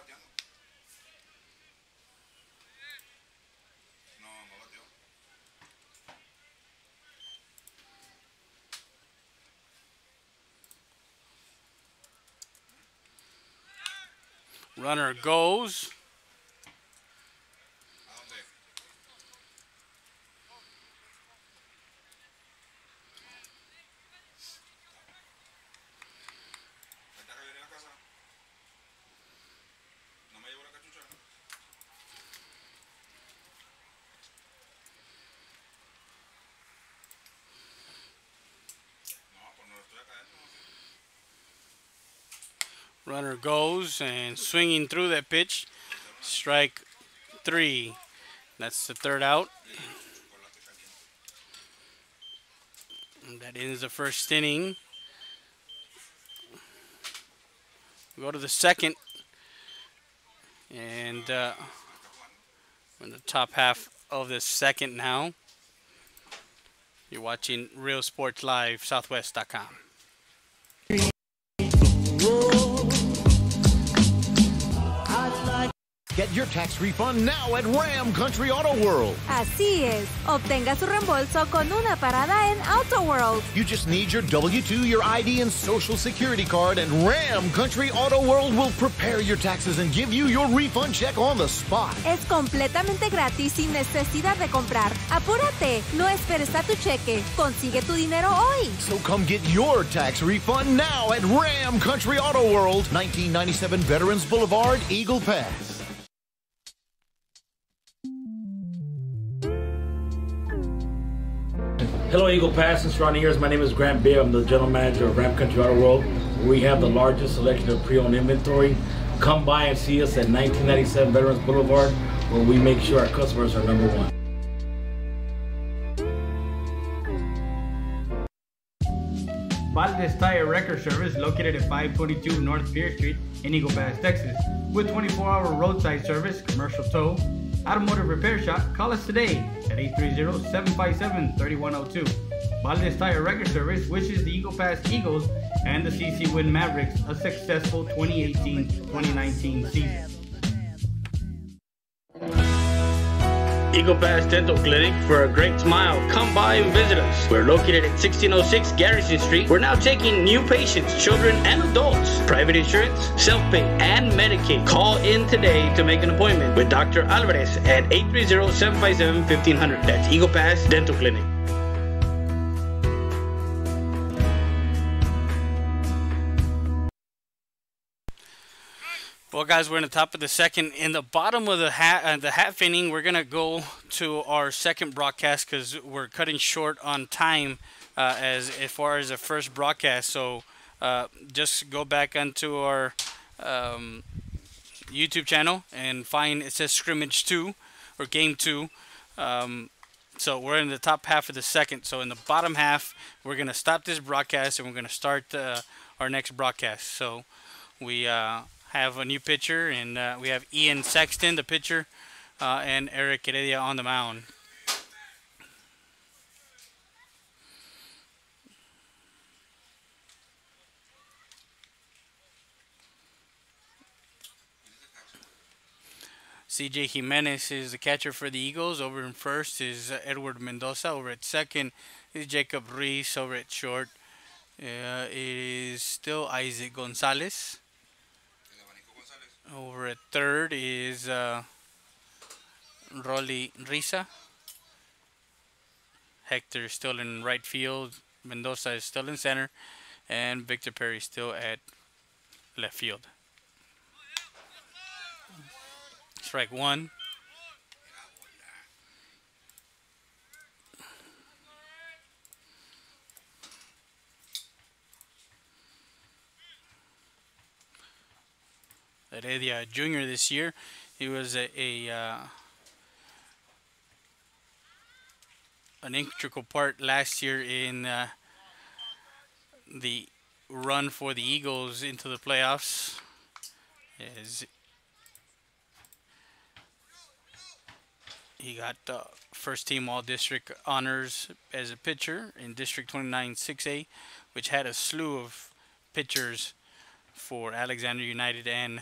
Runner goes. Runner goes, and swinging through that pitch, strike three. That's the third out. And that ends the first inning. We go to the second, and we're in the top half of the second now. You're watching Real Sports Live, Southwest.com. Get your tax refund now at Ram Country Auto World. Así es. Obtenga su reembolso con una parada en Auto World. You just need your W-2, your ID, and Social Security card, and Ram Country Auto World will prepare your taxes and give you your refund check on the spot. Es completamente gratis sin necesidad de comprar. Apúrate. No esperes a tu cheque. Consigue tu dinero hoy. So come get your tax refund now at Ram Country Auto World, 1997 Veterans Boulevard, Eagle Pass. Hello, Eagle Pass and surrounding areas. My name is Grant Beer. I'm the general manager of Ram Country Auto World. We have the largest selection of pre-owned inventory. Come by and see us at 1997 Veterans Boulevard, where we make sure our customers are number one. Valdez Tire Record Service, located at 522 North Pierce Street in Eagle Pass, Texas. With 24-hour roadside service, commercial tow, automotive repair shop. Call us today at 830-757-3102. Valdez Tire Record Service wishes the Eagle Pass Eagles and the CC Win Mavericks a successful 2018-2019 season. Eagle Pass Dental Clinic for a great smile. Come by and visit us. We're located at 1606 Garrison Street. We're now taking new patients, children, and adults. Private insurance, self-pay, and Medicaid. Call in today to make an appointment with Dr. Alvarez at 830-757-1500. That's Eagle Pass Dental Clinic. Well, guys, we're in the top of the second. In the bottom of the half inning, we're going to go to our second broadcast because we're cutting short on time as far as the first broadcast. So just go back onto our YouTube channel and find, it says Scrimmage 2 or Game 2. So we're in the top half of the second. So in the bottom half, we're going to stop this broadcast and we're going to start our next broadcast. So we have a new pitcher, and we have Ian Sexton, the pitcher, and Eric Heredia on the mound. CJ Jimenez is the catcher for the Eagles. Over in first is Edward Mendoza. Over at second is Jacob Reese. Over at short it is still Isaac Gonzalez. Over at third is Rolly Risa. Hector is still in right field. Mendoza is still in center. And Victor Perry still at left field. Strike one. Heredia Jr. this year. He was an integral part last year in the run for the Eagles into the playoffs. He got first team All-District honors as a pitcher in District 29 6A, which had a slew of pitchers for Alexander United and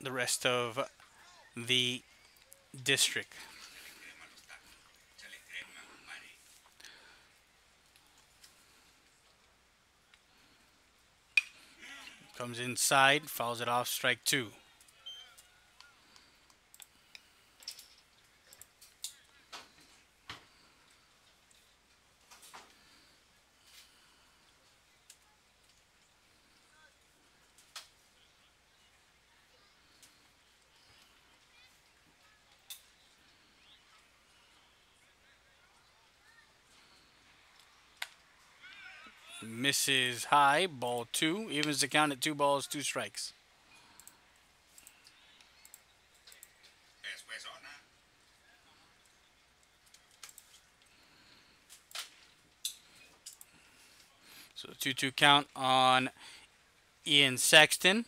the rest of the district. Comes inside, fouls it off, strike two. Misses high, ball two. Evens the count at 2 balls, 2 strikes. So 2-2 count on Ian Sexton.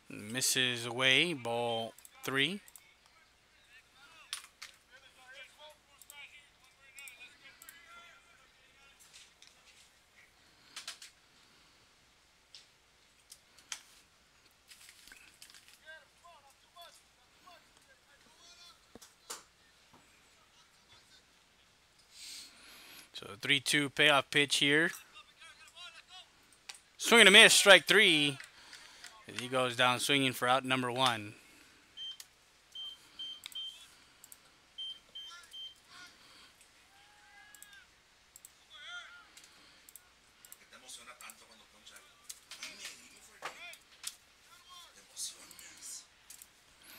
Misses away, ball 3. So 3-2 payoff pitch here. Swing and a miss, strike 3. As he goes down swinging for out number 1.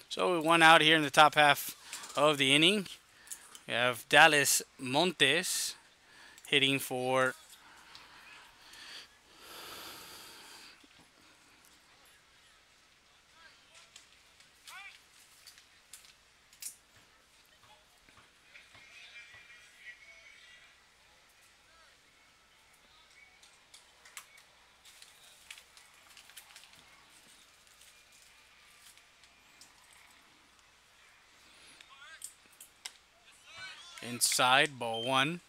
So we 1 out here in the top half of the inning. We have Dallas Montes hitting for inside, ball 1.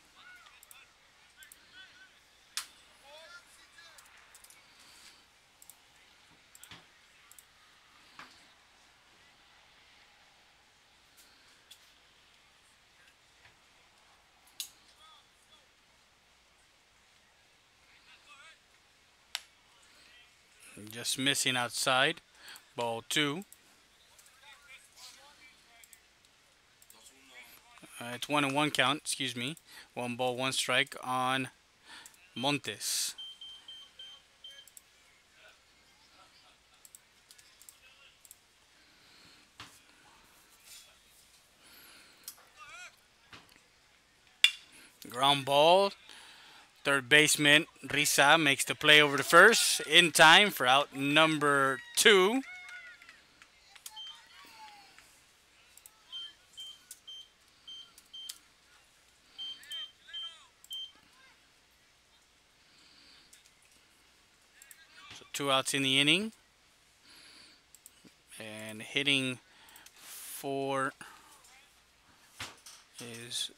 Just missing outside. Ball 2. It's 1-1 count, excuse me. 1 ball, 1 strike on Montes. Ground ball. Third baseman Risa makes the play over to first in time for out number 2. So 2 outs in the inning. And hitting for is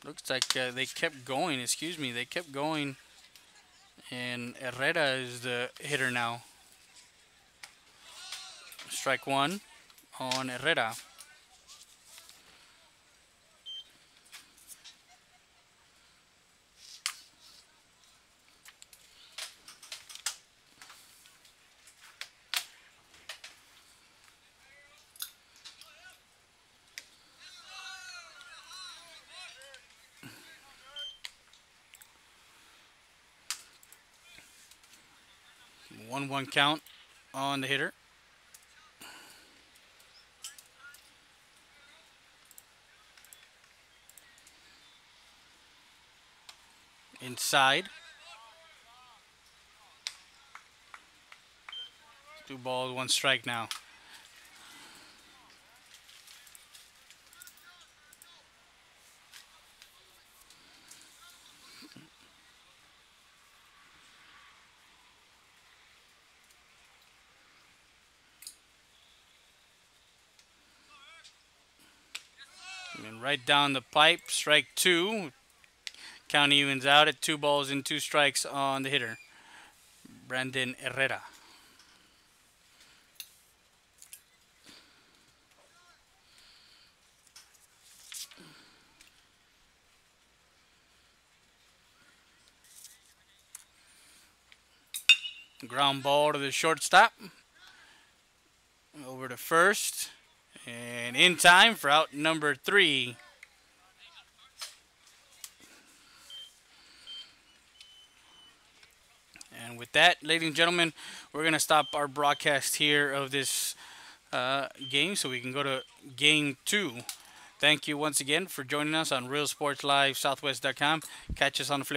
looks like they kept going. Excuse me, they kept going, and Herrera is the hitter now. Strike 1 on Herrera. One count on the hitter. Inside. 2 balls, 1 strike now. And right down the pipe, strike 2. Count evens out at 2 balls and 2 strikes on the hitter, Brandon Herrera. Ground ball to the shortstop. Over to first. And in time for out number 3. And with that, ladies and gentlemen, we're going to stop our broadcast here of this game so we can go to game 2. Thank you once again for joining us on Real Sports Live Southwest.com. Catch us on the flip.